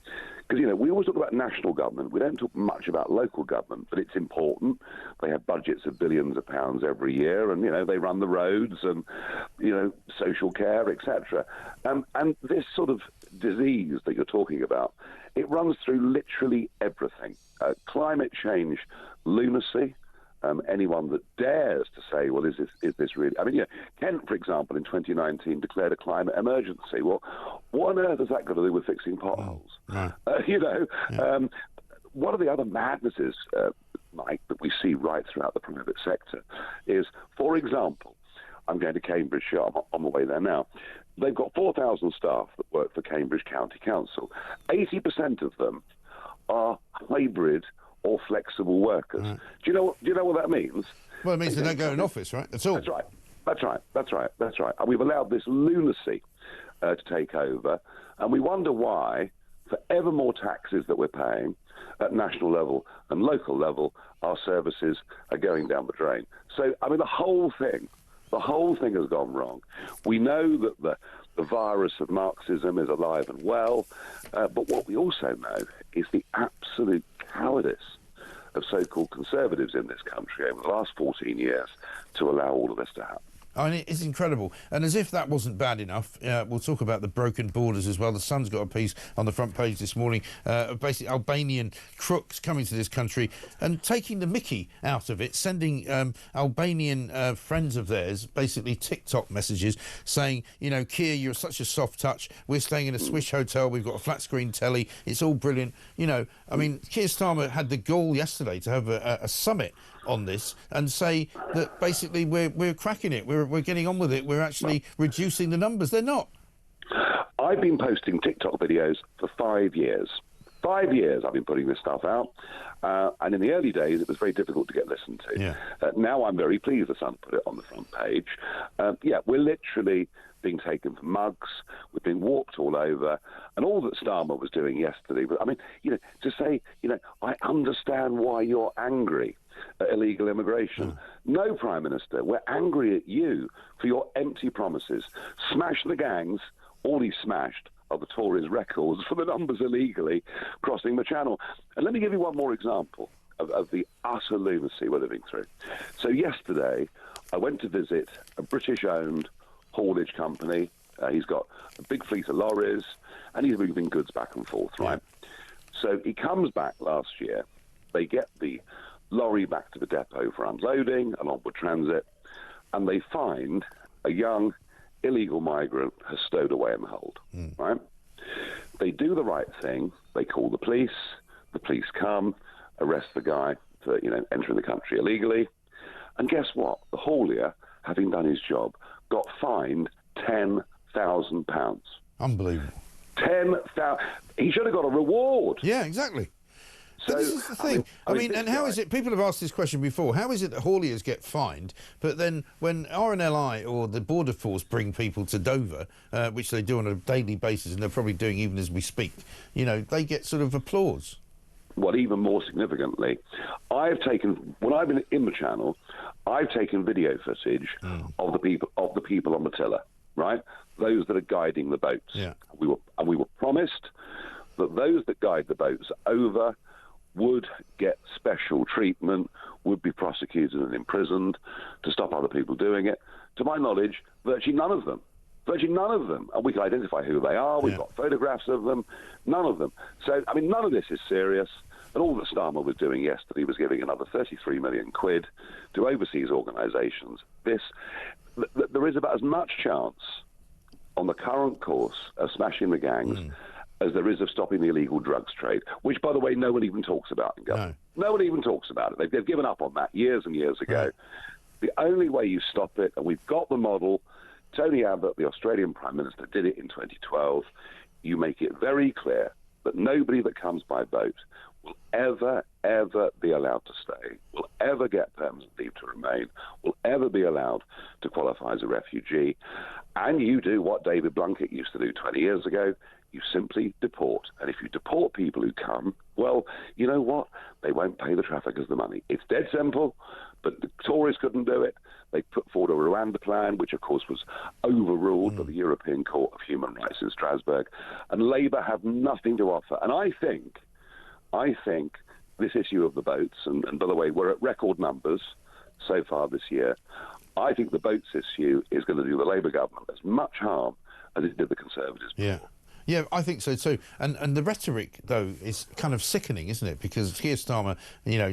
Because, you know, we always talk about national government. We don't talk much about local government, but it's important. They have budgets of billions of pounds every year, and, you know, they run the roads and, you know, social care, etc. And this sort of disease that you're talking about, it runs through literally everything. Climate change lunacy. Anyone that dares to say, well, is this really... I mean, yeah, Kent, for example, in 2019 declared a climate emergency. Well, what on earth has that got to do with fixing potholes? Right. You know, yeah. One of the other madnesses, Mike, that we see right throughout the private sector is, for example, I'm going to Cambridgeshire, I'm on the way there now. They've got 4,000 staff that work for Cambridge County Council. 80% of them are hybrid or flexible workers. Right. Do you know what that means? Well, it means they don't go in office, right? That's all. That's right. And we've allowed this lunacy to take over, and we wonder why, for ever more taxes that we're paying at national level and local level, our services are going down the drain. So, I mean, the whole thing has gone wrong. We know that the virus of Marxism is alive and well, but what we also know is the absolute cowardice of so-called conservatives in this country over the last 14 years to allow all of this to happen. I mean, it's incredible. And as if that wasn't bad enough, we'll talk about the broken borders as well. The Sun's got a piece on the front page this morning of basically Albanian crooks coming to this country and taking the mickey out of it, sending Albanian friends of theirs basically TikTok messages saying, you know, Keir, you're such a soft touch. We're staying in a Swiss hotel. We've got a flat screen telly. It's all brilliant. You know, I mean, Keir Starmer had the gall yesterday to have a summit on this and say that basically we're cracking it, we're getting on with it, we're actually reducing the numbers. They're not. I've been posting TikTok videos for 5 years. 5 years I've been putting this stuff out, and in the early days it was very difficult to get listened to. Yeah. Now I'm very pleased the Sun put it on the front page. We're literally being taken for mugs, we're being walked all over, and all that Starmer was doing yesterday, I mean, you know, to say, you know, I understand why you're angry at illegal immigration. No, Prime Minister, we're angry at you for your empty promises. Smash the gangs. All he smashed are the Tories' records for the numbers illegally crossing the channel. And let me give you one more example of the utter lunacy we're living through. So yesterday, I went to visit a British-owned haulage company. He's got a big fleet of lorries, and he's moving goods back and forth, right? So he comes back last year. They get the lorry back to the depot for unloading, an onward transit, and they find a young illegal migrant has stowed away in the hold, right? They do the right thing. They call the police come, arrest the guy for, you know, entering the country illegally. And guess what? The haulier, having done his job, got fined £10,000. Unbelievable. 10,000. He should have got a reward. Yeah, exactly. So this is the thing. I mean, and how is it, people have asked this question before, how is it that hauliers get fined, but then when RNLI or the Border Force bring people to Dover, which they do on a daily basis, and they're probably doing even as we speak, you know, they get sort of applause? Well, even more significantly, when I've been in the channel, I've taken video footage of the people on the tiller, right? Those that are guiding the boats. Yeah. We were promised that those that guide the boats over would get special treatment, would be prosecuted and imprisoned to stop other people doing it. To my knowledge, virtually none of them. Virtually none of them. And we can identify who they are. We've got photographs of them. None of them. So, I mean, none of this is serious. And all that Starmer was doing yesterday was giving another 33 million quid to overseas organisations. There is about as much chance on the current course of smashing the gangs as there is of stopping the illegal drugs trade, which, by the way, no one even talks about in government. No one even talks about it. They've given up on that years and years ago. The only way you stop it, and we've got the model, Tony Abbott, the Australian Prime Minister, did it in 2012, you make it very clear that nobody that comes by boat will ever be allowed to stay, will ever get permanent leave to remain, will ever be allowed to qualify as a refugee. And you do what David Blunkett used to do 20 years ago. You simply deport. And if you deport people who come, well, you know what? They won't pay the traffickers the money. It's dead simple, but the Tories couldn't do it. They put forward a Rwanda plan, which, of course, was overruled by the European Court of Human Rights in Strasbourg. And Labour have nothing to offer. And I think this issue of the boats, and by the way, we're at record numbers so far this year, I think the boats issue is going to do the Labour government as much harm as it did the Conservatives. Yeah, I think so too. And the rhetoric, though, is kind of sickening, isn't it? Because Keir Starmer,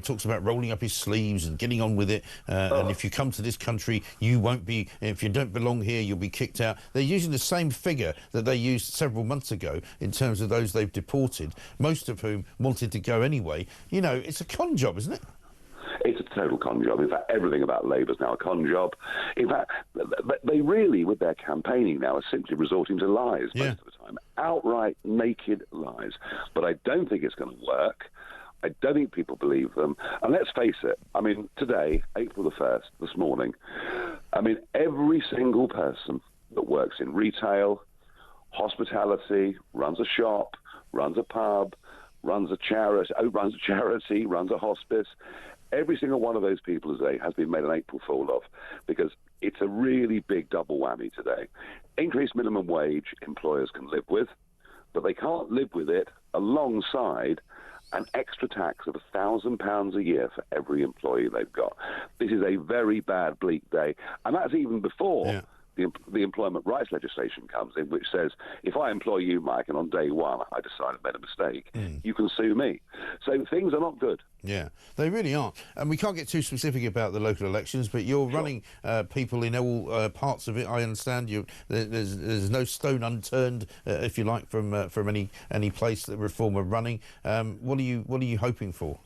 talks about rolling up his sleeves and getting on with it. And if you come to this country, you won't be, if you don't belong here, you'll be kicked out. They're using the same figure that they used several months ago in terms of those they've deported, most of whom wanted to go anyway. It's a con job, isn't it? It's a total con job. In fact, everything about Labour is now a con job. In fact, they really, with their campaigning now, are simply resorting to lies most of the time. Outright, naked lies. But I don't think it's going to work. I don't think people believe them. And let's face it, I mean, today, April the 1st, this morning, I mean, every single person that works in retail, hospitality, runs a shop, runs a pub, runs a charity, runs a hospice, every single one of those people today has been made an April Fool of, because it's a really big double whammy today. Increased minimum wage employers can live with, but they can't live with it alongside an extra tax of £1,000 a year for every employee they've got. This is a very bad, bleak day, and that's even before the employment rights legislation comes in, which says, if I employ you, Mike, and on day one I decide I've made a mistake, you can sue me. So things are not good. Yeah, they really aren't. And we can't get too specific about the local elections, but you're running people in all parts of it. I understand there's no stone unturned, if you like, from any place that Reform are running. What are you hoping for?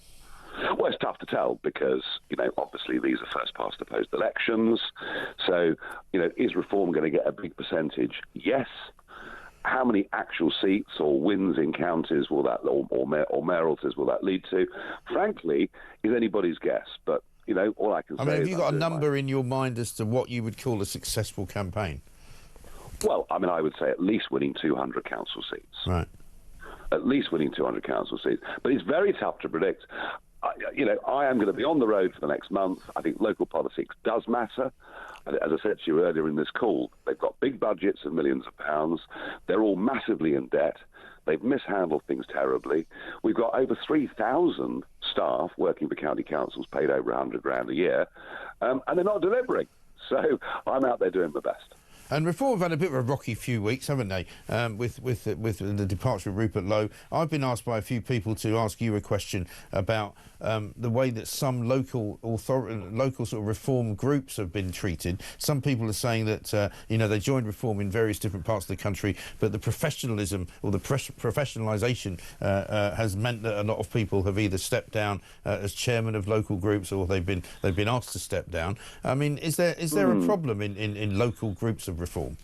Well, it's tough to tell because, obviously these are first-past the post elections. So, is Reform going to get a big percentage? Yes. How many actual seats or wins in counties will that, or mayoralties will that lead to? Frankly, is anybody's guess. But, all I can say is... have you got a number in your mind as to what you would call a successful campaign? Well, I would say at least winning 200 council seats. Right. At least winning 200 council seats. But it's very tough to predict. I am going to be on the road for the next month. I think local politics does matter. As I said to you earlier in this call, they've got big budgets of millions of pounds. They're all massively in debt. They've mishandled things terribly. We've got over 3,000 staff working for county councils paid over 100 grand a year, and they're not delivering. So I'm out there doing my best. And Reform have had a bit of a rocky few weeks, haven't they, with the departure of Rupert Lowe. I've been asked by a few people to ask you a question about the way that some local sort of Reform groups have been treated. Some people are saying that, they joined Reform in various different parts of the country, but the professionalism or the professionalisation has meant that a lot of people have either stepped down as chairman of local groups or they've been asked to step down. I mean, is there a problem in local groups of Reform?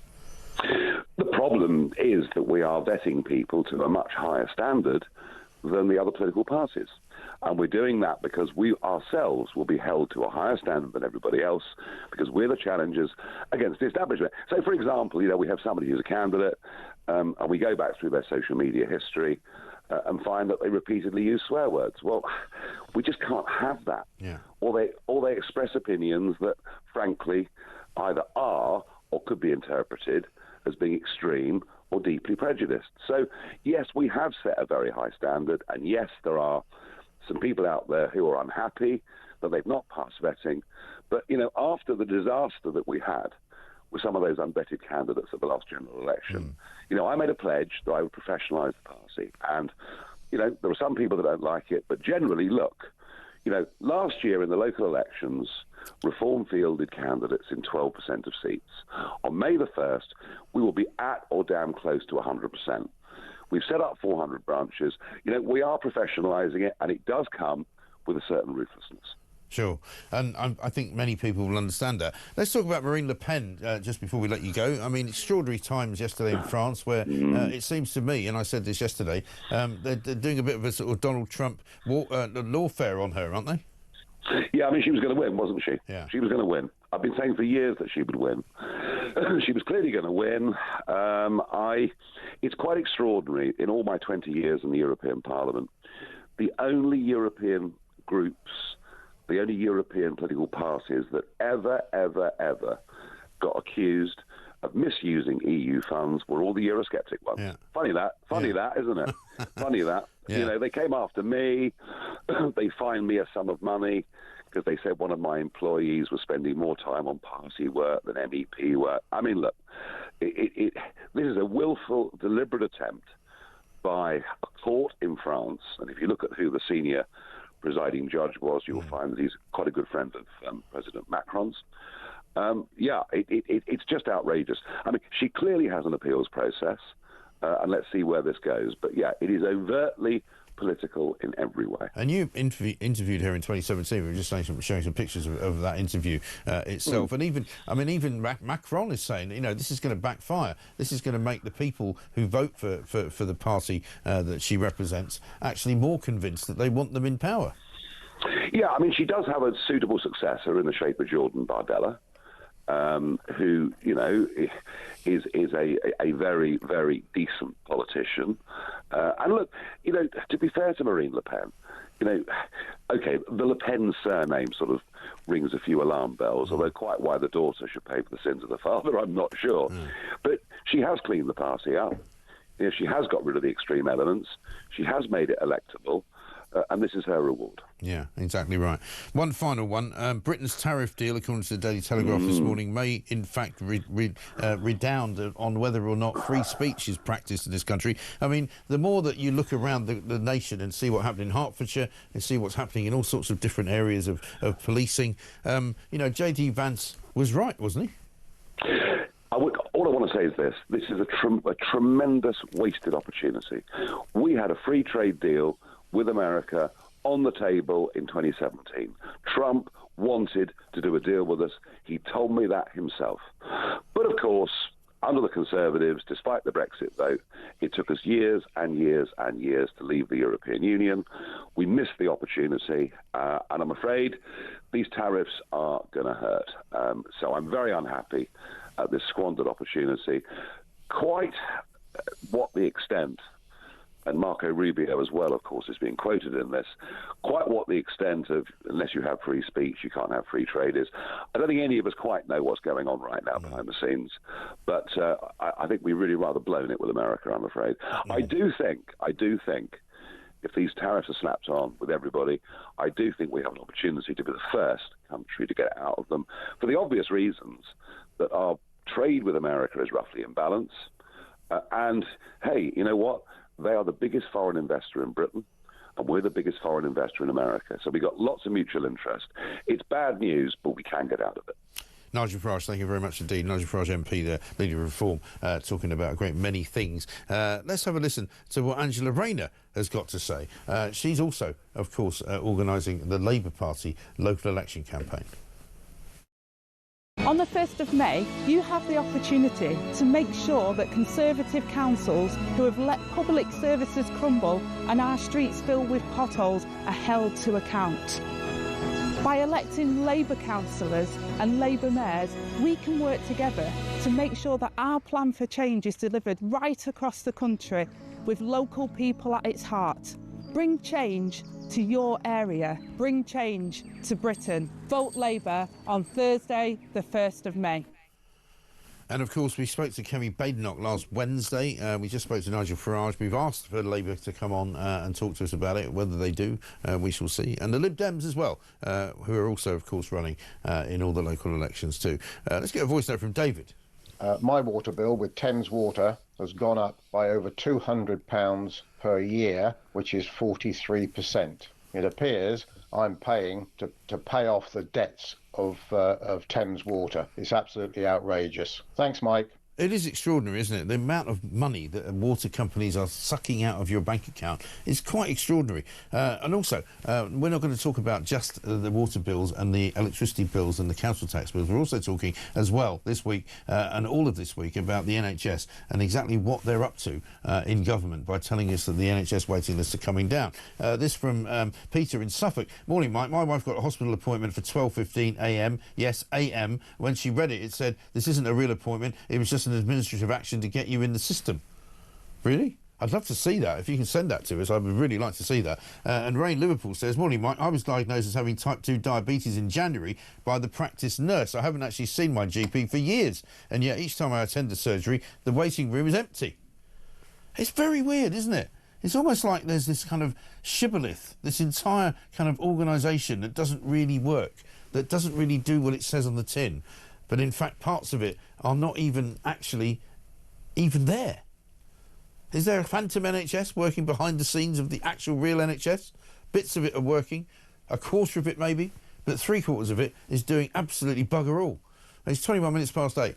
The problem is that we are vetting people to a much higher standard than the other political parties. And we're doing that because we ourselves will be held to a higher standard than everybody else because we're the challengers against the establishment. So, for example, we have somebody who's a candidate and we go back through their social media history and find that they repeatedly use swear words. Well, we just can't have that. Yeah. Or they express opinions that, frankly, either are or could be interpreted as being extreme or deeply prejudiced. So, yes, we have set a very high standard, and yes, there are some people out there who are unhappy that they've not passed vetting. But, you know, after the disaster that we had with some of those unvetted candidates at the last general election, you know, I made a pledge that I would professionalise the party. And, you know, there are some people that don't like it, but generally, look, you know, last year in the local elections, Reform fielded candidates in 12% of seats. On May the 1st, we will be at or damn close to 100%. We've set up 400 branches. You know, we are professionalising it, and it does come with a certain ruthlessness. Sure, and I think many people will understand that. Let's talk about Marine Le Pen just before we let you go. I mean, extraordinary times yesterday in France where it seems to me, and I said this yesterday, they're doing a bit of a sort of Donald Trump lawfare on her, aren't they? Yeah, I mean, she was going to win, wasn't she? Yeah. She was going to win. I've been saying for years that she would win. She was clearly going to win. It's quite extraordinary. In all my 20 years in the European Parliament, the only European groups, the only European political parties that ever got accused of misusing EU funds were all the Eurosceptic ones. Yeah. Funny that, isn't it? Funny that. Yeah. You know, they came after me. They fined me a sum of money because they said one of my employees was spending more time on party work than MEP work. I mean, look, this is a willful, deliberate attempt by a court in France, and if you look at who the senior presiding judge was, you'll find that he's quite a good friend of President Macron's. It's just outrageous. I mean, she clearly has an appeals process, and let's see where this goes. But yeah, it is overtly political in every way. And you interviewed her in 2017. We were just showing some pictures of that interview itself. And even Macron is saying, you know, this is going to backfire. This is going to make the people who vote for the party that she represents actually more convinced that they want them in power. Yeah, I mean, she does have a suitable successor in the shape of Jordan Bardella, who, you know, is a very, very decent politician. And look, you know, to be fair to Marine Le Pen, you know, okay, the Le Pen surname sort of rings a few alarm bells, although quite why the daughter should pay for the sins of the father, I'm not sure. But she has cleaned the party up. You know, she has got rid of the extreme elements. She has made it electable. And this is her reward. Yeah, exactly right. One final one. Britain's tariff deal, according to the Daily Telegraph this morning, may in fact redound on whether or not free speech is practiced in this country. I mean, the more that you look around the nation and see what happened in Hertfordshire and see what's happening in all sorts of different areas of policing, you know, J.D. Vance was right, wasn't he? All I want to say is this is a tremendous wasted opportunity. We had a free trade deal with America on the table in 2017. Trump wanted to do a deal with us. He told me that himself. But of course, under the Conservatives, despite the Brexit vote, it took us years and years and years to leave the European Union. We missed the opportunity, and I'm afraid these tariffs are going to hurt. So I'm very unhappy at this squandered opportunity. Quite what the extent, and Marco Rubio as well, of course, is being quoted in this, quite what the extent of, unless you have free speech, you can't have free trade is. I don't think any of us quite know what's going on right now behind the scenes, but I think we've really rather blown it with America, I'm afraid. I do think, if these tariffs are slapped on with everybody, I do think we have an opportunity to be the first country to get out of them, for the obvious reasons that our trade with America is roughly in balance. And, hey, you know what? They are the biggest foreign investor in Britain, and we're the biggest foreign investor in America. So we've got lots of mutual interest. It's bad news, but we can get out of it. Nigel Farage, thank you very much indeed. Nigel Farage MP, the Leader of Reform, talking about a great many things. Let's have a listen to what Angela Rayner has got to say. She's also, of course, organising the Labour Party local election campaign. On the 1st of May, you have the opportunity to make sure that Conservative councils who have let public services crumble and our streets filled with potholes are held to account. By electing Labour councillors and Labour mayors, we can work together to make sure that our plan for change is delivered right across the country with local people at its heart. Bring change to your area. Bring change to Britain. Vote Labour on Thursday, the 1st of May. And, of course, we spoke to Kemi Badenoch last Wednesday. We just spoke to Nigel Farage. We've asked for Labour to come on and talk to us about it. Whether they do, we shall see. And the Lib Dems as well, who are also, of course, running in all the local elections too. Let's get a voice note from David. My water bill with Thames Water has gone up by over £200 per year, which is 43%. It appears I'm paying to pay off the debts of Thames Water. It's absolutely outrageous. Thanks, Mike. It is extraordinary, isn't it? The amount of money that water companies are sucking out of your bank account is quite extraordinary. And also, we're not going to talk about just the water bills and the electricity bills and the council tax bills. We're also talking as well this week and all of this week about the NHS and exactly what they're up to in government by telling us that the NHS waiting lists are coming down. This from Peter in Suffolk. Morning, Mike. My wife got a hospital appointment for 12:15 a.m. Yes, a.m. When she read it, it said, this isn't a real appointment. It was just an administrative action to get you in the system. Really? I'd love to see that. If you can send that to us, I would really like to see that. And Ray in Liverpool says, morning, Mike. I was diagnosed as having type 2 diabetes in January by the practice nurse. I haven't actually seen my GP for years, and yet each time I attend the surgery, the waiting room is empty. It's very weird, isn't it? It's almost like there's this kind of shibboleth, this entire kind of organisation that doesn't really work, that doesn't really do what it says on the tin. But in fact, parts of it are not even actually even there. Is there a phantom NHS working behind the scenes of the actual real NHS? Bits of it are working, a quarter of it maybe, but 3/4 of it is doing absolutely bugger all. It's 21 minutes past 8.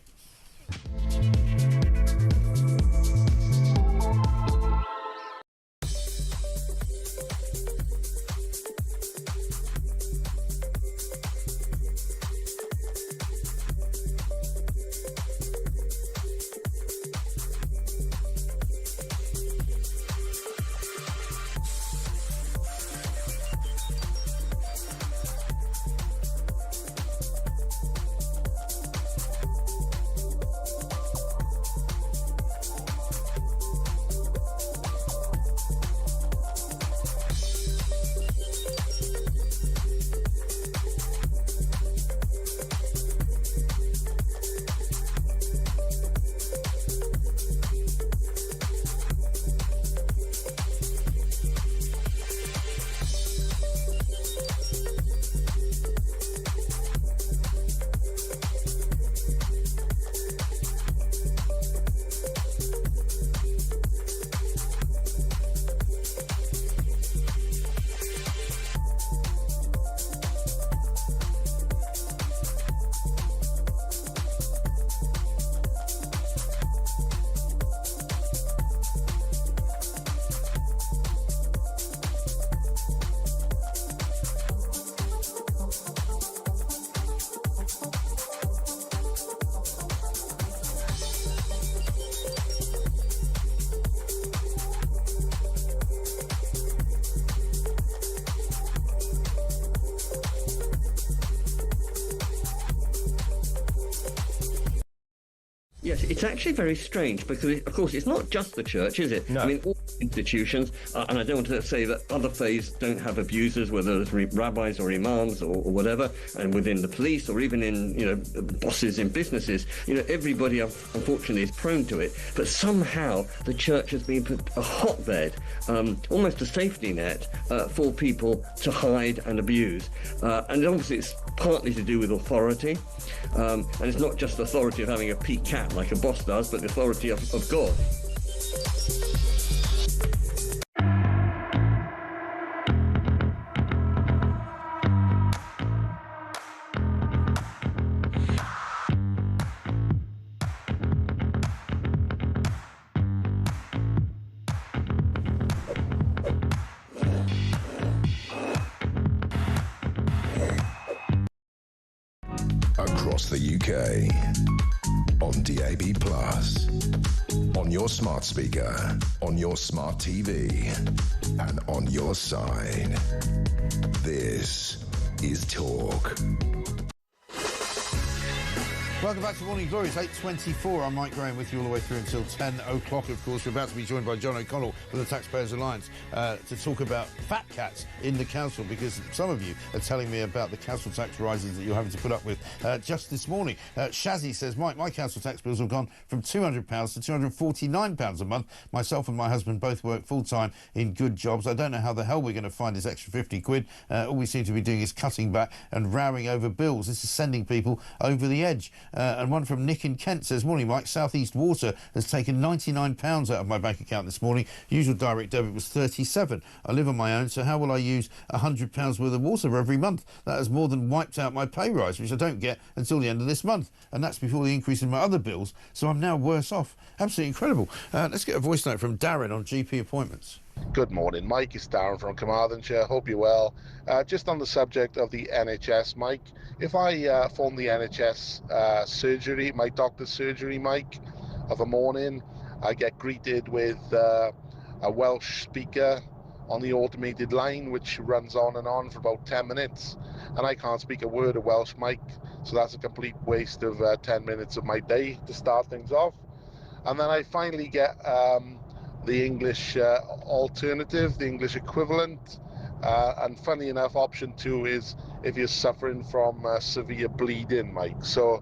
Yes, it's actually very strange because, of course, it's not just the church, is it? No. I mean, all institutions, and I don't want to say that other faiths don't have abusers, whether it's rabbis or imams or whatever, and within the police or even in, bosses in businesses. Everybody, unfortunately, is prone to it. But somehow the church has been a hotbed, almost a safety net for people to hide and abuse. And obviously it's partly to do with authority. And it's not just the authority of having a peak cap like a boss does, but the authority of God. Across the UK, on DAB+, on your smart speaker, on your smart TV, and on your side. This is Talk. Welcome back to Morning Glory. It's 8:24. I'm Mike Graham with you all the way through until 10 o'clock. Of course, we're about to be joined by John O'Connell from the Taxpayers Alliance to talk about fat cats in the council, because some of you are telling me about the council tax rises that you're having to put up with just this morning. Shazzy says, Mike, my council tax bills have gone from £200 to £249 a month. Myself and my husband both work full-time in good jobs. I don't know how the hell we're going to find this extra 50 quid. All we seem to be doing is cutting back and rowing over bills. This is sending people over the edge. And one from Nick in Kent says, morning Mike, South East Water has taken £99 out of my bank account this morning. Usual direct debit was £37. I live on my own, so how will I use £100 worth of water every month? That has more than wiped out my pay rise, which I don't get until the end of this month. And that's before the increase in my other bills, so I'm now worse off. Absolutely incredible. Let's get a voice note from Darren on GP appointments. Good morning, Mike. It's Darren from Carmarthenshire. Hope you're well. Just on the subject of the NHS, Mike, if I phone the NHS surgery, my doctor's surgery, Mike, of a morning, I get greeted with a Welsh speaker on the automated line, which runs on for about 10 minutes. And I can't speak a word of Welsh, Mike, so that's a complete waste of 10 minutes of my day to start things off. And then I finally get the English alternative, the English equivalent, and funny enough, option 2 is if you're suffering from severe bleeding, Mike. So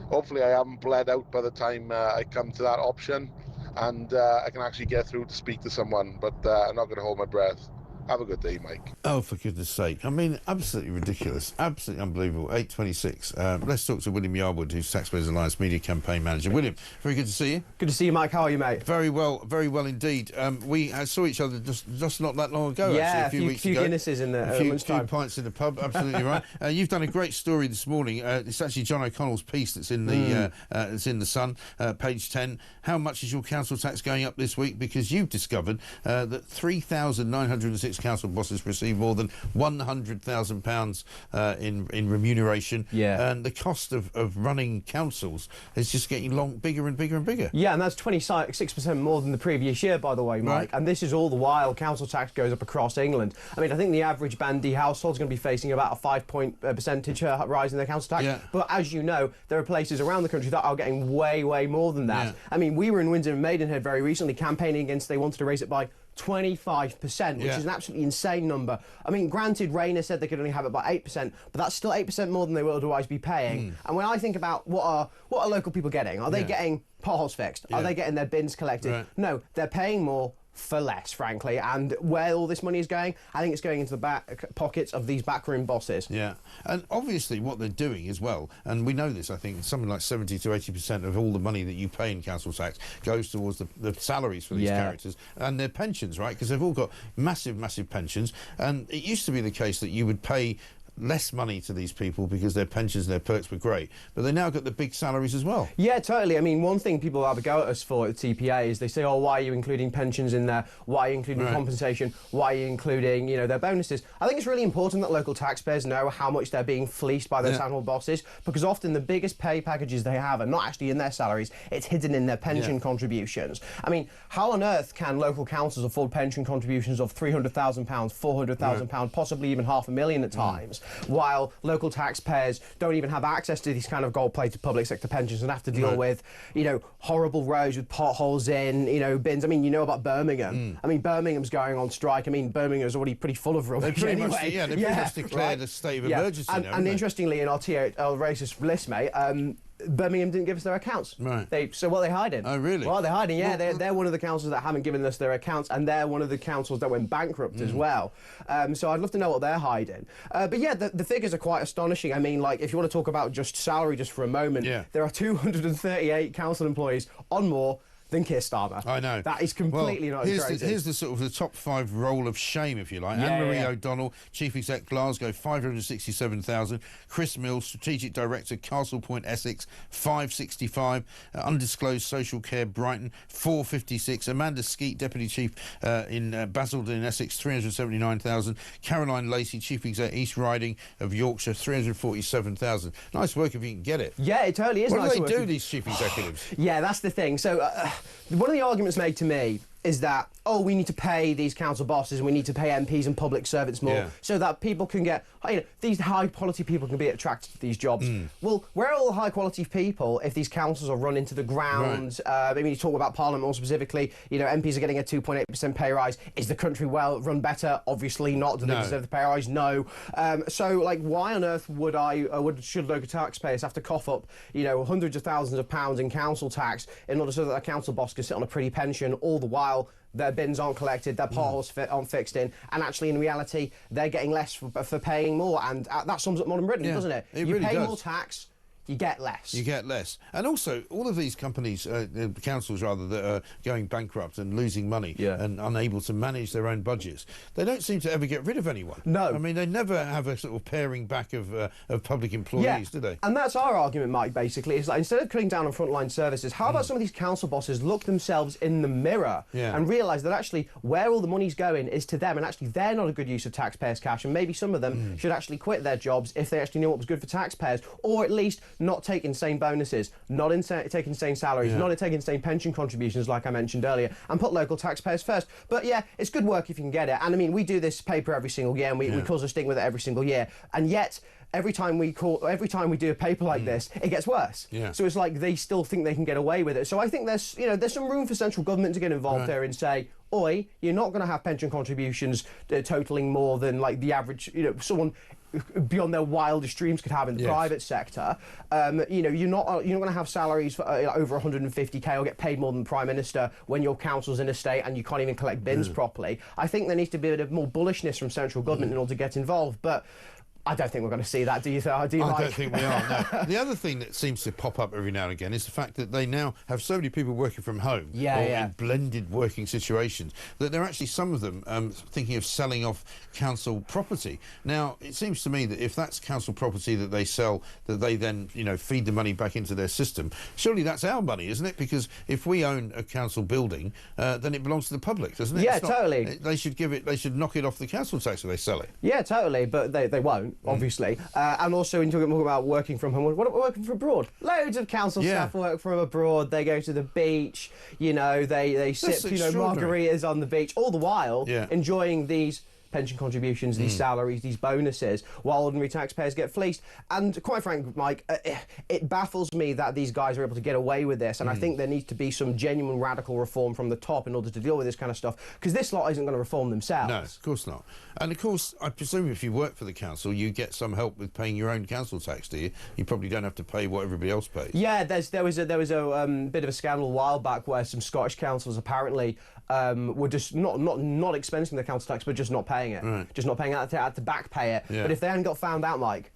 hopefully I haven't bled out by the time I come to that option, and I can actually get through to speak to someone, but I'm not going to hold my breath. Have a good day, Mike. Oh, for goodness sake. I mean, absolutely ridiculous. Absolutely unbelievable. 8:26. Let's talk to William Yarwood, who's Taxpayers Alliance Media Campaign Manager. William, very good to see you. Good to see you, Mike. How are you, mate? Very well indeed. We saw each other just not that long ago, yeah, actually, a few weeks ago. Guinnesses in the a few pints in the pub, absolutely right. You've done a great story this morning. It's actually John O'Connell's piece that's in the it's in the Sun, page 10. How much is your council tax going up this week? Because you've discovered that 3,906 council bosses receive more than £100,000 in remuneration. Yeah. And the cost of running councils is just getting bigger and bigger and bigger. Yeah, and that's 26% more than the previous year, by the way, Mike. Right. And this is all the while council tax goes up across England. I mean, I think the average bandy household is going to be facing about a 5-point percentage rise in their council tax. Yeah. But as you know, there are places around the country that are getting way, way more than that. Yeah. I mean, we were in Windsor and Maidenhead very recently campaigning against, they wanted to raise it by 25%, which is an absolutely insane number. I mean, granted, Rayner said they could only have it by 8%, but that's still 8% more than they would otherwise be paying. And when I think about what are local people getting, are they getting potholes fixed? Are they getting their bins collected? Right. No, they're paying more for less, frankly. And where all this money is going, I think it's going into the back pockets of these backroom bosses. Yeah, and obviously what they're doing as well, and we know this, I think something like 70 to 80% of all the money that you pay in council tax goes towards the salaries for these characters and their pensions, right? Because they've all got massive, massive pensions. And it used to be the case that you would pay less money to these people because their pensions and their perks were great, but they now got the big salaries as well. Yeah, totally. I mean, one thing people have a go at us for at TPA is they say, oh, why are you including pensions in there? Why are you including compensation? Why are you including, you know, their bonuses? I think it's really important that local taxpayers know how much they're being fleeced by those town hall bosses, because often the biggest pay packages they have are not actually in their salaries, it's hidden in their pension contributions. I mean, how on earth can local councils afford pension contributions of £300,000, £400,000, possibly even £500,000 at times, while local taxpayers don't even have access to these kind of gold-plated public sector pensions and have to deal with, you know, horrible roads with potholes in, you know, bins. I mean, you know about Birmingham. I mean, Birmingham's going on strike. I mean, Birmingham's already pretty full of rubbish they anyway. They pretty much declared a state of emergency now, and interestingly, in our racist list, mate, Birmingham didn't give us their accounts. Right. So what are they hiding? Oh, really? Well, they're hiding, yeah. They're one of the councils that haven't given us their accounts, and they're one of the councils that went bankrupt as well. So I'd love to know what they're hiding. But yeah, the figures are quite astonishing. I mean, like, if you want to talk about just salary just for a moment, there are 238 council employees on more than Keir Starmer. I know. That is completely not crazy. Here's the sort of the top 5 roll of shame, if you like. Anne-Marie O'Donnell, Chief Exec Glasgow, 567,000. Chris Mills, Strategic Director, Castle Point, Essex, 565. Undisclosed Social Care, Brighton, 456. Amanda Skeet, Deputy Chief in Basildon in Essex, 379,000. Caroline Lacey, Chief Exec, East Riding of Yorkshire, 347,000. Nice work if you can get it. Yeah, it totally is. What do they do, these chief executives? Yeah, that's the thing. So one of the arguments made to me is that oh, we need to pay these council bosses and we need to pay MPs and public servants more so that people can get, these high-quality people can be attracted to these jobs. Well, where are all the high-quality people if these councils are run into the ground? Maybe you talk about Parliament more specifically, MPs are getting a 2.8% pay rise. Is the country run better? Obviously not. Do they deserve the pay rise? No. So, why on earth should local taxpayers have to cough up, hundreds of thousands of pounds in council tax in order so that a council boss can sit on a pretty pension, all the while their bins aren't collected, their potholes aren't fixed in, and actually in reality they're getting less for paying more, and that sums up modern Britain, doesn't it? It you really pay does. more tax, you get less. You get less. And also, all of these companies, councils rather, that are going bankrupt and losing money and unable to manage their own budgets, they don't seem to ever get rid of anyone. No. I mean, they never have a sort of paring back of public employees, do they? And that's our argument, Mike, basically. It's like, instead of cutting down on frontline services, how about some of these council bosses look themselves in the mirror and realise that actually where all the money's going is to them, and actually they're not a good use of taxpayers' cash, and maybe some of them should actually quit their jobs if they actually knew what was good for taxpayers, or at least not take insane bonuses, not take insane salaries, not take insane pension contributions like I mentioned earlier, and put local taxpayers first. But yeah, it's good work if you can get it. And I mean, we do this paper every single year, and we cause a sting with it every single year, and yet every time we do a paper like this, it gets worse. So it's like they still think they can get away with it. So I think there's some room for central government to get involved there and say, oi, you're not going to have pension contributions totaling more than like the average, someone beyond their wildest dreams could have in the private sector. You're not going to have salaries for over 150k or get paid more than the Prime Minister when your council's in a state and you can't even collect bins properly. I think there needs to be a bit of more bullishness from central government in order to get involved, but I don't think we're going to see that, do you, Mike? I don't think we are, no. The other thing that seems to pop up every now and again is the fact that they now have so many people working from home in blended working situations that they're actually, some of them, thinking of selling off council property. Now, it seems to me that if that's council property that they sell, that they then, feed the money back into their system, surely that's our money, isn't it? Because if we own a council building, then it belongs to the public, doesn't it? Yeah, totally. They should knock it off the council tax if they sell it. Yeah, totally, but they won't. Obviously, and also when you talk about working from home, what about working from abroad? Loads of council staff work from abroad. They go to the beach, they sip margaritas on the beach, all the while enjoying these pension contributions, these salaries, these bonuses, while ordinary taxpayers get fleeced. And quite frankly, Mike, it baffles me that these guys are able to get away with this, and I think there needs to be some genuine radical reform from the top in order to deal with this kind of stuff, because this lot isn't going to reform themselves. No, of course not. And of course, I presume if you work for the council, you get some help with paying your own council tax, do you? You probably don't have to pay what everybody else pays. Yeah, there was a bit of a scandal a while back where some Scottish councils apparently were just not expensing their council tax, but just not paying it, just not paying it, had to back pay it. But if they hadn't got found out, Mike,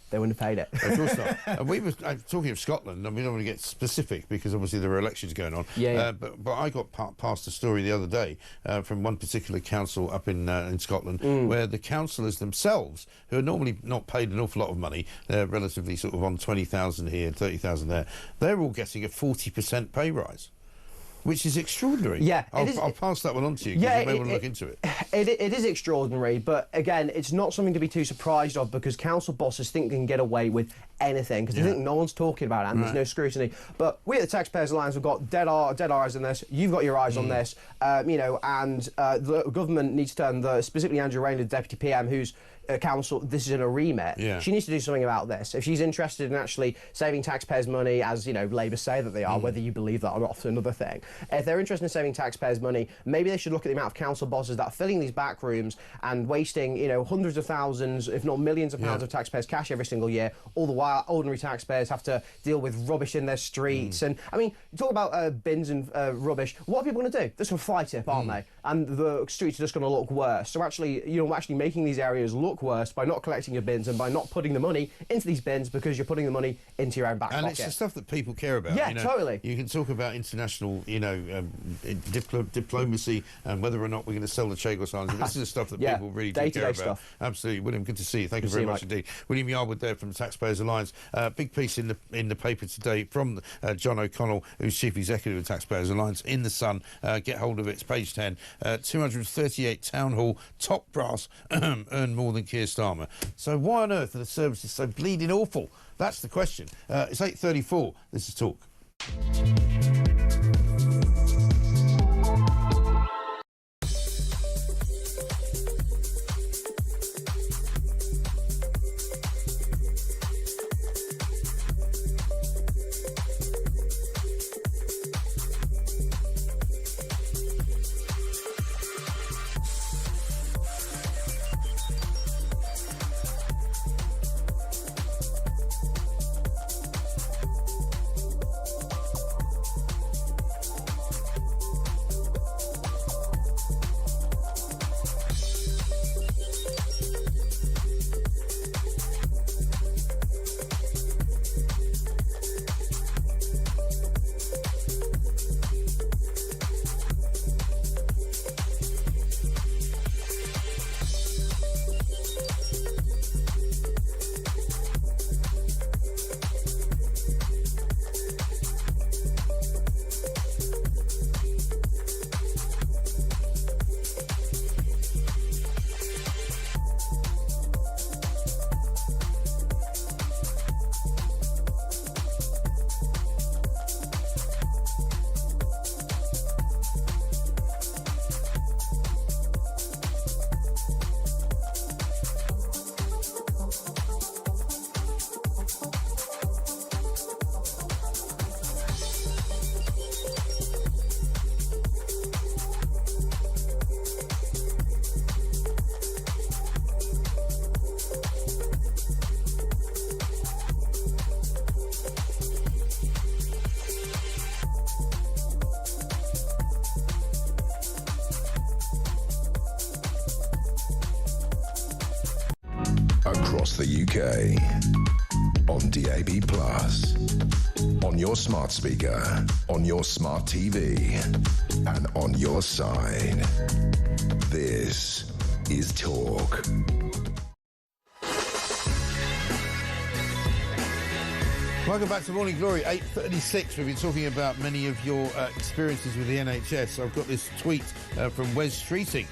they wouldn't have paid it. Of course not. And we were talking of Scotland, and we don't want to get specific because obviously there are elections going on. But I got past a story the other day from one particular council up in Scotland where the councillors themselves, who are normally not paid an awful lot of money, they're relatively sort of on 20,000 here, 30,000 there, they're all getting a 40% pay rise, which is extraordinary. Yeah, I'll pass that one on to you, because you may want to look into it. It is extraordinary, but again, it's not something to be too surprised of, because council bosses think they can get away with anything, because they think no one's talking about it and there's no scrutiny. But we at the Taxpayers Alliance have got dead eyes on this. You've got your eyes on this, and the government needs to turn, specifically Andrew Rain, the Deputy PM, who's council, this is in a remit. She needs to do something about this. If she's interested in actually saving taxpayers' money, as Labour say that they are, whether you believe that or not, is another thing. If they're interested in saving taxpayers' money, maybe they should look at the amount of council bosses that are filling these back rooms and wasting, hundreds of thousands, if not millions of pounds of taxpayers' cash every single year, all the while ordinary taxpayers have to deal with rubbish in their streets. And I mean, you talk about bins and rubbish. What are people going to do? They're just going to fly tip, aren't they? And the streets are just going to look worse. So actually, actually making these areas look worse by not collecting your bins and by not putting the money into these bins, because you're putting the money into your own back pocket. And it's the stuff that people care about. Yeah, totally. You can talk about international, diplomacy and whether or not we're going to sell the Chagos Islands. This is the stuff that people really do care about. Stuff. Absolutely. William, good to see you. Thank you very much indeed. William Yarwood there from the Taxpayers Alliance. Big piece in the paper today from John O'Connell, who's Chief Executive of the Taxpayers Alliance, in The Sun. Get hold of it. It's page 10. 238 Town Hall top brass earned more than Keir Starmer. So why on earth are the services so bleeding awful? That's the question. It's 8:34. This is Talk. across the UK. On DAB+, on your smart speaker, on your smart TV, and on your side. This is Talk. Welcome back to Morning Glory, 8:36. We've been talking about many of your experiences with the NHS. I've got this tweet from Wes Streeting,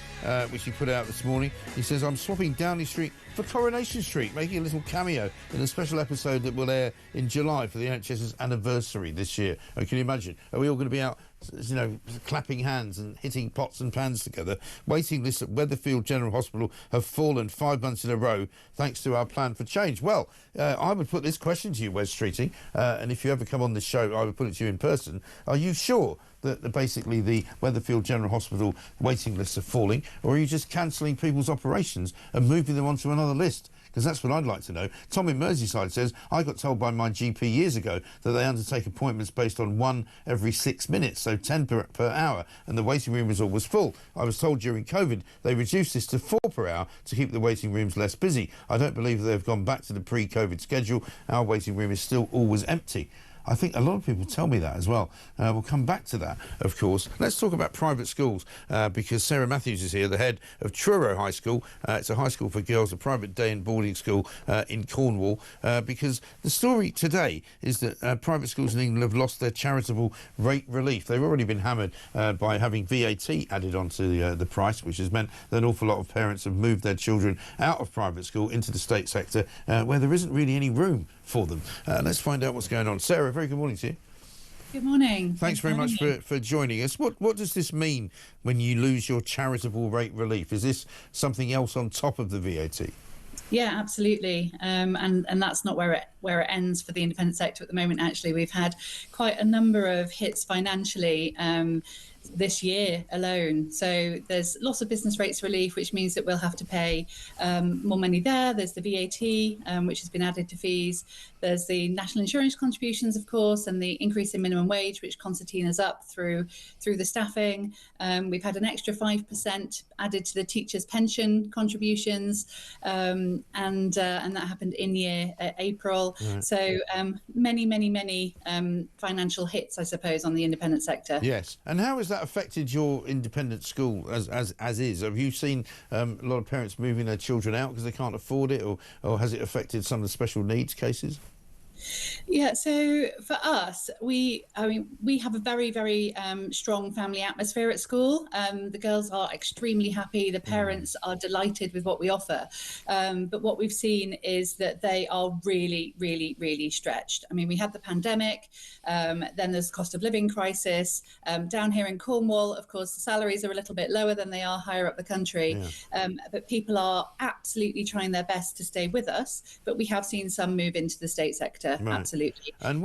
which he put out this morning. He says, I'm swapping Downing Street for Coronation Street, making a little cameo in a special episode that will air in July for the NHS's anniversary this year. And can you imagine? Are we all going to be out, you know, clapping hands and hitting pots and pans together? Waiting lists at Weatherfield General Hospital have fallen 5 months in a row thanks to our plan for change. Well, I would put this question to you, Wes Streeting, and if you ever come on the show, I would put it to you in person. Are you sure that basically the Weatherfield General Hospital waiting lists are falling, or are you just cancelling people's operations and moving them onto another list? Because that's what I'd like to know. Tom in Merseyside says, I got told by my GP years ago that they undertake appointments based on 1 every 6 minutes, so 10 per hour, and the waiting room was always full. I was told during COVID they reduced this to 4 per hour to keep the waiting rooms less busy. I don't believe they've gone back to the pre-COVID schedule. Our waiting room is still always empty. I think a lot of people tell me that as well. We'll come back to that, of course. Let's talk about private schools, because Sarah Matthews is here, the head of Truro High School. It's a high school for girls, a private day and boarding school in Cornwall, because the story today is that private schools in England have lost their charitable rate relief. They've already been hammered by having VAT added onto the price, which has meant that an awful lot of parents have moved their children out of private school into the state sector, where there isn't really any room for them. Let's find out what's going on. Sarah, very good morning to you. Good morning. Thanks very much for joining us. What does this mean when you lose your charitable rate relief? Is this something else on top of the VAT? Yeah, absolutely. And that's not where it ends for the independent sector at the moment. Actually, we've had quite a number of hits financially this year alone. So there's lots of business rates relief, which means that we'll have to pay more money there. There's the VAT, which has been added to fees. There's the national insurance contributions, of course, and the increase in minimum wage, which concertina's up through the staffing. We've had an extra 5% added to the teachers' pension contributions, and that happened in year April. Right. So many financial hits, I suppose, on the independent sector. Yes. And how has that affected your independent school as is? Have you seen a lot of parents moving their children out because they can't afford it, or has it affected some of the special needs cases? Yeah, so for us, we have a very strong family atmosphere at school. The girls are extremely happy. The parents are delighted with what we offer. But what we've seen is that they are really stretched. I mean, we had the pandemic, then there's the cost of living crisis. Down here in Cornwall, of course, the salaries are a little bit lower than they are higher up the country. Yeah. But people are absolutely trying their best to stay with us. But we have seen some move into the state sector. Right. Absolutely. And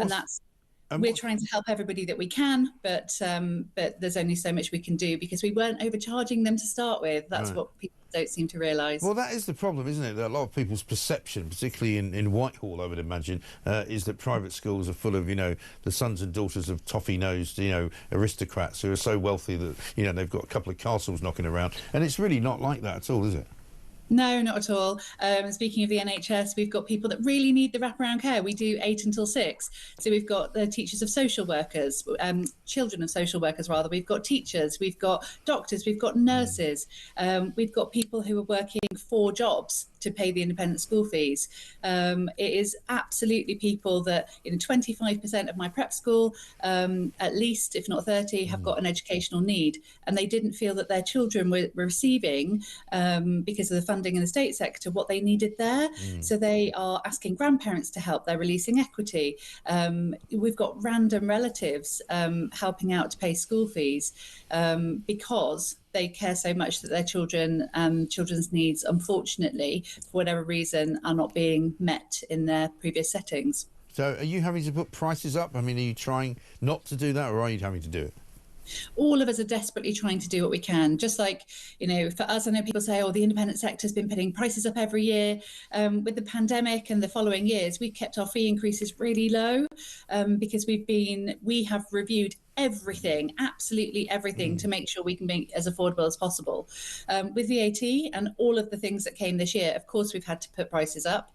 we're trying to help everybody that we can, but there's only so much we can do because we weren't overcharging them to start with. That's right. What people don't seem to realise. Well, that is the problem, isn't it? That a lot of people's perception, particularly in Whitehall, I would imagine, is that private schools are full of, the sons and daughters of toffee-nosed, aristocrats who are so wealthy that, they've got a couple of castles knocking around. And it's really not like that at all, is it? No, not at all. Speaking of the NHS, we've got people that really need the wraparound care. We do 8 until 6. So we've got the teachers of social workers, children of social workers, rather. We've got teachers, we've got doctors, we've got nurses. We've got people who are working 4 jobs to pay the independent school fees. It is absolutely people that, 25% of my prep school, at least, if not 30, have got an educational need. And they didn't feel that their children were receiving, because of the funding in the state sector, what they needed there. So they are asking grandparents to help. They're releasing equity. We've got random relatives helping out to pay school fees because they care so much that their children's needs, unfortunately, for whatever reason, are not being met in their previous settings. So are you having to put prices up? I mean, are you trying not to do that, or are you having to do it? All of us are desperately trying to do what we can. Just like, for us, I know people say, the independent sector has been putting prices up every year. With the pandemic and the following years, we kept our fee increases really low because we have reviewed everything, absolutely everything, to make sure we can make it as affordable as possible. With VAT and all of the things that came this year, of course, we've had to put prices up.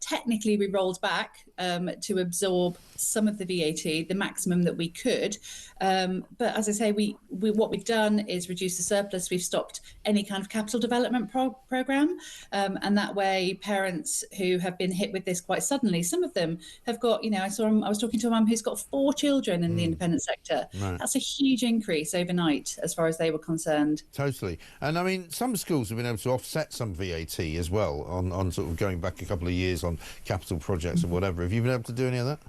Technically, we rolled back to absorb some of the VAT, the maximum that we could. But as I say, what we've done is reduce the surplus. We've stopped any kind of capital development program. And that way, parents who have been hit with this quite suddenly, some of them have got, I was talking to a mum who's got 4 children in the independent sector. Right. That's a huge increase overnight as far as they were concerned. Totally. And I mean, some schools have been able to offset some VAT as well on sort of going back a couple of years on capital projects and whatever. Have you been able to do any of that?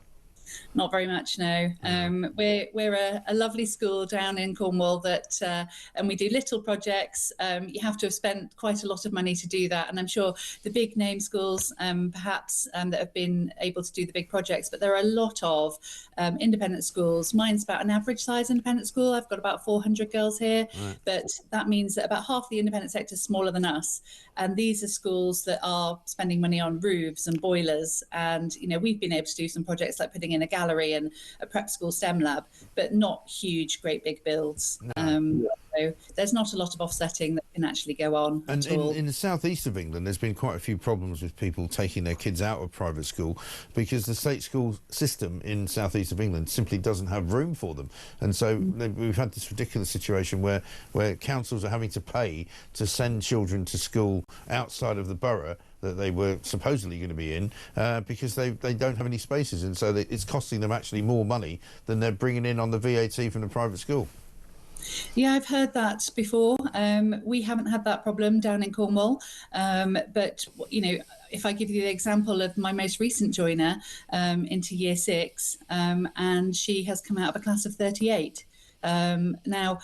Not very much, no. We're a lovely school down in Cornwall that, and we do little projects. You have to have spent quite a lot of money to do that, and I'm sure the big name schools, perhaps, that have been able to do the big projects. But there are a lot of independent schools. Mine's about an average size independent school. I've got about 400 girls here, right. But that means that about half the independent sector is smaller than us. And these are schools that are spending money on roofs and boilers. And, we've been able to do some projects like putting in a gallery and a prep school STEM lab, but not huge, great big builds. No. So there's not a lot of offsetting that can actually go on And at all. in the southeast of England, there's been quite a few problems with people taking their kids out of private school because the state school system in southeast of England simply doesn't have room for them. And so we've had this ridiculous situation where councils are having to pay to send children to school outside of the borough that they were supposedly going to be in because they don't have any spaces, and so it's costing them actually more money than they're bringing in on the VAT from the private school. Yeah, I've heard that before. We haven't had that problem down in Cornwall. But, if I give you the example of my most recent joiner into year 6, and she has come out of a class of 38. Now,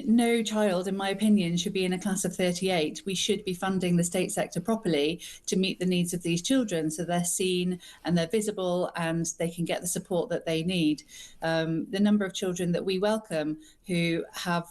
no child, in my opinion, should be in a class of 38. We should be funding the state sector properly to meet the needs of these children so they're seen and they're visible and they can get the support that they need. The number of children that we welcome who have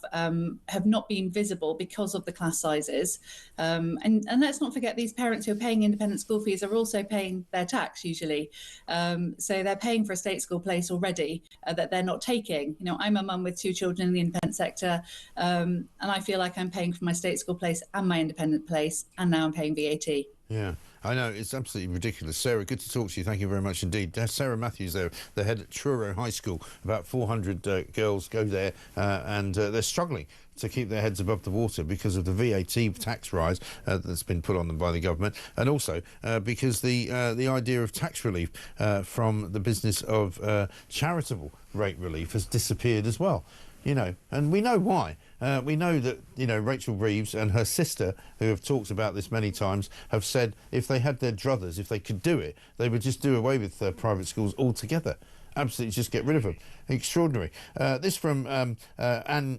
not been visible because of the class sizes. And let's not forget these parents who are paying independent school fees are also paying their tax usually. So they're paying for a state school place already that they're not taking. I'm a mum with 2 children in the independent sector. And I feel like I'm paying for my state school place and my independent place, and now I'm paying VAT. Yeah, I know, it's absolutely ridiculous. Sarah, good to talk to you. Thank you very much indeed. Sarah Matthews there, the head at Truro High School. About 400 girls go there and they're struggling to keep their heads above the water because of the VAT tax rise that's been put on them by the government, and also because the idea of tax relief from the business of charitable rate relief has disappeared as well. And we know why. We know that, Rachel Reeves and her sister, who have talked about this many times, have said if they had their druthers, if they could do it, they would just do away with private schools altogether. Absolutely just get rid of them. Extraordinary. This from Anne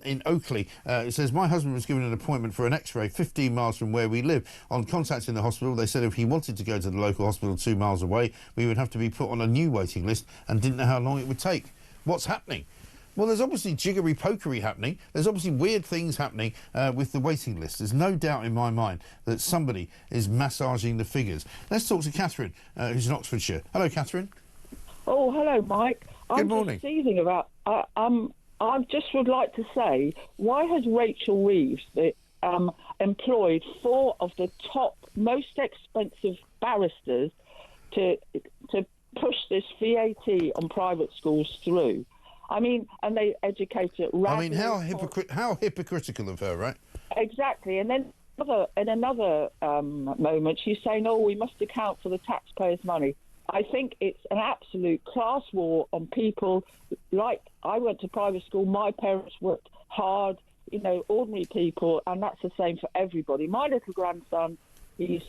in Oakley. It says, my husband was given an appointment for an x-ray 15 miles from where we live. On contacting the hospital, they said if he wanted to go to the local hospital 2 miles away, we would have to be put on a new waiting list and didn't know how long it would take. What's happening? Well, there's obviously jiggery-pokery happening. There's obviously weird things happening with the waiting list. There's no doubt in my mind that somebody is massaging the figures. Let's talk to Catherine, who's in Oxfordshire. Hello, Catherine. Oh, hello, Mike. Good morning. Just teasing about. I just would like to say, why has Rachel Reeves employed 4 of the top, most expensive barristers to push this VAT on private schools through? I mean, and they educate at I mean, how hypocritical of her, right? Exactly. And then in another moment, she's saying, oh, we must account for the taxpayers' money. I think it's an absolute class war on people. Like, I went to private school, my parents worked hard, ordinary people, and that's the same for everybody. My little grandson, he's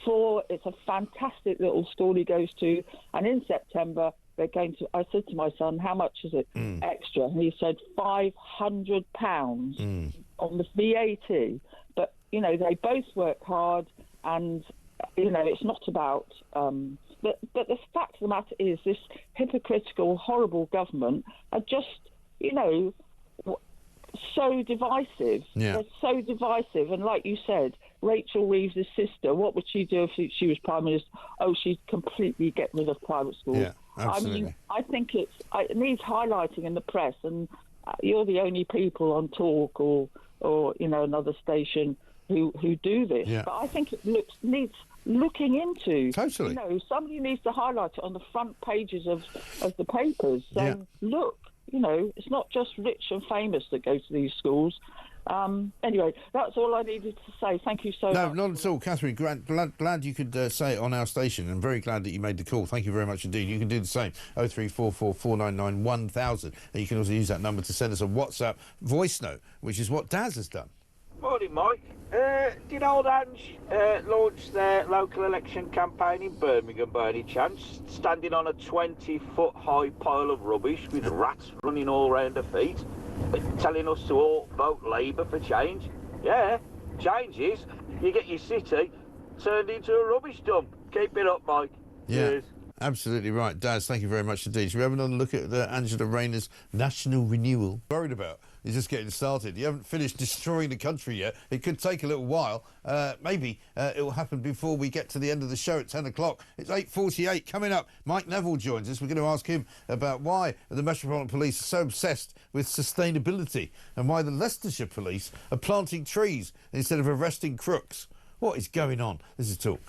4, it's a fantastic little school he goes to, and in September, I said to my son, how much is it extra? And he said £500 on the VAT. But, they both work hard, and, it's not about... But the fact of the matter is this hypocritical, horrible government are just, so divisive. Yeah. They're so divisive. And like you said, Rachel Reeves' sister, what would she do if she was Prime Minister? Oh, she'd completely get rid of private schools. Yeah. Absolutely. I mean, I think it needs highlighting in the press, and you're the only people on Talk or another station who do this. Yeah. But I think it needs looking into. Totally. Somebody needs to highlight it on the front pages of the papers, saying, look, it's not just rich and famous that go to these schools. Anyway, that's all I needed to say. Thank you so much. No, not at all, Catherine. Glad you could say it on our station, and very glad that you made the call. Thank you very much indeed. You can do the same. 0344 499 1000. And you can also use that number to send us a WhatsApp voice note, which is what Daz has done. Morning, Mike. Did Old Ange launch their local election campaign in Birmingham by any chance? Standing on a 20-foot high pile of rubbish with rats running all round her feet, telling us to all vote Labour for change? Yeah, change is you get your city turned into a rubbish dump. Keep it up, Mike. Yeah. Cheers. Absolutely right. Daz, thank you very much indeed. Should we have another look at Angela Rayner's national renewal? Worried about? You're just getting started. You haven't finished destroying the country yet. It could take a little while. Maybe it will happen before we get to the end of the show at 10 o'clock. It's 8:48. Coming up, Mike Neville joins us. We're going to ask him about why the Metropolitan Police are so obsessed with sustainability and why the Leicestershire Police are planting trees instead of arresting crooks. What is going on? This is Talk.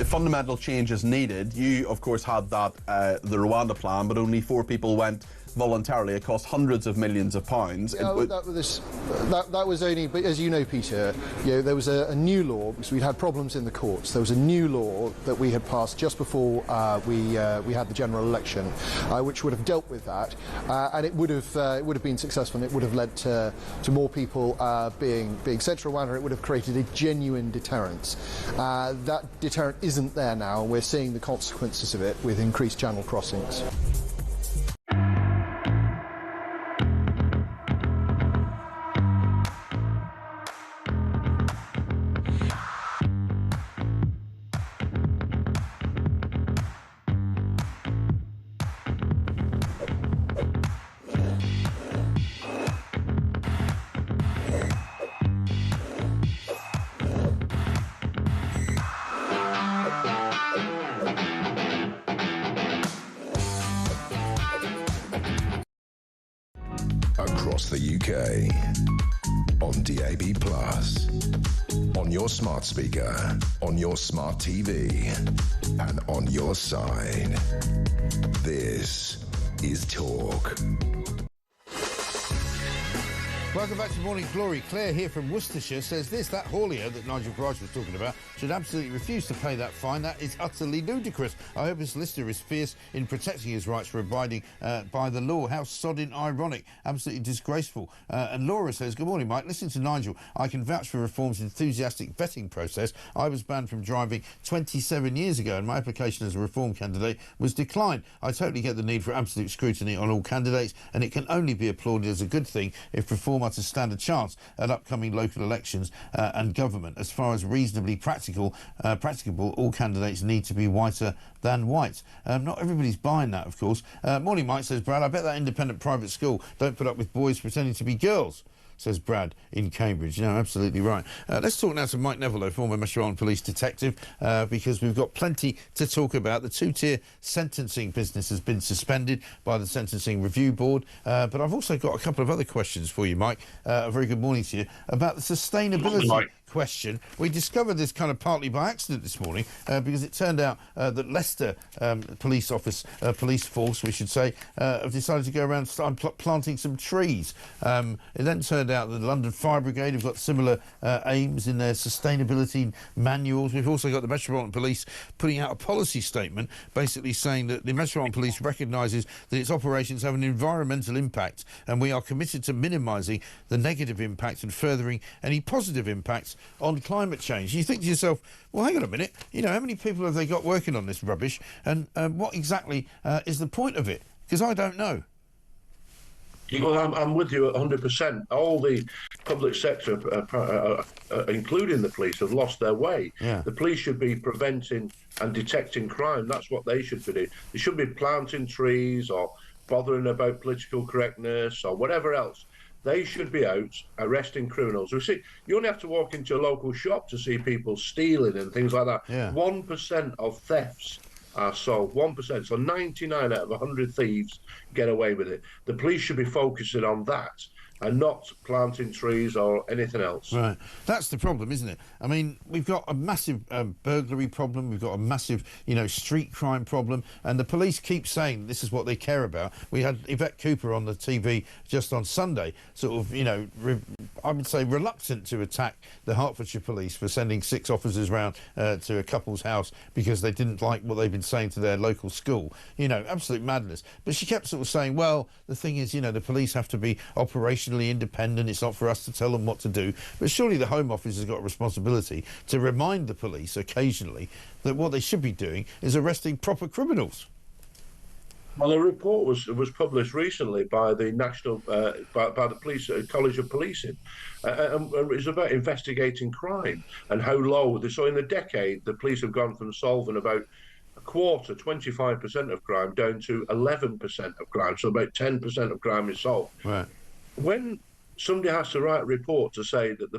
Fundamental change is needed. You, of course, had that the Rwanda plan, but only 4 people went voluntarily. It cost hundreds of millions of pounds. Yeah, that was only, but as you know, Peter, there was a new law because we'd had problems in the courts. There was a new law that we had passed just before we had the general election, which would have dealt with that, and it would have been successful. And it would have led to more people being sent to Rwanda. It would have created a genuine deterrence. That deterrent isn't there now, and we're seeing the consequences of it with increased channel crossings. Across the UK, on DAB+, on your smart speaker, on your smart TV, and on your side. This is Talk. Welcome back to Morning Glory. Claire here from Worcestershire says this: that haulier that Nigel Farage was talking about should absolutely refuse to pay that fine. That is utterly ludicrous. I hope his solicitor is fierce in protecting his rights for abiding by the law. How sodding ironic. Absolutely disgraceful. And Laura says, good morning, Mike. Listen to Nigel. I can vouch for Reform's enthusiastic vetting process. I was banned from driving 27 years ago and my application as a Reform candidate was declined. I totally get the need for absolute scrutiny on all candidates, and it can only be applauded as a good thing if Reform are to stand a chance at upcoming local elections and government. As far as reasonably practicable, all candidates need to be whiter than white. Not everybody's buying that, of course. Morning, Mike, says Brad. I bet that independent private school don't put up with boys pretending to be girls, says Brad in Cambridge. No, absolutely right. Let's talk now to Mike Neville, former Metropolitan Police detective, because we've got plenty to talk about. The two-tier sentencing business has been suspended by the Sentencing Review Board, but I've also got a couple of other questions for you, Mike. A very good morning to you. About the sustainability question. We discovered this kind of partly by accident this morning because it turned out that Leicester police force, we should say, have decided to go around and start planting some trees. It then turned out that the London Fire Brigade have got similar aims in their sustainability manuals. We've also got the Metropolitan Police putting out a policy statement basically saying that the Metropolitan Police recognises that its operations have an environmental impact and we are committed to minimising the negative impact and furthering any positive impacts on climate change. You think to yourself, well, hang on a minute, you know, how many people have they got working on this rubbish, and what exactly is the point of it? Because I don't know. Well, I'm with you 100%. All the public sector, including the police, have lost their way. Yeah. The police should be preventing and detecting crime. That's what they should be doing. They should be planting trees or bothering about political correctness or whatever else. They should be out arresting criminals. You see, you only have to walk into a local shop to see people stealing and things like that. Yeah. 1% of thefts are solved. 1%. So 99 out of 100 thieves get away with it. The police should be focusing on that and not planting trees or anything else. Right. That's the problem, isn't it? I mean, we've got a massive burglary problem. We've got a massive, street crime problem. And the police keep saying this is what they care about. We had Yvette Cooper on the TV just on Sunday, sort of, I would say reluctant to attack the Hertfordshire police for sending 6 officers round to a couple's house because they didn't like what they've been saying to their local school. Absolute madness. But she kept sort of saying, well, the thing is, the police have to be operationally independent. It's not for us to tell them what to do. But surely the Home Office has got a responsibility to remind the police occasionally that what they should be doing is arresting proper criminals. Well, a report was published recently by the National by the Police College of Policing, and it's about investigating crime and how low. So in a decade, the police have gone from solving about a quarter, 25% of crime, down to 11% of crime. So about 10% of crime is solved. Right. When somebody has to write a report to say that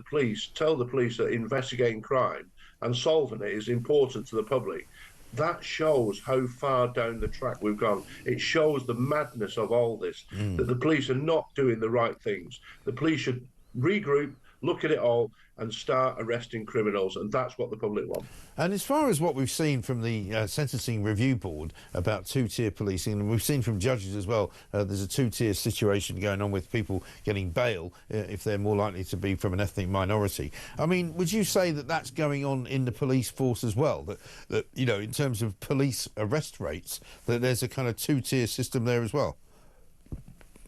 tell the police that investigating crime and solving it is important to the public, that shows how far down the track we've gone. It shows the madness of all this, that the police are not doing the right things. The police should regroup, look at it all, and start arresting criminals, and that's what the public want. And as far as what we've seen from the Sentencing Review Board about two-tier policing, and we've seen from judges as well, there's a two-tier situation going on with people getting bail if they're more likely to be from an ethnic minority. I mean, would you say that that's going on in the police force as well? That in terms of police arrest rates, that there's a kind of two-tier system there as well?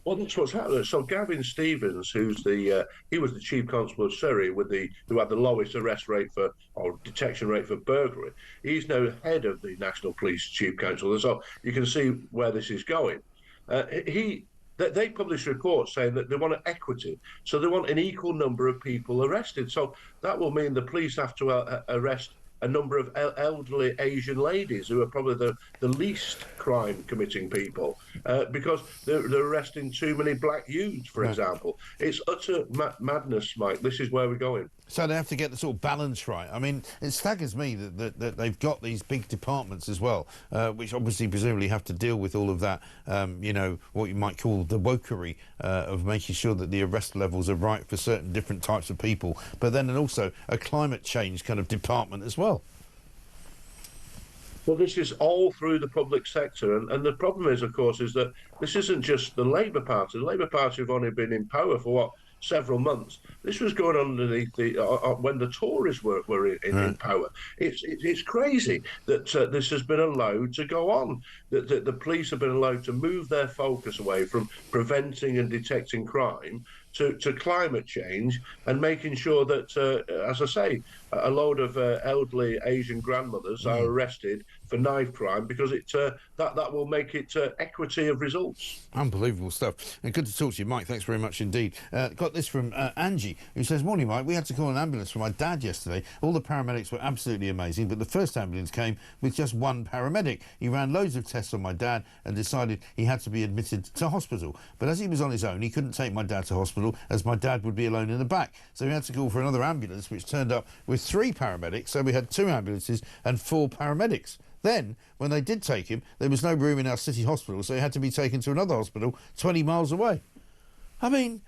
Well, that's what's happening. So Gavin Stevens, he was the chief constable of Surrey who had the lowest arrest rate or detection rate for burglary. He's now head of the National Police Chief Council, and so you can see where this is going. They publish reports saying that they want equity, so they want an equal number of people arrested. So that will mean the police have to arrest a number of elderly Asian ladies who are probably the least crime-committing people because they're arresting too many black youths, for example. It's utter madness, Mike. This is where we're going. So they have to get the sort of balance right. I mean, it staggers me that they've got these big departments as well, which obviously presumably have to deal with all of that, what you might call the wokery of making sure that the arrest levels are right for certain different types of people, but then also a climate change kind of department as well. Well, this is all through the public sector, and the problem is, of course, is that this isn't just the Labour Party. The Labour Party have only been in power for, several months. This was going on underneath when the Tories were in power. It's crazy that this has been allowed to go on. That the police have been allowed to move their focus away from preventing and detecting crime to climate change and making sure that, as I say, a load of elderly Asian grandmothers are arrested for knife crime because that will make it equity of results. Unbelievable stuff. And good to talk to you, Mike. Thanks very much indeed. Got this from Angie, who says, "Morning, Mike. We had to call an ambulance for my dad yesterday. All the paramedics were absolutely amazing, but the first ambulance came with just one paramedic. He ran loads of tests on my dad and decided he had to be admitted to hospital. But as he was on his own, he couldn't take my dad to hospital as my dad would be alone in the back. So we had to call for another ambulance, which turned up with 3 paramedics. So we had 2 ambulances and 4 paramedics. Then, when they did take him, there was no room in our city hospital, so he had to be taken to another hospital 20 miles away." I mean,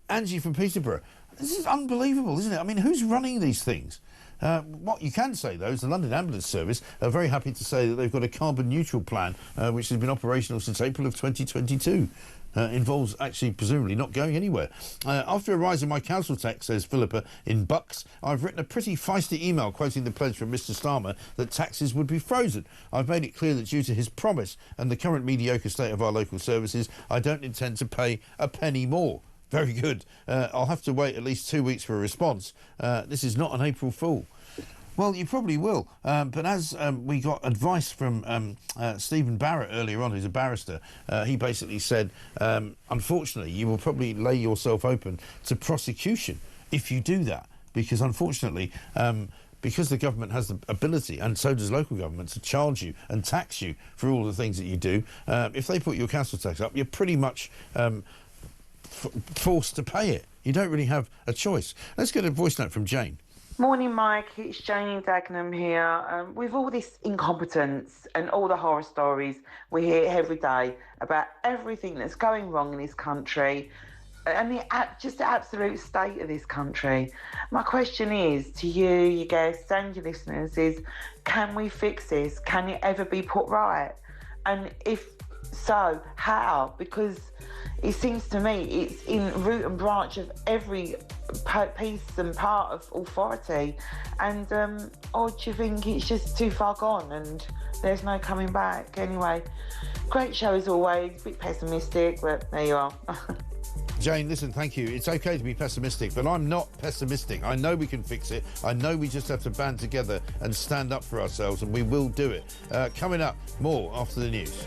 Angie from Peterborough, this is unbelievable, isn't it? I mean, who's running these things? What you can say, though, is the London Ambulance Service are very happy to say that they've got a carbon-neutral plan, which has been operational since April of 2022. Involves actually presumably not going anywhere. "After a rise in my council tax," says Philippa in Bucks, "I've written a pretty feisty email quoting the pledge from Mr Starmer that taxes would be frozen. I've made it clear that due to his promise and the current mediocre state of our local services, I don't intend to pay a penny more." Very good. I'll have to wait at least 2 weeks for a response. This is not an April Fool. Well, you probably will. But as we got advice from Stephen Barrett earlier on, who's a barrister, he basically said, unfortunately, you will probably lay yourself open to prosecution if you do that, because unfortunately, because the government has the ability, and so does local government, to charge you and tax you for all the things that you do, if they put your council tax up, you're pretty much forced to pay it. You don't really have a choice. Let's get a voice note from Jane. Morning, Mike. It's Jane Dagenham here. With all this incompetence and all the horror stories we hear every day about everything that's going wrong in this country and just the absolute state of this country, my question is to you, your guests and your listeners is, can we fix this? Can it ever be put right? And if so, how? Because it seems to me it's in root and branch of every piece and part of authority, and or do you think it's just too far gone and there's no coming back? Anyway, great show as always, a bit pessimistic, but there you are. Jane, listen, thank you. It's okay to be pessimistic, but I'm not pessimistic. I know we can fix it. I know we just have to band together and stand up for ourselves, and we will do it. Coming up, more after the news.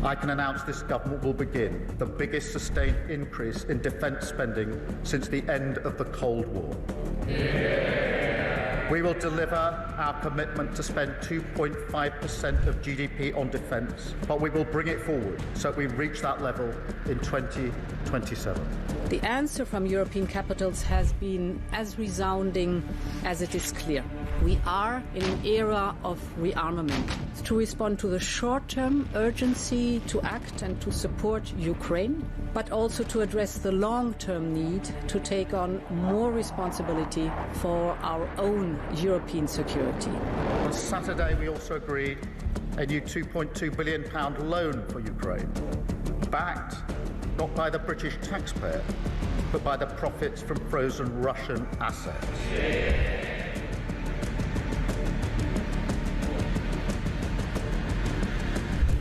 I can announce this government will begin the biggest sustained increase in defence spending since the end of the Cold War. We will deliver our commitment to spend 2.5% of GDP on defence, but we will bring it forward so that we reach that level in 2027. The answer from European capitals has been as resounding as it is clear. We are in an era of rearmament to respond to the short-term urgency to act and to support Ukraine, but also to address the long-term need to take on more responsibility for our own European security. On Saturday, we also agreed a new £2.2 billion loan for Ukraine, backed not by the British taxpayer, but by the profits from frozen Russian assets.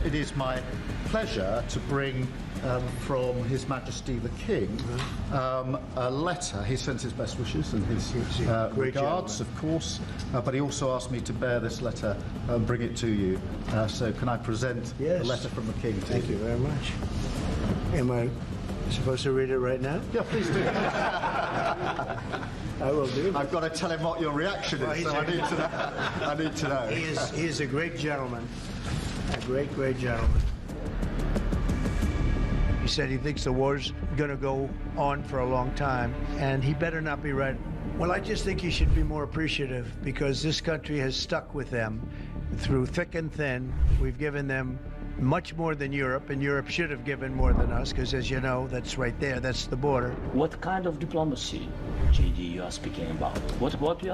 It is my pleasure to bring from His Majesty the King a letter. He sends his best wishes and his regards, of course, but he also asked me to bear this letter and bring it to you. So can I present the letter from the King to you? Thank you very much. Am I supposed to read it right now? Yeah, please do. I will do. I've got to tell him what your reaction is, so I need to know. I need to know. He is a great gentleman. A great, great gentleman. He said he thinks the war's going to go on for a long time, and he better not be right. Well, I just think he should be more appreciative, because this country has stuck with them through thick and thin. We've given them much more than Europe, and Europe should have given more than us, because as you know, that's right there, that's the border. What kind of diplomacy, JD, you are speaking about? What do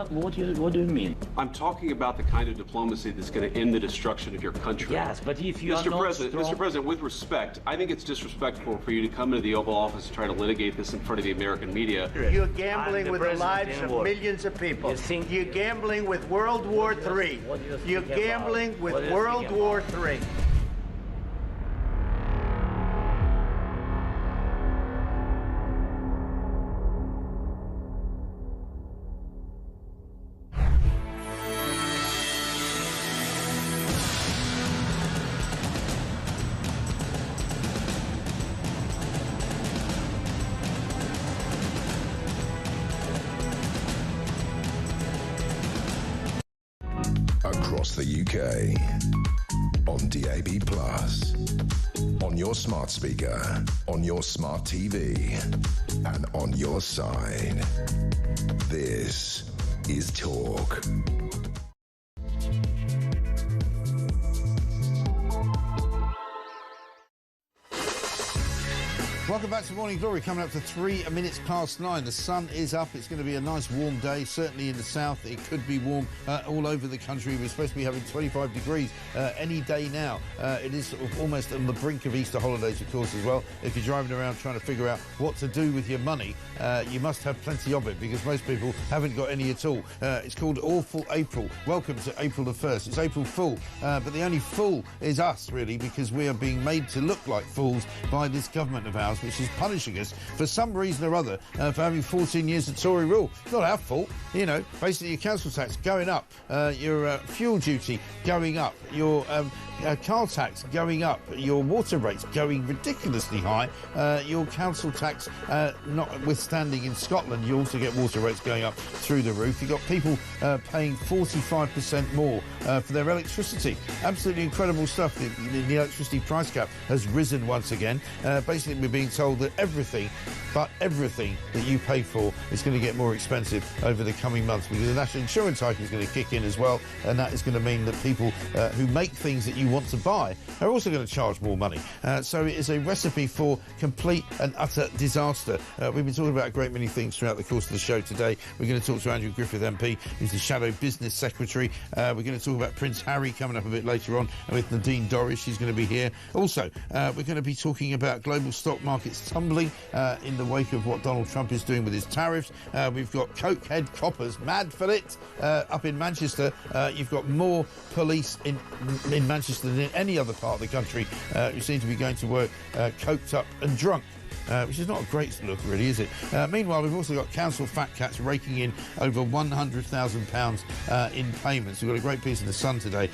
you mean? I'm talking about the kind of diplomacy that's going to end the destruction of your country. Yes, but if you are not Mr. President, with respect, I think it's disrespectful for you to come into the Oval Office and try to litigate this in front of the American media. You're gambling with the lives of millions of people. You're gambling with World War III. You're gambling with World War III. Across the UK, on DAB+, on your smart speaker, on your smart TV, and on your side. This is Talk. Welcome back to Morning Glory, coming up to 3 minutes past 9. The sun is up. It's going to be a nice warm day, certainly in the south. It could be warm all over the country. We're supposed to be having 25 degrees any day now. It is sort of almost on the brink of Easter holidays, of course, as well. If you're driving around trying to figure out what to do with your money, you must have plenty of it, because most people haven't got any at all. It's called Awful April. Welcome to April the 1st. It's April Fool, but the only fool is us, really, because we are being made to look like fools by this government of ours, which is punishing us for some reason or other for having 14 years of Tory rule. Not our fault, you know. Basically, your council tax going up, your fuel duty going up, your car tax going up, your water rates going ridiculously high, your council tax, notwithstanding in Scotland, you also get water rates going up through the roof. You've got people paying 45% more for their electricity. Absolutely incredible stuff. The electricity price cap has risen once again. Basically, we're being told that everything that you pay for is going to get more expensive over the coming months, because the national insurance hike is going to kick in as well, and that is going to mean that people who make things that you want to buy are also going to charge more money. So it is a recipe for complete and utter disaster. We've been talking about a great many things throughout the course of the show today. We're going to talk to Andrew Griffith MP, who's the Shadow Business Secretary. We're going to talk about Prince Harry coming up a bit later on, and with Nadine Dorries, she's going to be here. Also, we're going to be talking about global stock markets tumbling in the wake of what Donald Trump is doing with his tariffs. We've got cokehead coppers mad for it up in Manchester. You've got more police in Manchester than in any other part of the country who seem to be going to work coked up and drunk. Which is not a great look, really, is it? Meanwhile, we've also got council fat cats raking in over £100,000 in payments. We've got a great piece in The Sun today,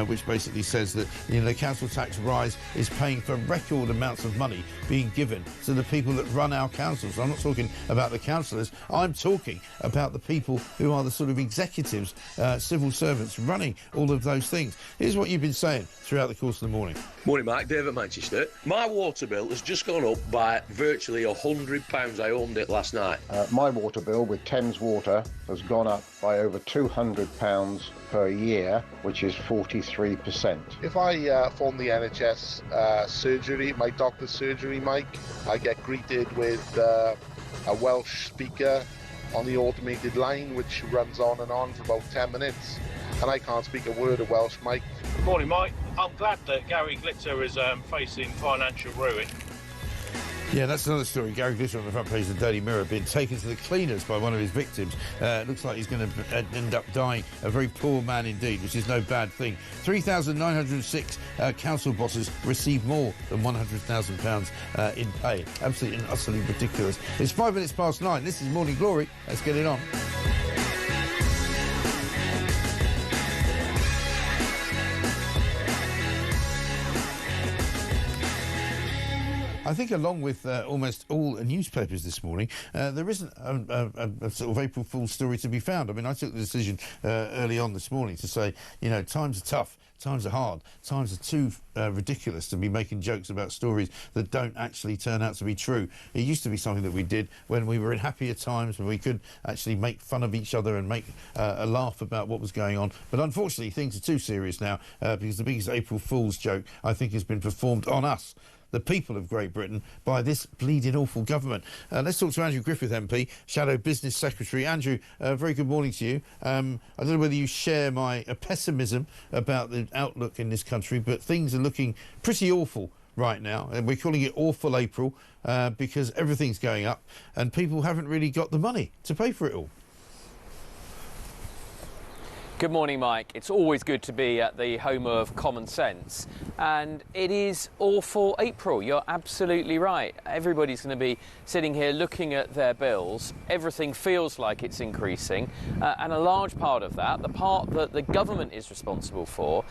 which basically says that the council tax rise is paying for record amounts of money being given to the people that run our councils. I'm not talking about the councillors. I'm talking about the people who are the sort of executives, civil servants running all of those things. Here's what you've been saying throughout the course of the morning. Morning, Mike. Dave at Manchester. My water bill has just gone up by virtually £100. I owned it last night. My water bill with Thames Water has gone up by over £200 per year, which is 43%. If I phone the NHS surgery, my doctor's surgery, Mike, I get greeted with a Welsh speaker on the automated line, which runs on and on for about 10 minutes. And I can't speak a word of Welsh, Mike. Good morning, Mike. I'm glad that Gary Glitter is facing financial ruin. Yeah, that's another story. Gary Glitter on the front page of the Daily Mirror being taken to the cleaners by one of his victims. Looks like he's going to end up dying a very poor man indeed, which is no bad thing. 3,906 council bosses receive more than £100,000 in pay. Absolutely and utterly ridiculous. It's 5 minutes past 9. This is Morning Glory. Let's get it on. I think along with almost all newspapers this morning, there isn't a sort of April Fool's story to be found. I mean, I took the decision early on this morning to say, times are tough. Times are hard. Times are too ridiculous to be making jokes about stories that don't actually turn out to be true. It used to be something that we did when we were in happier times, when we could actually make fun of each other and make a laugh about what was going on. But unfortunately, things are too serious now because the biggest April Fool's joke, I think, has been performed on us. the people of Great Britain by this bleeding awful government. Let's talk to Andrew Griffith MP, Shadow Business Secretary. Andrew, very good morning to you. I don't know whether you share my pessimism about the outlook in this country, but things are looking pretty awful right now, and we're calling it Awful April because everything's going up and people haven't really got the money to pay for it all. Good morning, Mike. It's always good to be at the home of common sense. And it is awful April. You're absolutely right. Everybody's going to be sitting here looking at their bills. Everything feels like it's increasing. And a large part of that, the part that the government is responsible for,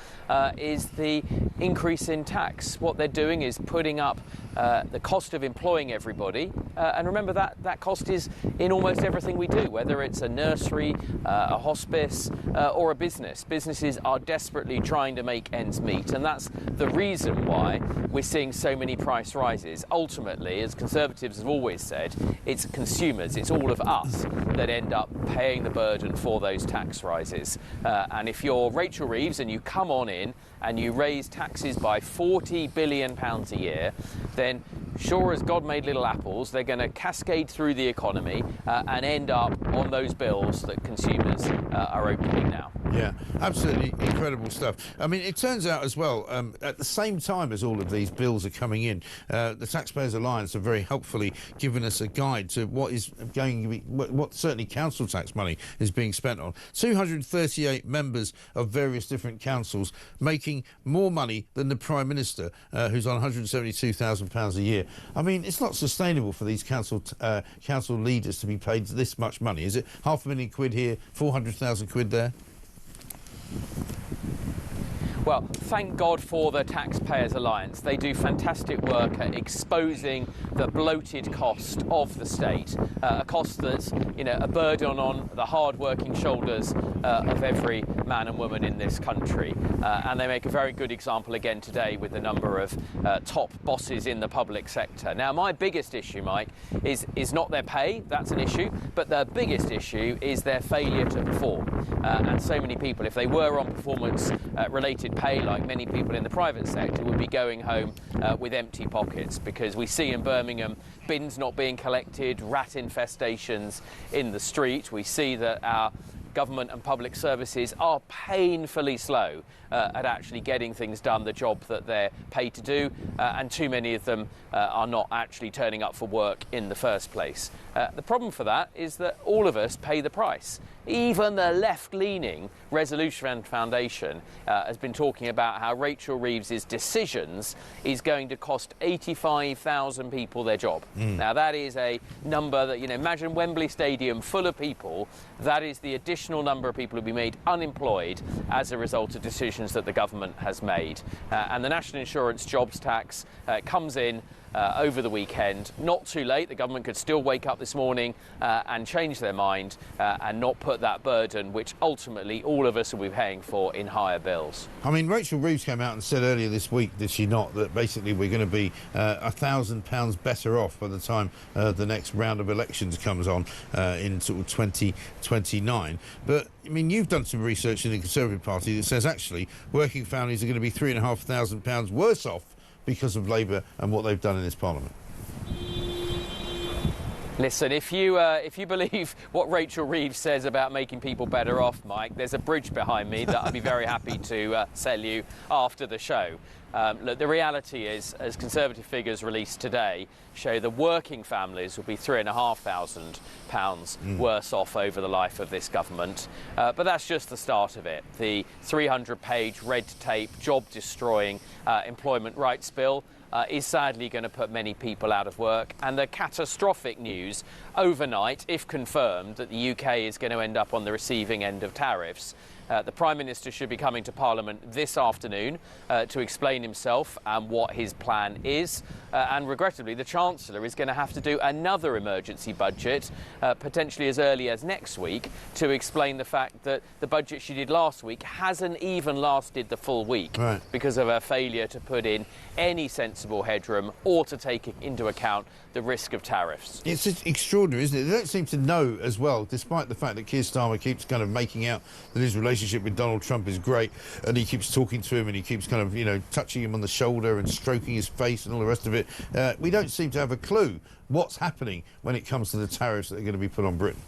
is the increase in tax. What they're doing is putting up the cost of employing everybody. And remember that cost is in almost everything we do, whether it's a nursery, a hospice, or a business. Businesses are desperately trying to make ends meet, and that's the reason why we're seeing so many price rises. Ultimately, as Conservatives have always said, it's consumers, it's all of us that end up paying the burden for those tax rises. And if you're Rachel Reeves and you come on in and you raise taxes by £40 billion a year, then sure as God made little apples, they're going to cascade through the economy and end up on those bills that consumers are opening now. Yeah, absolutely incredible stuff. I mean, it turns out as well, at the same time as all of these bills are coming in, the Taxpayers Alliance have very helpfully given us a guide to what is going to be, what certainly council tax money is being spent on. 238 members of various different councils making more money than the Prime Minister, who's on £172,000 a year. I mean, it's not sustainable for these council leaders to be paid this much money, is it? £500,000 here, 400,000 quid there? Well, thank God for the Taxpayers Alliance. They do fantastic work at exposing the bloated cost of the state, a cost that's, a burden on the hard-working shoulders of every man and woman in this country. And they make a very good example again today with the number of top bosses in the public sector. Now, my biggest issue, Mike, is not their pay. That's an issue. But the biggest issue is their failure to perform. And so many people, if they were on performance-related pay, like many people in the private sector, would be going home with empty pockets, because we see in Birmingham bins not being collected, rat infestations in the street. We see that our government and public services are painfully slow at actually getting things done, the job that they're paid to do, and too many of them are not actually turning up for work in the first place. The problem for that is that all of us pay the price. Even the left-leaning Resolution Foundation has been talking about how Rachel Reeves' decisions is going to cost 85,000 people their job. Now, that is a number that, imagine Wembley Stadium full of people. That is the additional number of people who will be made unemployed as a result of decisions that the government has made. And the National Insurance Jobs Tax comes in over the weekend. Not too late. The government could still wake up this morning and change their mind and not put that burden, which ultimately all of us will be paying for, in higher bills. I mean, Rachel Reeves came out and said earlier this week, did she not, that basically we're going to be £1,000 better off by the time the next round of elections comes on in sort of 2029. But I mean, you've done some research in the Conservative Party that says actually working families are going to be £3,500 worse off because of Labour and what they've done in this Parliament. Listen, if you believe what Rachel Reeves says about making people better off, Mike, there's a bridge behind me that I'd be very happy to sell you after the show. Look, the reality is, as Conservative figures released today show, the working families will be £3,500 worse off over the life of this government. But that's just the start of it. The 300-page red tape, job-destroying employment rights bill is sadly going to put many people out of work. And the catastrophic news overnight, if confirmed, that the UK is going to end up on the receiving end of tariffs. The Prime Minister should be coming to Parliament this afternoon to explain himself and what his plan is. And regrettably, the Chancellor is going to have to do another emergency budget, potentially as early as next week, to explain the fact that the budget she did last week hasn't even lasted the full week because of her failure to put in any sensible headroom or to take into account the risk of tariffs. It's just extraordinary, isn't it? They don't seem to know as well, despite the fact that Keir Starmer keeps kind of making out that his relationship relationship with Donald Trump is great, and he keeps talking to him, and he keeps kind of, you know, touching him on the shoulder and stroking his face and all the rest of it. We don't seem to have a clue what's happening when it comes to the tariffs that are going to be put on Britain.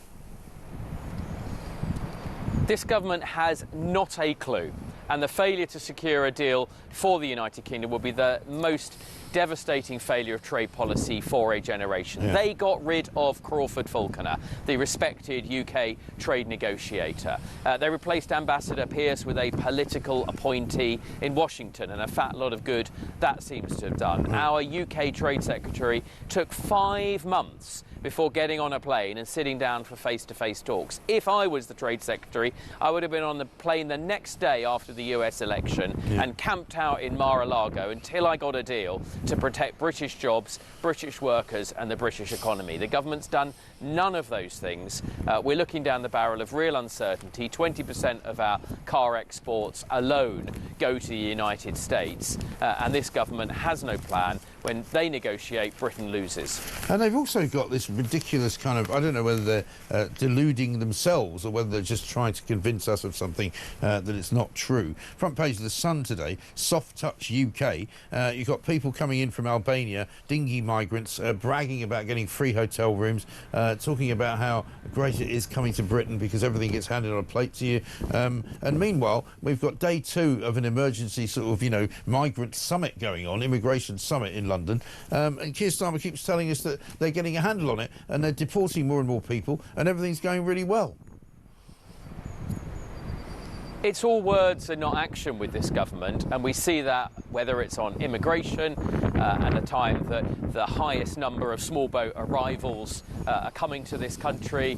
This government has not a clue, and the failure to secure a deal for the United Kingdom will be the most devastating failure of trade policy for a generation. Yeah. They got rid of Crawford Falconer, the respected UK trade negotiator. They replaced Ambassador Pierce with a political appointee in Washington, and a fat lot of good that seems to have done. Our UK Trade Secretary took 5 months before getting on a plane and sitting down for face-to-face talks. If I was the Trade Secretary, I would have been on the plane the next day after the US election and camped out in Mar-a-Lago until I got a deal to protect British jobs, British workers and the British economy. The government's done none of those things. We're looking down the barrel of real uncertainty. 20% of our car exports alone go to the United States, and this government has no plan. When they negotiate, Britain loses. And they've also got this ridiculous kind of, I don't know whether they're deluding themselves or whether they're just trying to convince us of something that it's not true. Front page of The Sun today, Soft Touch UK. You've got people coming in from Albania, dinghy migrants, bragging about getting free hotel rooms, talking about how great it is coming to Britain because everything gets handed on a plate to you. And meanwhile, we've got day 2 of an emergency sort of, you know, migrant summit going on, immigration summit in London. And Keir Starmer keeps telling us that they're getting a handle on it and they're deporting more and more people and everything's going really well. It's all words and not action with this government, and we see that whether it's on immigration at a time that the highest number of small boat arrivals are coming to this country,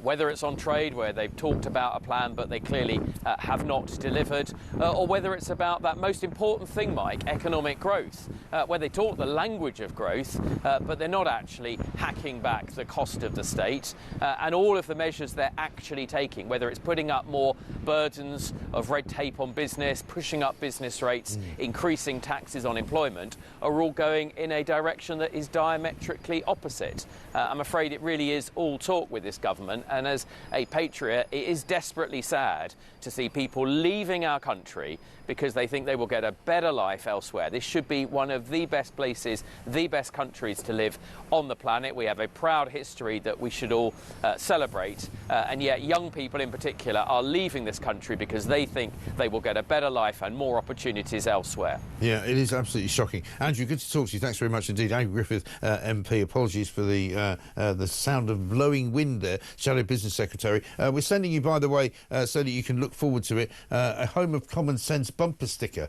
whether it's on trade where they've talked about a plan but they clearly have not delivered, or whether it's about that most important thing, Mike, economic growth, where they talk the language of growth but they're not actually hacking back the cost of the state, and all of the measures they're actually taking, whether it's putting up more burdens of red tape on business, pushing up business rates, increasing taxes on employment, are all going in a direction that is diametrically opposite. I'm afraid it really is all talk with this government, and as a patriot, it is desperately sad to see people leaving our country because they think they will get a better life elsewhere. This should be one of the best places, the best countries to live on the planet. We have a proud history that we should all celebrate, and yet young people in particular are leaving this country because they think they will get a better life and more opportunities elsewhere. Yeah, it is absolutely shocking. Andrew, good to talk to you. Thanks very much indeed. Andrew Griffith, MP. Apologies for the sound of blowing wind there. Shadow Business Secretary. We're sending you, by the way, so that you can look forward to it, a Home of Common Sense bumper sticker,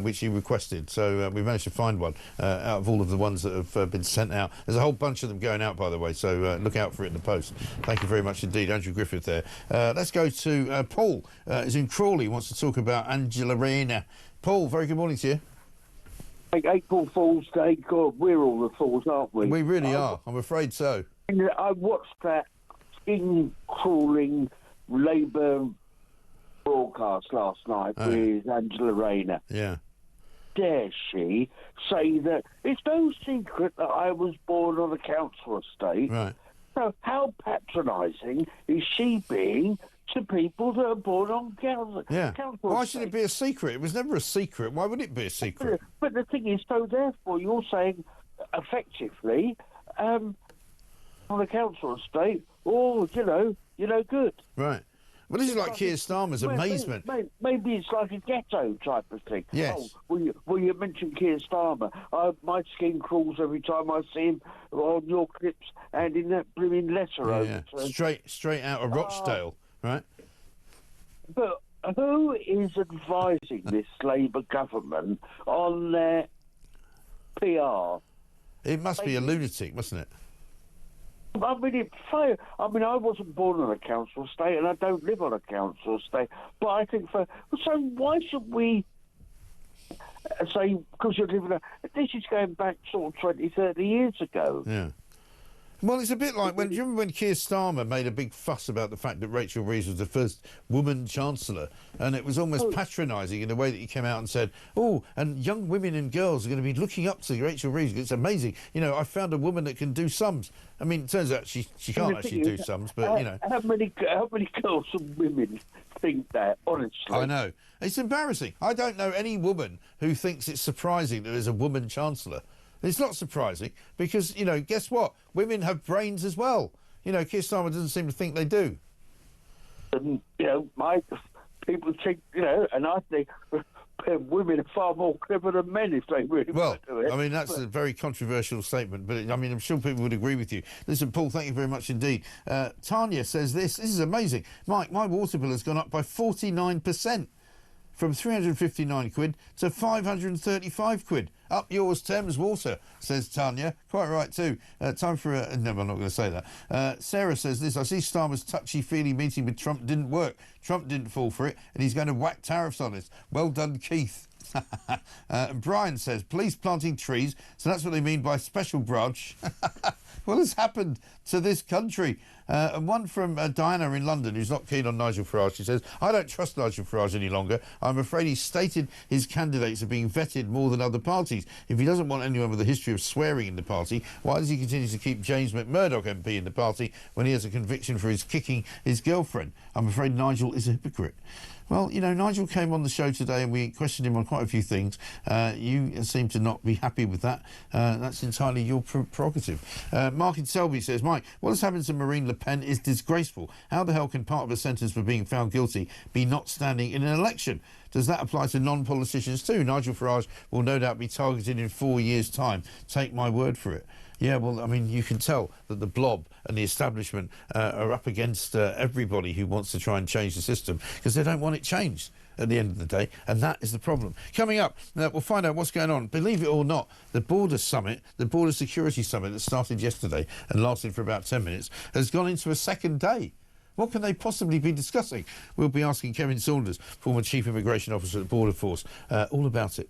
which you requested. So we managed to find one out of all of the ones that have been sent out. There's a whole bunch of them going out, by the way, so look out for it in the post. Thank you very much indeed. Andrew Griffith there. Let's go to Paul, who's in Crawley, wants to talk about Angela Rayner. Paul, very good morning to you. April Fool's Day, God, we're all the fools, aren't we? We really are, I'm afraid so. I watched that skin-crawling Labour broadcast last night with Angela Rayner. Yeah. Dare she say that it's no secret that I was born on a council estate? Right. So how patronising is she being to people that are born on council? Yeah. Council Why estate? should it be a secret? It was never a secret. Why would it be a secret? But the thing is, so therefore you're saying effectively on a council estate, you're no good. Right. Well, this is like Keir Starmer's amazement. Maybe it's like a ghetto type of thing. Yes. Oh, you mentioned Keir Starmer. My skin crawls every time I see him on your clips and in that blooming letter. Yeah. Straight out of Rochdale, right? But who is advising this Labour government on their PR? It must be a lunatic, mustn't it? I mean, I wasn't born on a council estate, and I don't live on a council estate. But I think so why should we say because you're living? This is going back sort of 20, 30 years ago. Yeah. Well, it's a bit like do you remember when Keir Starmer made a big fuss about the fact that Rachel Reeves was the first woman chancellor, and it was almost patronising in the way that he came out and said, "Oh, and young women and girls are going to be looking up to Rachel Reeves. It's amazing. You know, I found a woman that can do sums." I mean, it turns out she can't actually do sums, but you know. How many girls and women think that? Honestly, I know it's embarrassing. I don't know any woman who thinks it's surprising that there's a woman chancellor. It's not surprising because, you know, guess what? Women have brains as well. You know, Keir Starmer doesn't seem to think they do. And, you know, people think, you know, and I think women are far more clever than men if they really want to do it. I mean, that's a very controversial statement, but I mean, I'm sure people would agree with you. Listen, Paul, thank you very much indeed. Tanya says this is amazing. Mike, my water bill has gone up by 49%. From 359 quid to 535 quid. Up yours, Thames Water, says Tanya. Quite right, too. Time for a... No, I'm not going to say that. Sarah says this. I see Starmer's touchy-feely meeting with Trump didn't work. Trump didn't fall for it, and he's going to whack tariffs on us. Well done, Keith. Brian says, police planting trees. So that's what they mean by special branch. What has happened to this country? And one from Diana in London, who's not keen on Nigel Farage. She says, I don't trust Nigel Farage any longer. I'm afraid he's stated his candidates are being vetted more than other parties. If he doesn't want anyone with a history of swearing in the party, why does he continue to keep James McMurdoch MP in the party when he has a conviction for his kicking his girlfriend? I'm afraid Nigel is a hypocrite. Well, you know, Nigel came on the show today and we questioned him on quite a few things. You seem to not be happy with that. That's entirely your prerogative. Mark in Selby says, Mike, what has happened to Marine Le Pen is disgraceful. How the hell can part of a sentence for being found guilty be not standing in an election? Does that apply to non-politicians too? Nigel Farage will no doubt be targeted in 4 years' time. Take my word for it. Yeah, well, I mean, you can tell that the blob and the establishment are up against everybody who wants to try and change the system because they don't want it changed at the end of the day, and that is the problem. Coming up, we'll find out what's going on. Believe it or not, the border summit, the border security summit that started yesterday and lasted for about 10 minutes, has gone into a second day. What can they possibly be discussing? We'll be asking Kevin Saunders, former Chief Immigration Officer at the Border Force, all about it.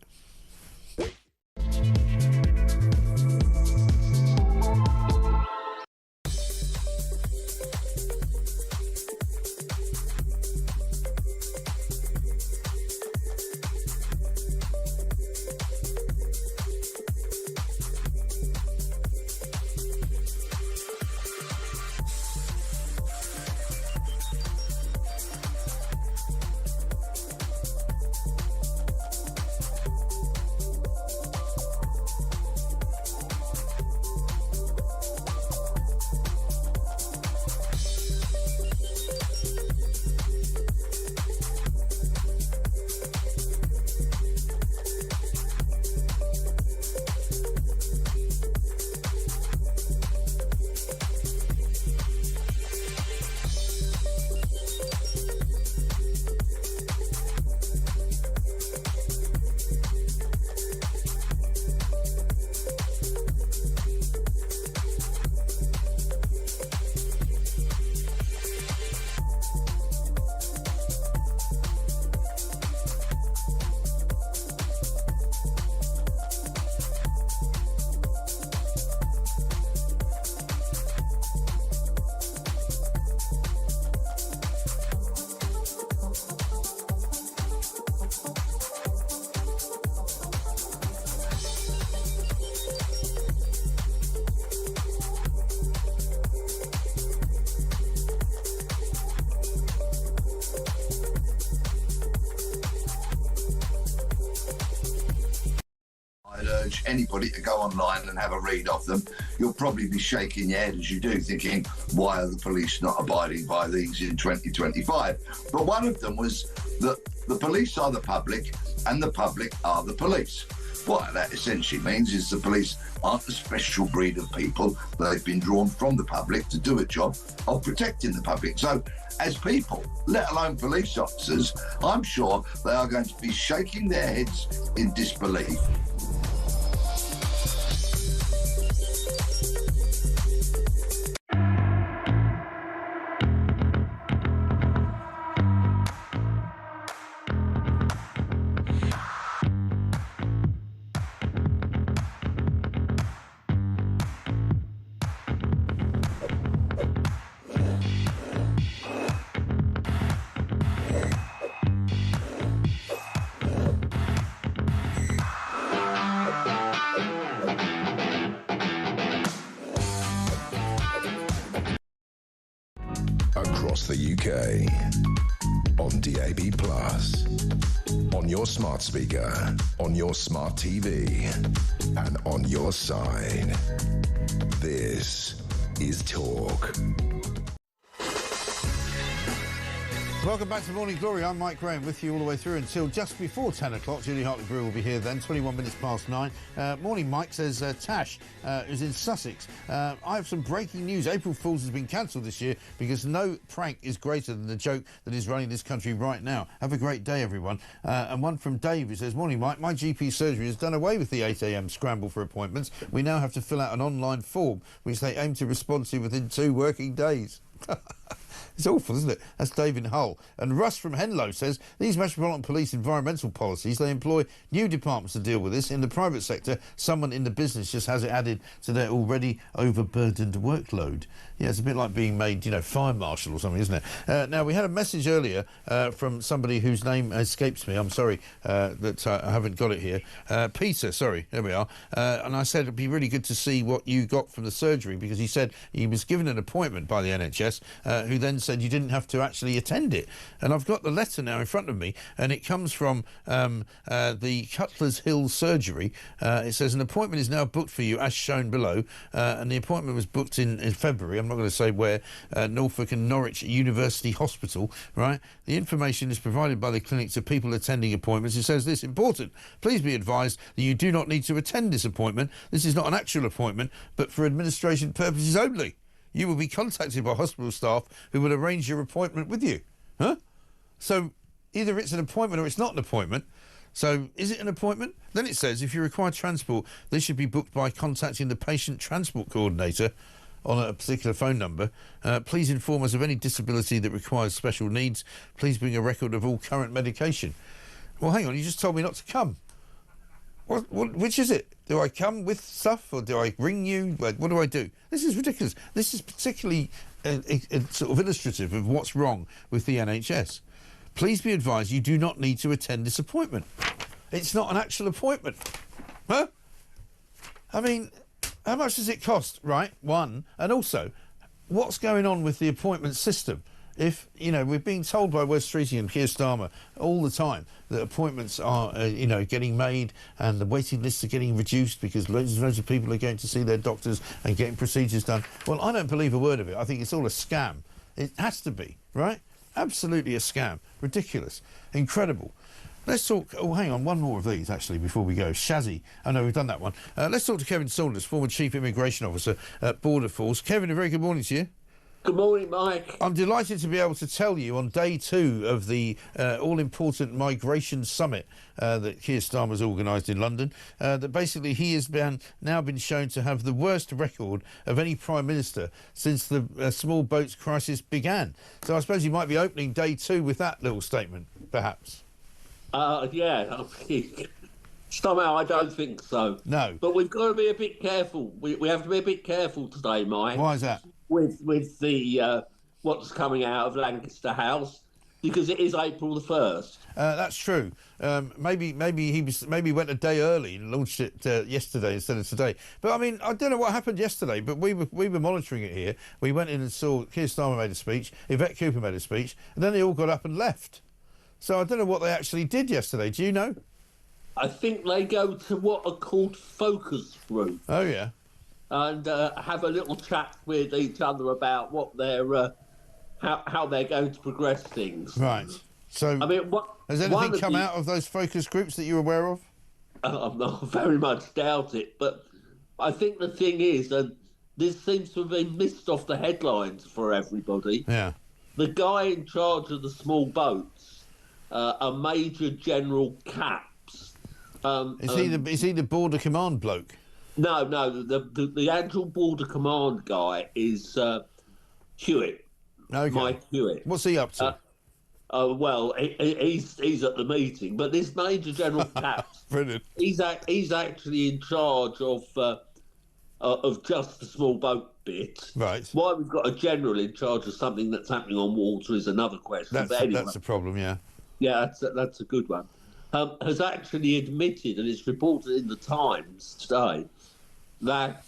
Anybody to go online and have a read of them. You'll probably be shaking your head as you do, thinking, why are the police not abiding by these in 2025? But one of them was that the police are the public and the public are the police. What that essentially means is the police aren't a special breed of people. They've been drawn from the public to do a job of protecting the public. So as people, let alone police officers, I'm sure they are going to be shaking their heads in disbelief. across the UK. On DAB+, on your smart speaker, on your smart TV, and on your side. This is Talk. Welcome back to Morning Glory. I'm Mike Graham with you all the way through until just before 10 o'clock. Julie Hartley-Brewer will be here then, 21 minutes past 9. Morning, Mike, says Tash, who's in Sussex. I have some breaking news. April Fool's has been cancelled this year because no prank is greater than the joke that is running this country right now. Have a great day, everyone. And one from Dave, who says, morning, Mike, my GP surgery has done away with the 8 a.m. scramble for appointments. We now have to fill out an online form, which they aim to respond to within 2 working days. It's awful, isn't it? That's Dave in Hull. And Russ from Henlow says, these Metropolitan Police environmental policies, they employ new departments to deal with this. In the private sector, someone in the business just has it added to their already overburdened workload. Yeah, it's a bit like being made, you know, fire marshal or something, isn't it? Now, we had a message earlier from somebody whose name escapes me. I'm sorry that I haven't got it here. Peter, sorry, there we are. And I said it'd be really good to see what you got from the surgery, because he said he was given an appointment by the NHS, who then said you didn't have to actually attend it. And I've got the letter now in front of me, and it comes from the Cutlers Hill surgery. It says an appointment is now booked for you as shown below, and the appointment was booked in February. I'm not going to say where, Norfolk and Norwich University Hospital, right? The information is provided by the clinic to people attending appointments. It says this, important, please be advised that you do not need to attend this appointment. This is not an actual appointment, but for administration purposes only. You will be contacted by hospital staff who will arrange your appointment with you. Huh? So either it's an appointment or it's not an appointment. So is it an appointment? Then it says if you require transport, this should be booked by contacting the patient transport coordinator on a particular phone number. Please inform us of any disability that requires special needs. Please bring a record of all current medication. Well, hang on, you just told me not to come. Which is it? Do I come with stuff, or do I ring you? What do I do? This is ridiculous. This is particularly sort of illustrative of what's wrong with the NHS. Please be advised you do not need to attend this appointment. It's not an actual appointment. Huh? I mean, how much does it cost, right? One, and also, what's going on with the appointment system? If, you know, we're being told by Wes Streeting and Keir Starmer all the time that appointments are, you know, getting made and the waiting lists are getting reduced because loads and loads of people are going to see their doctors and getting procedures done. Well, I don't believe a word of it. I think it's all a scam. It has to be, right? Absolutely a scam. Ridiculous. Incredible. Let's talk... Oh, hang on, one more of these, actually, before we go. Shazzy. Oh, no, we've done that one. Let's talk to Kevin Saunders, former Chief Immigration Officer at Border Force. Kevin, a very good morning to you. Good morning, Mike. I'm delighted to be able to tell you on day 2 of the all-important migration summit that Keir Starmer's organised in London, that basically he has now been shown to have the worst record of any Prime Minister since the small boats crisis began. So I suppose you might be opening day 2 with that little statement, perhaps. Yeah. Somehow I don't think so. No. But we've got to be a bit careful. We have to be a bit careful today, Mike. Why is that? With the what's coming out of Lancaster House, because it is April the 1st. That's true. Maybe he went a day early and launched it yesterday instead of today. But I mean, I don't know what happened yesterday, but we were monitoring it here. We went in and saw Keir Starmer made a speech, Yvette Cooper made a speech, and then they all got up and left. So I don't know what they actually did yesterday. Do you know? I think they go to what are called focus groups. Oh yeah. And have a little chat with each other about what they're how they're going to progress things. Right. So, I mean, has anything come out of those focus groups that you're aware of? I very much doubt it, but I think the thing is, and this seems to have been missed off the headlines for everybody. Yeah. The guy in charge of the small boats, a Major General Caps. Is he the border command bloke? No, the actual border command guy is Hewitt. Okay. Mike Hewitt. What's he up to? Well, he's at the meeting, but this Major General Caps, brilliant. He's actually in charge of just the small boat bit. Right. Why we've got a general in charge of something that's happening on water is another question. That's a problem, yeah. Yeah, that's a good one. Has actually admitted, and it's reported in the Times today, that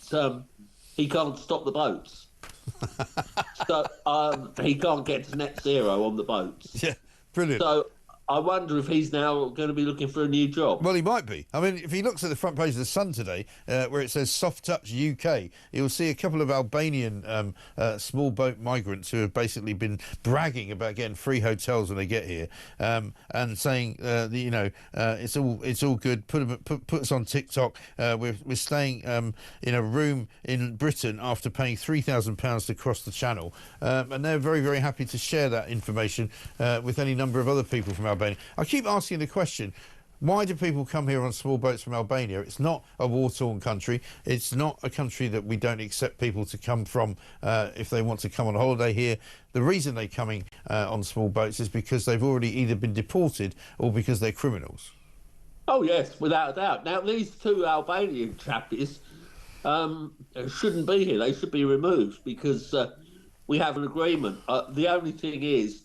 he can't stop the boats. So he can't get to net zero on the boats. Yeah, brilliant. So I wonder if he's now going to be looking for a new job. Well, he might be. I mean, if he looks at the front page of The Sun today, where it says Soft Touch UK, you'll see a couple of Albanian small boat migrants who have basically been bragging about getting free hotels when they get here, and saying, it's all good. Put us on TikTok. We're staying in a room in Britain after paying £3,000 to cross the channel, and they're very, very happy to share that information with any number of other people from Albania. I keep asking the question, why do people come here on small boats from Albania? It's not a war-torn country. It's not a country that we don't accept people to come from if they want to come on holiday here. The reason they're coming on small boats is because they've already either been deported or because they're criminals. Oh, yes, without a doubt. Now, these two Albanian chappies shouldn't be here. They should be removed because we have an agreement. The only thing is,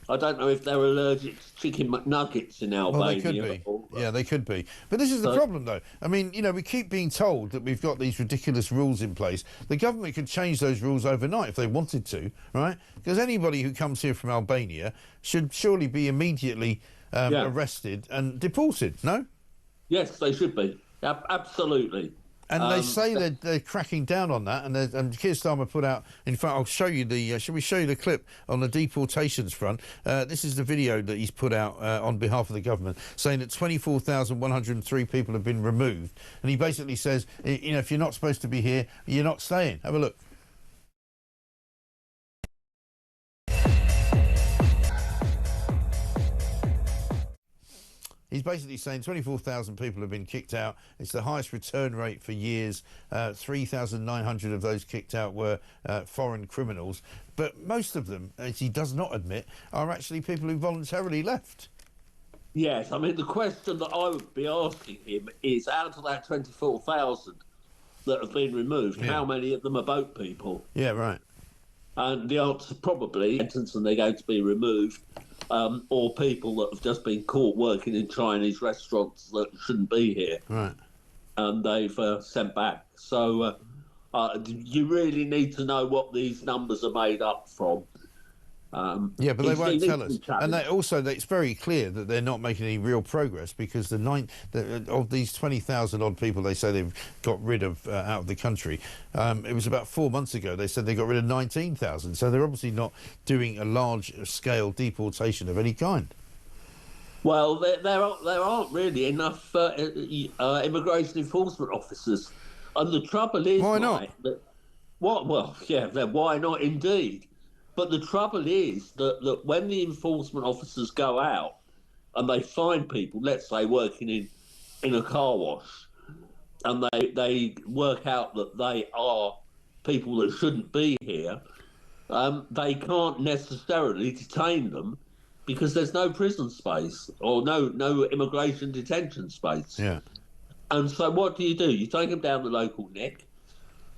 I don't know if they're allergic to chicken McNuggets in Albania. Well, they could be. Yeah, they could be. But this is the problem, though. I mean, we keep being told that we've got these ridiculous rules in place. The government could change those rules overnight if they wanted to, right? Because anybody who comes here from Albania should surely be immediately arrested and deported, no? Yes, they should be. Absolutely. And they say they're cracking down on that, and Keir Starmer put out. In fact, I'll show you the. Shall we show you the clip on the deportations front? This is the video that he's put out on behalf of the government, saying that 24,103 people have been removed, and he basically says, if you're not supposed to be here, you're not staying. Have a look. He's basically saying 24,000 people have been kicked out. It's the highest return rate for years. 3,900 of those kicked out were foreign criminals. But most of them, as he does not admit, are actually people who voluntarily left. Yes, I mean, the question that I would be asking him is, out of that 24,000 that have been removed, how many of them are boat people? Yeah, right. And the answer probably, and they're going to be removed, or people that have just been caught working in Chinese restaurants that shouldn't be here. Right. And they've sent back. So you really need to know what these numbers are made up from. Yeah, but they won't tell us. And it's very clear that they're not making any real progress because of these 20,000 odd people they say they've got rid of out of the country, it was about 4 months ago they said they got rid of 19,000. So they're obviously not doing a large-scale deportation of any kind. Well, there aren't really enough immigration enforcement officers. And the trouble is... Why not? Why not indeed? But the trouble is that when the enforcement officers go out and they find people, let's say working in a car wash, and they work out that they are people that shouldn't be here, they can't necessarily detain them because there's no prison space or no immigration detention space. Yeah. And so what do? You take them down the local nick,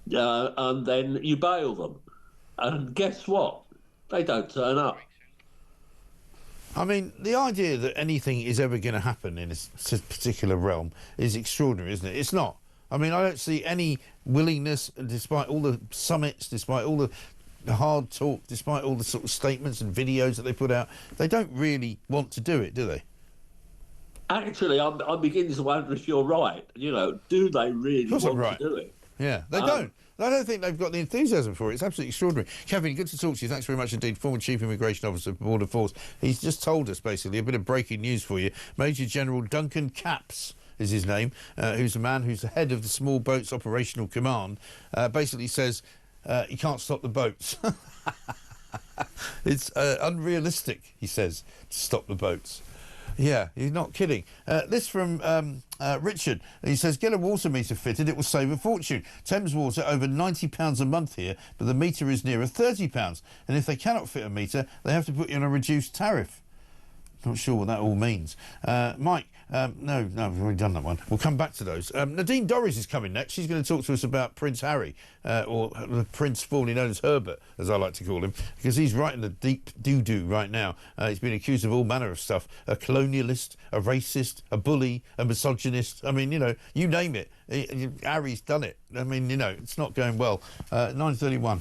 and then you bail them. And guess what? They don't turn up. I mean, the idea that anything is ever going to happen in this particular realm is extraordinary, isn't it? It's not. I mean, I don't see any willingness, despite all the summits, despite all the hard talk, despite all the sort of statements and videos that they put out. They don't really want to do it, do they? Actually, I'm beginning to wonder if you're right. Do they really want to do it? Yeah, they don't. I don't think they've got the enthusiasm for it. It's absolutely extraordinary. Kevin, good to talk to you. Thanks very much indeed. Former Chief Immigration Officer of Border Force. He's just told us, basically, a bit of breaking news for you. Major General Duncan Capps is his name, who's a man who's the head of the Small Boats Operational Command, basically says he can't stop the boats. It's unrealistic, he says, to stop the boats. Yeah, he's not kidding. This from Richard. He says, get a water meter fitted, it will save a fortune. Thames Water, over £90 a month here, but the meter is nearer £30. And if they cannot fit a meter, they have to put you on a reduced tariff. Not sure what that all means. Mike, no, we've already done that one. We'll come back to those. Nadine Dorries is coming next. She's going to talk to us about Prince Harry, or the Prince formerly known as Herbert, as I like to call him, because he's right in the deep doo-doo right now. He's been accused of all manner of stuff. A colonialist, a racist, a bully, a misogynist. I mean, you name it. Harry's done it. I mean, it's not going well. 9:31.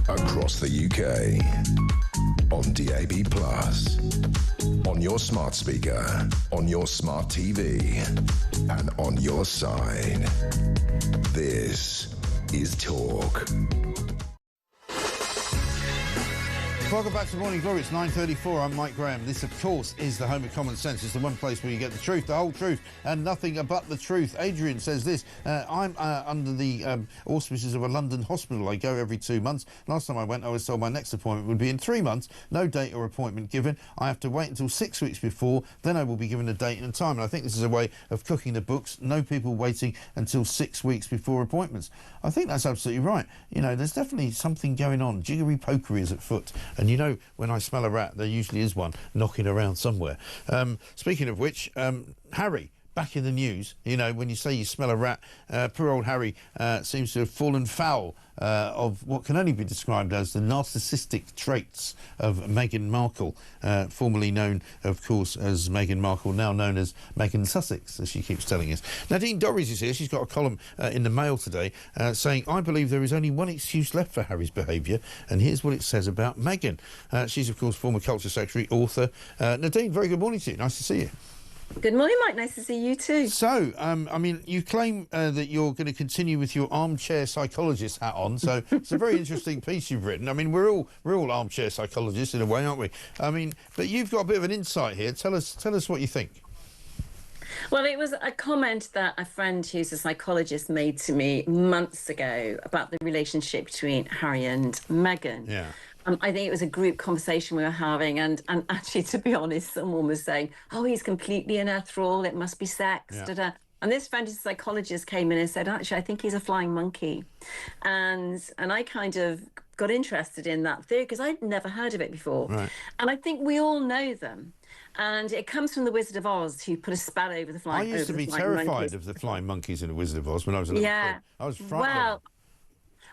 Across the UK, on DAB+, on your smart speaker, on your smart TV, and on your side. This is Talk. Welcome back to Morning Glory. It's 9:34. I'm Mike Graham. This, of course, is the home of common sense. It's the one place where you get the truth, the whole truth, and nothing but the truth. Adrian says this, I'm under the auspices of a London hospital. I go every 2 months. Last time I went, I was told my next appointment would be in 3 months. No date or appointment given. I have to wait until 6 weeks before. Then I will be given a date and time. And I think this is a way of cooking the books. No people waiting until 6 weeks before appointments. I think that's absolutely right. You know, there's definitely something going on. Jiggery-pokery is at foot. And you know, when I smell a rat, there usually is one knocking around somewhere. Speaking of which, Harry, back in the news, you know, when you say you smell a rat, poor old Harry seems to have fallen foul of what can only be described as the narcissistic traits of Meghan Markle, formerly known, of course, as Meghan Markle, now known as Meghan Sussex, as she keeps telling us. Nadine Dorries is here. She's got a column in the Mail today saying, I believe there is only one excuse left for Harry's behaviour, and here's what it says about Meghan. She's, of course, former Culture Secretary, author. Nadine, very good morning to you. Nice to see you. Good morning, Mike. Nice to see you too. So, I mean, you claim that you're going to continue with your armchair psychologist hat on. So it's a very interesting piece you've written. I mean, we're all armchair psychologists in a way, aren't we? I mean, but you've got a bit of an insight here. Tell us what you think. Well, it was a comment that a friend who's a psychologist made to me months ago about the relationship between Harry and Meghan. Yeah. I think it was a group conversation we were having, and actually, to be honest, someone was saying, oh, he's completely in her thrall, it must be sex, Yeah. da-da. And this friend who's a psychologist came in and said, actually, I think he's a flying monkey. And I kind of got interested in that theory because I'd never heard of it before. Right. And I think we all know them. And it comes from the Wizard of Oz, who put a spell over the flying monkeys. I used to be terrified of the flying monkeys in the Wizard of Oz when I was a little kid. I was frightened.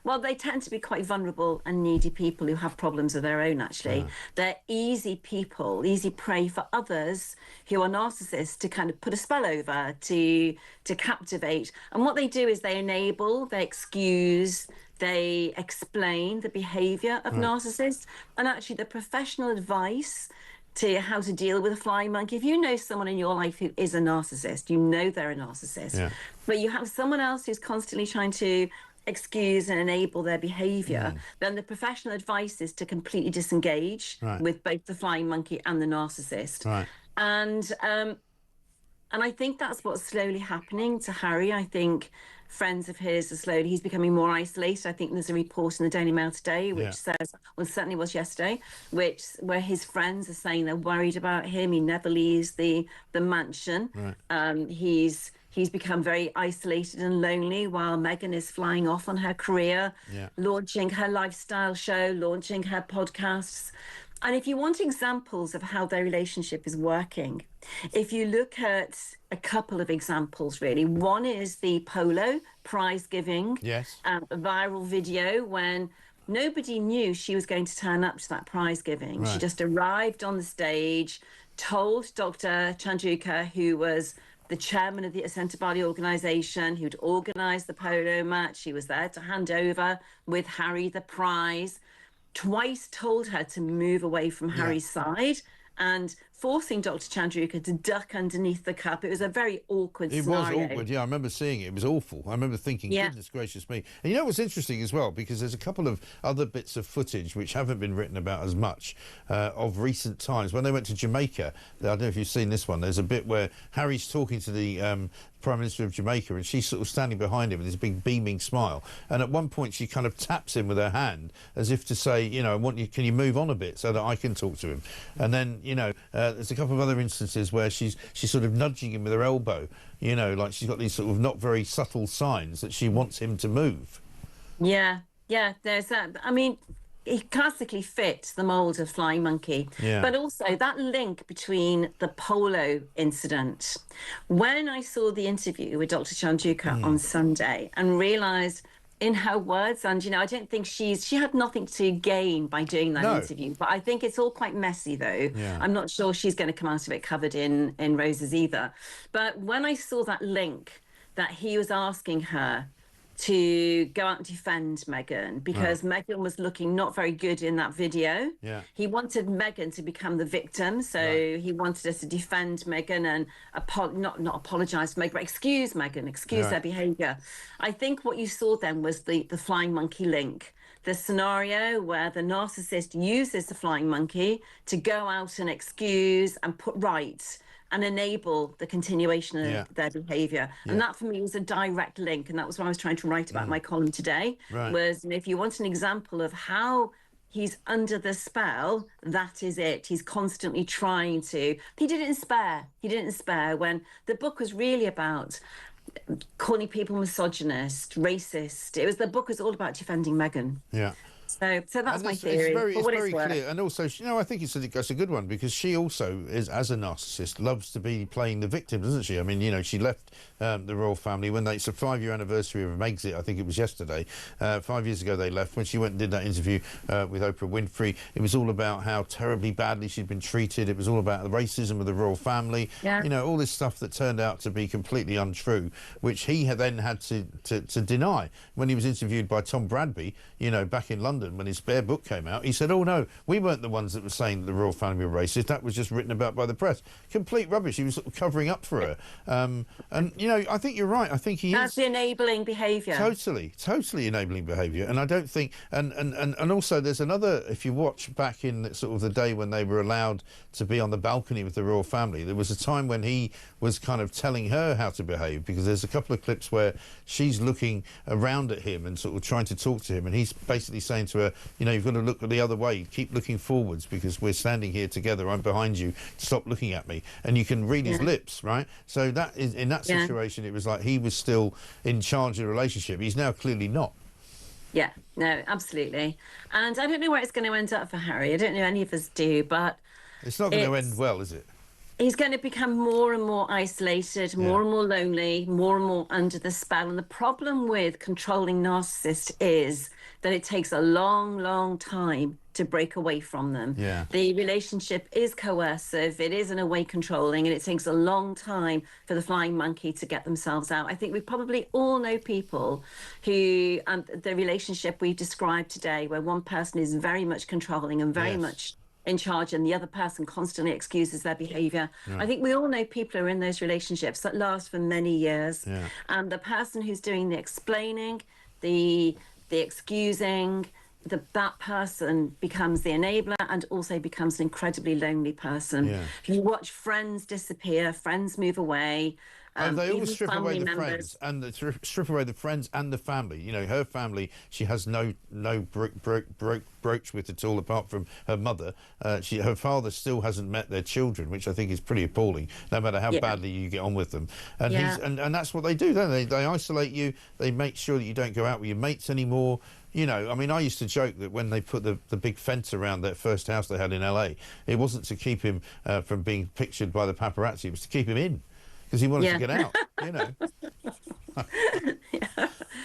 Well, they tend to be quite vulnerable and needy people who have problems of their own, actually. Yeah. They're easy people, easy prey for others who are narcissists to kind of put a spell over, to captivate. And what they do is they enable, they excuse, they explain the behaviour of narcissists. And actually the professional advice to how to deal with a flying monkey. If you know someone in your life who is a narcissist, you know they're a narcissist. Yeah. But you have someone else who's constantly trying to excuse and enable their behaviour, then the professional advice is to completely disengage with both the flying monkey and the narcissist. Right. And And I think that's what's slowly happening to Harry. I think friends of his are slowly, he's becoming more isolated. I think there's a report in the Daily Mail today which says, well, certainly was yesterday, where his friends are saying they're worried about him. He never leaves the mansion. Right. He's become very isolated and lonely while Meghan is flying off on her career, launching her lifestyle show, launching her podcasts. And if you want examples of how their relationship is working, if you look at a couple of examples, really, one is the polo prize giving, a viral video when nobody knew she was going to turn up to that prize giving. She just arrived on the stage, told Dr. Chandrika, who was the chairman of the Centre Body organisation, who'd organised the polo match. He was there to hand over with Harry the prize. Twice told her to move away from Harry's side and forcing Dr. Chandrika to duck underneath the cup. It was a very awkward scenario. It was awkward, I remember seeing it. It was awful. I remember thinking, goodness gracious me. And you know what's interesting as well, because there's a couple of other bits of footage which haven't been written about as much of recent times. When they went to Jamaica, I don't know if you've seen this one, there's a bit where Harry's talking to the Prime Minister of Jamaica, and she's sort of standing behind him with this big beaming smile. And at one point, she kind of taps him with her hand, as if to say, can you move on a bit so that I can talk to him? And then, there's a couple of other instances where she's sort of nudging him with her elbow, like she's got these sort of not very subtle signs that she wants him to move. Yeah, there's that. I mean, he classically fits the mould of flying monkey. But also that link between the polo incident. When I saw the interview with Dr. Chandrika on Sunday and realised in her words, and I don't think she had nothing to gain by doing that interview, but I think it's all quite messy though. I'm not sure she's going to come out of it covered in roses either. But when I saw that link that he was asking her to go out and defend Meghan because Meghan was looking not very good in that video. He wanted Meghan to become the victim, so he wanted us to defend Meghan and not apologise for Meghan, but excuse Meghan, excuse their behaviour. I think what you saw then was the flying monkey link. The scenario where the narcissist uses the flying monkey to go out and excuse and put right and enable the continuation of their behaviour. And that for me was a direct link, and that was what I was trying to write about in my column today, was if you want an example of how he's under the spell, that is it. He's constantly trying to... He didn't spare when the book was really about calling people misogynist, racist. The book was all about defending Meghan. So that's my theory. It's very clear. And also, I think that's a good one, because she also is, as a narcissist, loves to be playing the victim, doesn't she? I mean, she left the royal family when it's a 5-year anniversary of Megxit. I think it was yesterday. 5 years ago they left. When she went and did that interview with Oprah Winfrey, it was all about how terribly badly she'd been treated. It was all about the racism of the royal family. All this stuff that turned out to be completely untrue, which he then had to deny. When he was interviewed by Tom Bradby, back in London, when his spare book came out, he said, oh no, we weren't the ones that were saying that the royal family were racist. That was just written about by the press. Complete rubbish. He was sort of covering up for her. I think you're right. I think that's the enabling behaviour. Totally enabling behaviour. And I don't think... And also there's another... If you watch back in sort of the day when they were allowed to be on the balcony with the royal family, there was a time when he was kind of telling her how to behave, because there's a couple of clips where she's looking around at him and sort of trying to talk to him, and he's basically saying to her, you've got to look the other way, keep looking forwards, because we're standing here together, I'm behind you, stop looking at me. And you can read his lips, right? So that is, in that situation, it was like he was still in charge of the relationship. He's now clearly not. Yeah, no, absolutely. And I don't know where it's going to end up for Harry. I don't know any of us do, but... It's not going to end well, is it? He's going to become more and more isolated, more and more lonely, more and more under the spell. And the problem with controlling narcissists is that it takes a long, long time to break away from them. The relationship is coercive, it is in a way controlling, and it takes a long time for the flying monkey to get themselves out. I think we probably all know people who, the relationship we described today, where one person is very much controlling and very much in charge, and the other person constantly excuses their behaviour. I think we all know people who are in those relationships that last for many years. And the person who's doing the explaining, the excusing, that person becomes the enabler and also becomes an incredibly lonely person. Yeah. You watch friends disappear, friends move away. They even always strip away family the members. friends and strip away the friends and the family. You know, her family, she has no brooch with at all, apart from her mother. Her father still hasn't met their children, which I think is pretty appalling, no matter how badly you get on with them. And and that's what they do, don't they? They isolate you. They make sure that you don't go out with your mates anymore. You know, I mean, I used to joke that when they put the big fence around that first house they had in LA, it wasn't to keep him from being pictured by the paparazzi, it was to keep him in, because he wanted to get out, you know.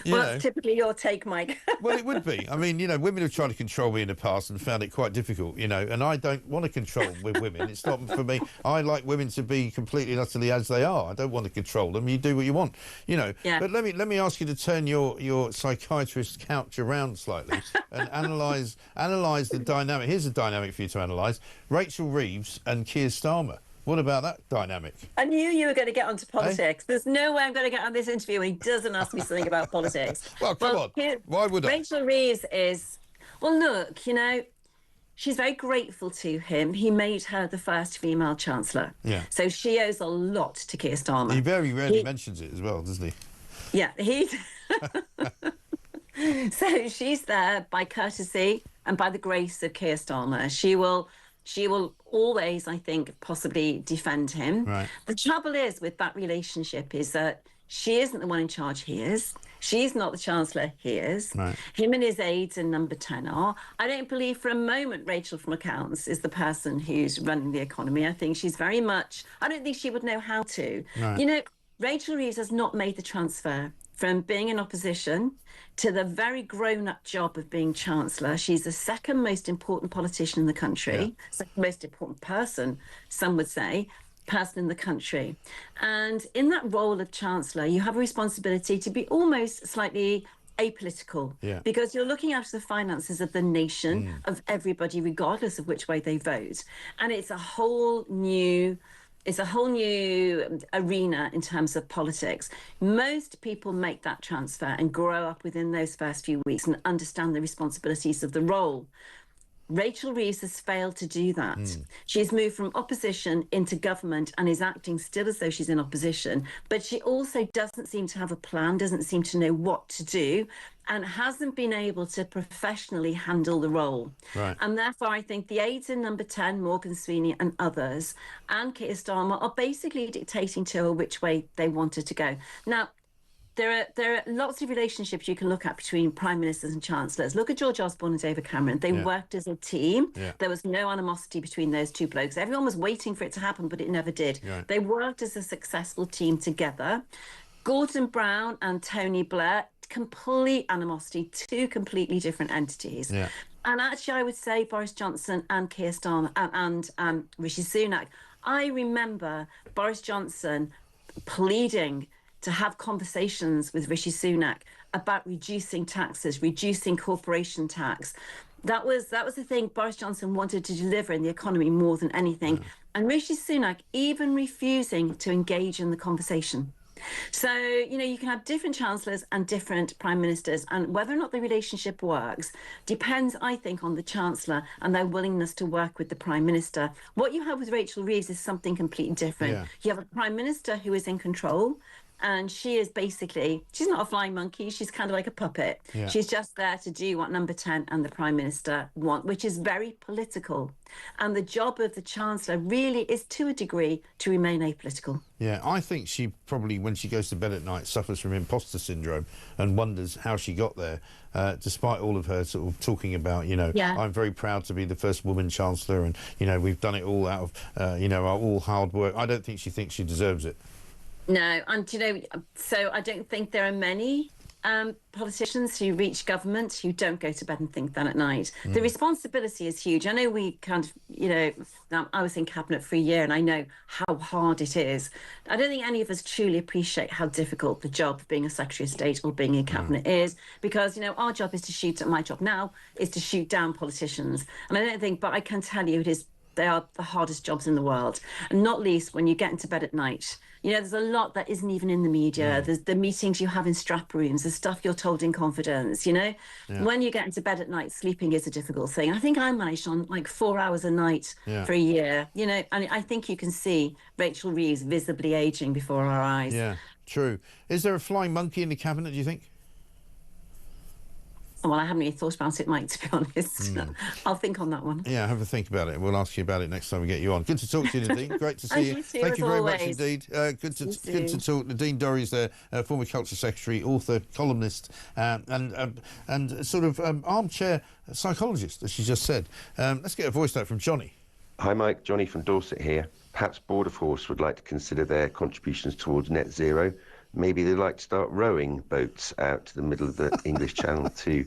Well, that's typically your take, Mike. Well, it would be. I mean, you know, women have tried to control me in the past and found it quite difficult, you know, and I don't want to control with women. It's not for me. I like women to be completely and utterly as they are. I don't want to control them. You do what you want, you know. Yeah. But let me ask you to turn your psychiatrist couch around slightly and analyse the dynamic. Here's a dynamic for you to analyse. Rachel Reeves and Keir Starmer. What about that dynamic? I knew you were going to get onto politics. There's no way I'm going to get on this interview when he doesn't ask me something about politics. Well, come on. Why would I? Rachel Reeves is... Well, look, you know, she's very grateful to him. He made her the first female chancellor. Yeah. So she owes a lot to Keir Starmer. He very rarely mentions it as well, doesn't he? Yeah, So she's there by courtesy and by the grace of Keir Starmer. She will always, I think, possibly defend him. Right. The trouble is with that relationship is that she isn't the one in charge, he is. She's not the Chancellor, he is. Right. Him and his aides and number 10 are. I don't believe for a moment Rachel from Accounts is the person who's running the economy. I think she's very much... I don't think she would know how to. Right. You know, Rachel Reeves has not made the transfer from being in opposition to the very grown-up job of being Chancellor. She's the second most important politician in the country, second most important person, some would say, person in the country. And in that role of Chancellor, you have a responsibility to be almost slightly apolitical, because you're looking after the finances of the nation, of everybody, regardless of which way they vote. And it's a whole new arena in terms of politics. Most people make that transfer and grow up within those first few weeks and understand the responsibilities of the role. Rachel Reeves has failed to do that. She's moved from opposition into government and is acting still as though she's in opposition, but she also doesn't seem to have a plan, doesn't seem to know what to do, and hasn't been able to professionally handle the role. Right. And therefore, I think the aides in number 10, Morgan Sweeney and others, and Keir Starmer are basically dictating to her which way they want her to go. Now, there are lots of relationships you can look at between prime ministers and chancellors. Look at George Osborne and David Cameron. They worked as a team. Yeah. There was no animosity between those two blokes. Everyone was waiting for it to happen, but it never did. Right. They worked as a successful team together. Gordon Brown and Tony Blair, complete animosity, two completely different entities. Yeah. And actually, I would say Boris Johnson and Keir Starmer and Rishi Sunak. I remember Boris Johnson pleading to have conversations with Rishi Sunak about reducing taxes, reducing corporation tax. That was the thing Boris Johnson wanted to deliver in the economy more than anything. And Rishi Sunak even refusing to engage in the conversation. So, you know, you can have different chancellors and different prime ministers, and whether or not the relationship works depends, I think, on the chancellor and their willingness to work with the prime minister. What you have with Rachel Reeves is something completely different. Yeah. You have a prime minister who is in control, and she is basically, she's not a flying monkey, she's kind of like a puppet. Yeah. She's just there to do what number 10 and the prime minister want, which is very political. And the job of the chancellor really is, to a degree, to remain apolitical. Yeah, I think she probably, when she goes to bed at night, suffers from imposter syndrome and wonders how she got there, despite all of her sort of talking about, you know, I'm very proud to be the first woman chancellor and, you know, we've done it all out of, you know, our all hard work. I don't think she thinks she deserves it. No, and, you know, so I don't think there are many politicians who reach government who don't go to bed and think that at night. The responsibility is huge. I know we kind of, you know, I was in cabinet for a year and I know how hard it is. I don't think any of us truly appreciate how difficult the job of being a Secretary of State or being in cabinet is, because, you know, our job is to shoot, my job now is to shoot down politicians. And I don't think, but I can tell you it is They are the hardest jobs in the world, and not least when you get into bed at night. You know, there's a lot that isn't even in the media. There's the meetings you have in strap rooms, the stuff you're told in confidence, you know. When you get into bed at night, sleeping is a difficult thing. I think I managed on like 4 hours a night for a year, you know, and I think you can see Rachel Reeves visibly aging before our eyes. Yeah, true. Is there a flying monkey in the cabinet, do you think? Well, I haven't really thought about it, Mike, to be honest. I'll think on that one. Yeah, have a think about it. We'll ask you about it next time we get you on. Good to talk to you, Nadine. Great to see you. You too, Thank you very much always. indeed. Good to talk. Nadine Dorries there, former Culture Secretary, author, columnist, and sort of armchair psychologist, as she just said. Let's get a voice note from Johnny. Hi, Mike. Johnny from Dorset here. Perhaps Border Force would like to consider their contributions towards net zero. Maybe they'd like to start rowing boats out to the middle of the English Channel to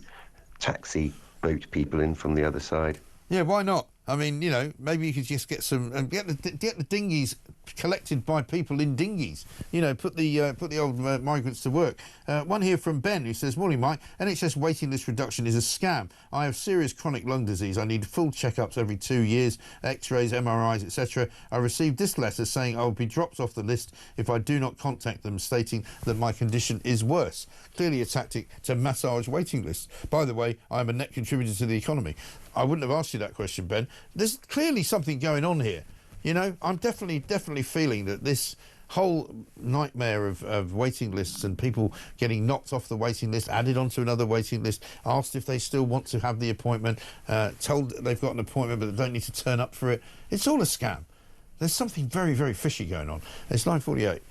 taxi boat people in from the other side. Yeah, why not? I mean, you know, maybe you could just get some and get the dinghies collected by people in dinghies. You know, put the old migrants to work. One here from Ben who says, "Morning, Mike. NHS waiting list reduction is a scam. I have serious chronic lung disease. I need full checkups every 2 years, X-rays, MRIs, etc. I received this letter saying I will be dropped off the list if I do not contact them, stating that my condition is worse. Clearly a tactic to massage waiting lists. By the way, I am a net contributor to the economy." I wouldn't have asked you that question, Ben. There's clearly something going on here. You know, I'm definitely feeling that this whole nightmare of waiting lists and people getting knocked off the waiting list, added onto another waiting list, asked if they still want to have the appointment, told that they've got an appointment but they don't need to turn up for it. It's all a scam. There's something very, very fishy going on. It's 9:48.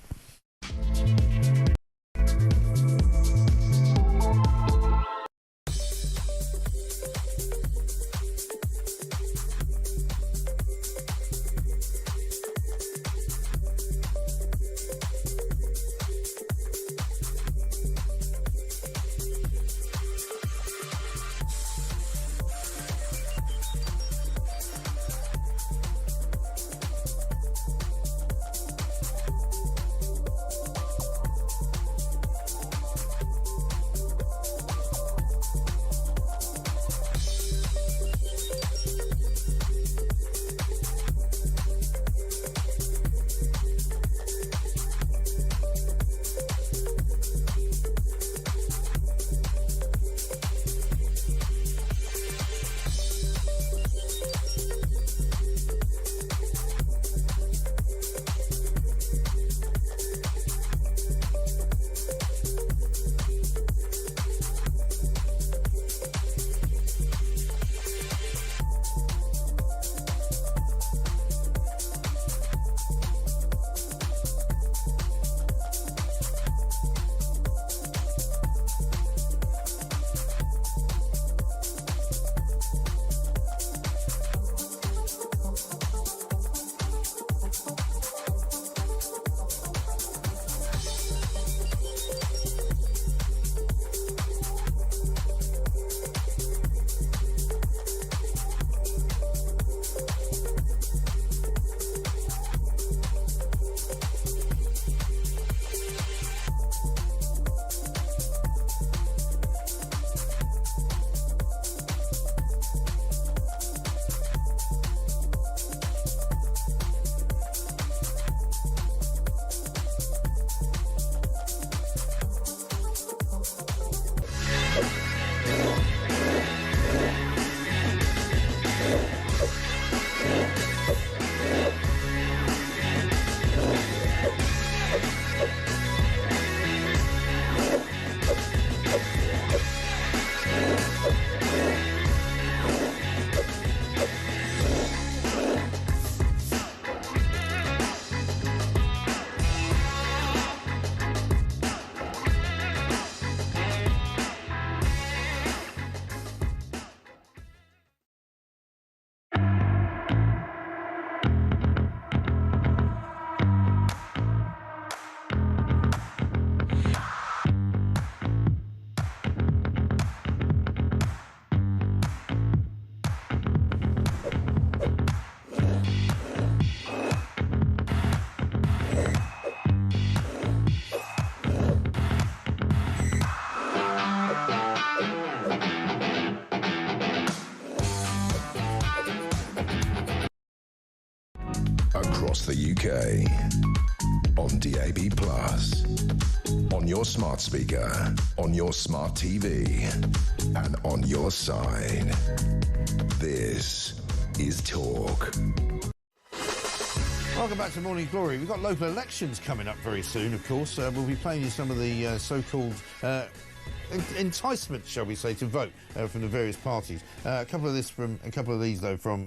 across the UK. On DAB+, on your smart speaker, on your smart TV, and on your side. This is Talk. Welcome back to Morning Glory. We've got local elections coming up very soon, of course. We'll be playing you some of the so-called enticement, shall we say, to vote from the various parties. A couple of these though from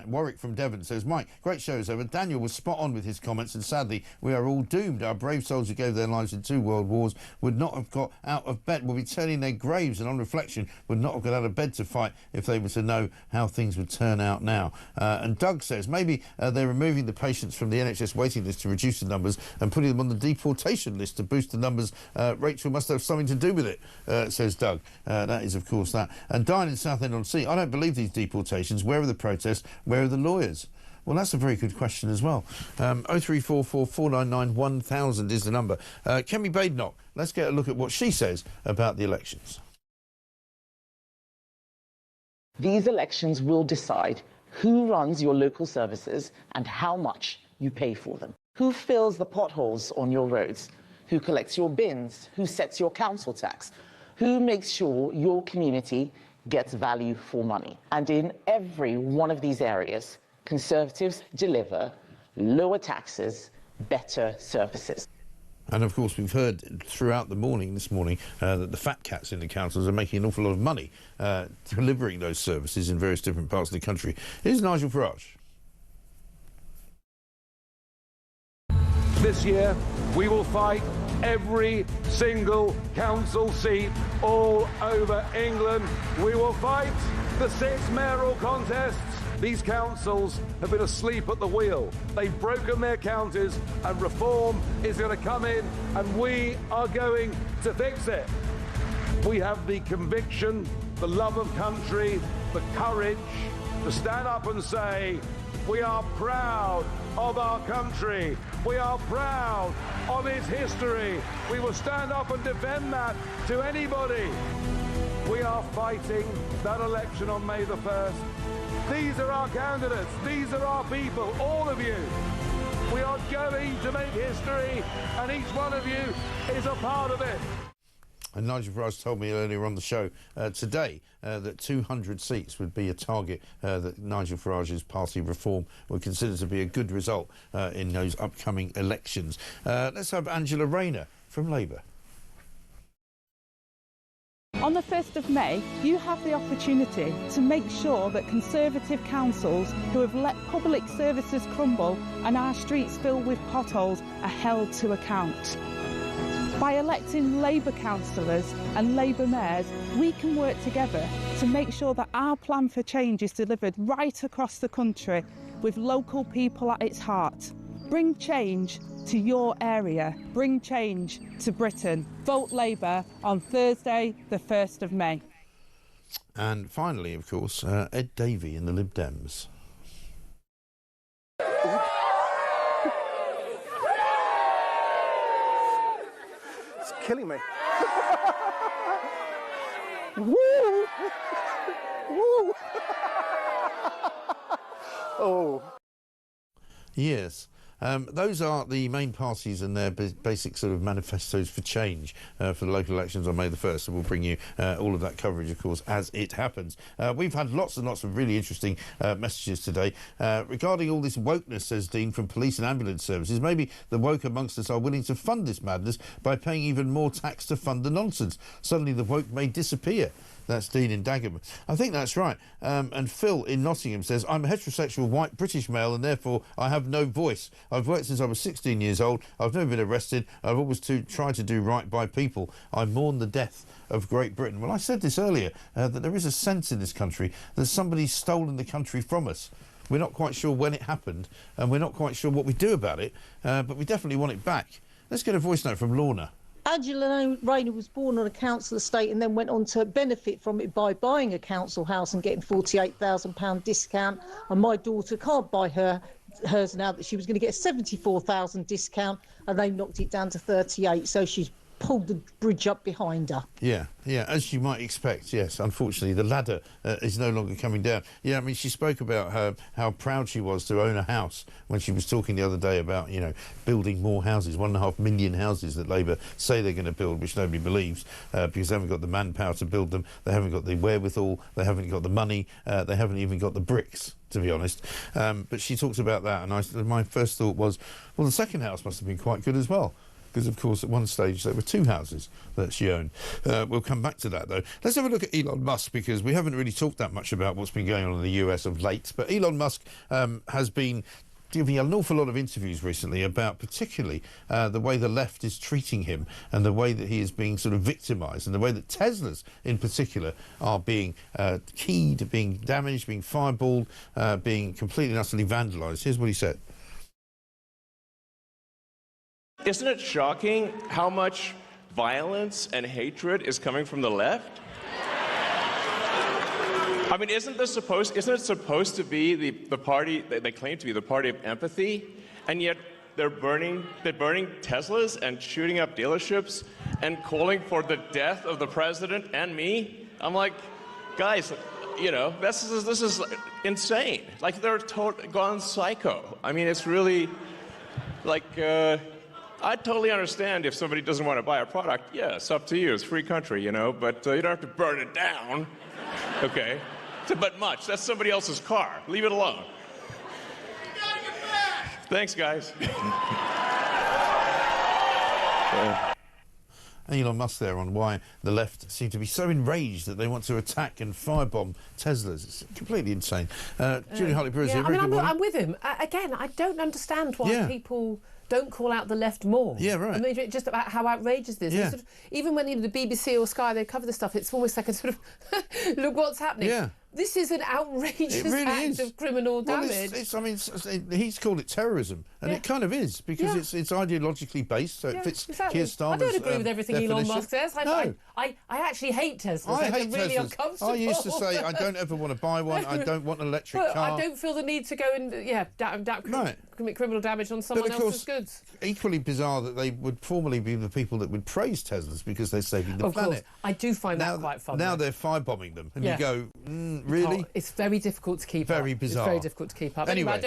Warwick from Devon says, Mike, great show as ever. Daniel was spot on with his comments, and sadly we are all doomed. Our brave souls who gave their lives in 2 world wars would not have got out of bed, will be turning their graves, and on reflection would not have got out of bed to fight if they were to know how things would turn out now. And Doug says maybe they're removing the patients from the NHS waiting list to reduce the numbers and putting them on the deportation list to boost the numbers. Rachel must have something to do with it, says Doug. That is, of course, that. And Diane in Southend-on-Sea, I don't believe these deportations. Where are the protests? Where are the lawyers? Well, that's a very good question as well. 0344 499 1000 is the number. Kemi Badenoch, let's get a look at what she says about the elections. These elections will decide who runs your local services and how much you pay for them. Who fills the potholes on your roads? Who collects your bins? Who sets your council tax? Who makes sure your community gets value for money? And in every one of these areas, Conservatives deliver lower taxes, better services. And of course, we've heard throughout the morning this morning that the fat cats in the councils are making an awful lot of money delivering those services in various different parts of the country. Here's Nigel Farage. This year, we will fight every single council seat all over England. We will fight the 6 mayoral contests. These councils have been asleep at the wheel. They've broken their counties, and reform is going to come in, and we are going to fix it. We have the conviction, the love of country, the courage to stand up and say, we are proud of our country. We are proud of its history. We will stand up and defend that to anybody. We are fighting that election on May the 1st. These are our candidates. These are our people, all of you. We are going to make history, and each one of you is a part of it. And Nigel Farage told me earlier on the show today that 200 seats would be a target that Nigel Farage's party Reform would consider to be a good result in those upcoming elections. Let's have Angela Rayner from Labour. On the 1st of May, you have the opportunity to make sure that Conservative councils who have let public services crumble and our streets filled with potholes are held to account. By electing Labour councillors and Labour mayors, we can work together to make sure that our plan for change is delivered right across the country with local people at its heart. Bring change to your area. Bring change to Britain. Vote Labour on Thursday, the 1st of May. And finally, of course, Ed Davey in the Lib Dems. It's killing me. Woo! Woo! Oh. Yes. Those are the main parties and their basic sort of manifestos for change for the local elections on May the 1st. So we'll bring you all of that coverage, of course, as it happens. We've had lots and lots of really interesting messages today regarding all this wokeness, says Dean, from police and ambulance services. Maybe the woke amongst us are willing to fund this madness by paying even more tax to fund the nonsense. Suddenly the woke may disappear. That's Dean in Dagenham. I think that's right. And Phil in Nottingham says, I'm a heterosexual white British male and therefore I have no voice. I've worked since I was 16 years old. I've never been arrested. I've always tried to do right by people. I mourn the death of Great Britain. Well, I said this earlier, that there is a sense in this country that somebody's stolen the country from us. We're not quite sure when it happened and we're not quite sure what we do about it, but we definitely want it back. Let's get a voice note from Lorna. Angela Rayner was born on a council estate and then went on to benefit from it by buying a council house and getting £48,000 discount. And my daughter can't buy hers now, that she was going to get a £74,000 discount, and they knocked it down to 38. So she's pulled the bridge up behind her. Yeah, as you might expect, yes. Unfortunately, the ladder is no longer coming down. Yeah, I mean, she spoke about how proud she was to own a house when she was talking the other day about, you know, building more houses, 1.5 million houses that Labour say they're going to build, which nobody believes, because they haven't got the manpower to build them, they haven't got the wherewithal, they haven't got the money, they haven't even got the bricks, to be honest. But she talks about that, and my first thought was, well, the second house must have been quite good as well. Because, of course, at one stage there were 2 houses that she owned. We'll come back to that, though. Let's have a look at Elon Musk, because we haven't really talked that much about what's been going on in the US of late. But Elon Musk has been giving an awful lot of interviews recently about particularly the way the left is treating him and the way that he is being sort of victimised and the way that Teslas, in particular, are being keyed, being damaged, being fireballed, being completely and utterly vandalised. Here's what he said. Isn't it shocking how much violence and hatred is coming from the left? I mean, isn't it supposed to be the party that they claim to be the party of empathy, and yet they're burning Teslas and shooting up dealerships and calling for the death of the president and me? I'm like, guys, you know, this is insane. Like, they're gone psycho. I mean, it's really like. I totally understand if somebody doesn't want to buy a product. Yeah, it's up to you. It's a free country, you know, but you don't have to burn it down. Okay? But much. That's somebody else's car. Leave it alone. Thanks, guys. Elon Musk there on why the left seem to be so enraged that they want to attack and firebomb Teslas. It's completely insane. Julie Hartley-Brewis here. I'm with him. Again, I don't understand why people don't call out the left more. Yeah, right. I mean, just about how outrageous this is. Yeah. Sort of, even when the BBC or Sky, they cover the stuff, it's almost like a sort of, look what's happening. Yeah. This is an outrageous act of criminal damage. I mean, he's called it terrorism, and it kind of is, because it's ideologically based, so it fits Keir Starmer's I don't agree with everything definition. Elon Musk says. I actually hate Teslas. I hate really Teslas. uncomfortable. I used to say, I don't ever want to buy one, I don't want an electric car. I don't feel the need to go and, commit criminal damage on someone else's goods. Equally bizarre that they would formerly be the people that would praise Teslas because they're saving the planet. Course. I do find that quite fun. Now they're firebombing them, and you go, really? It's very difficult to keep up. Very bizarre. It's very difficult to keep up. Anyway.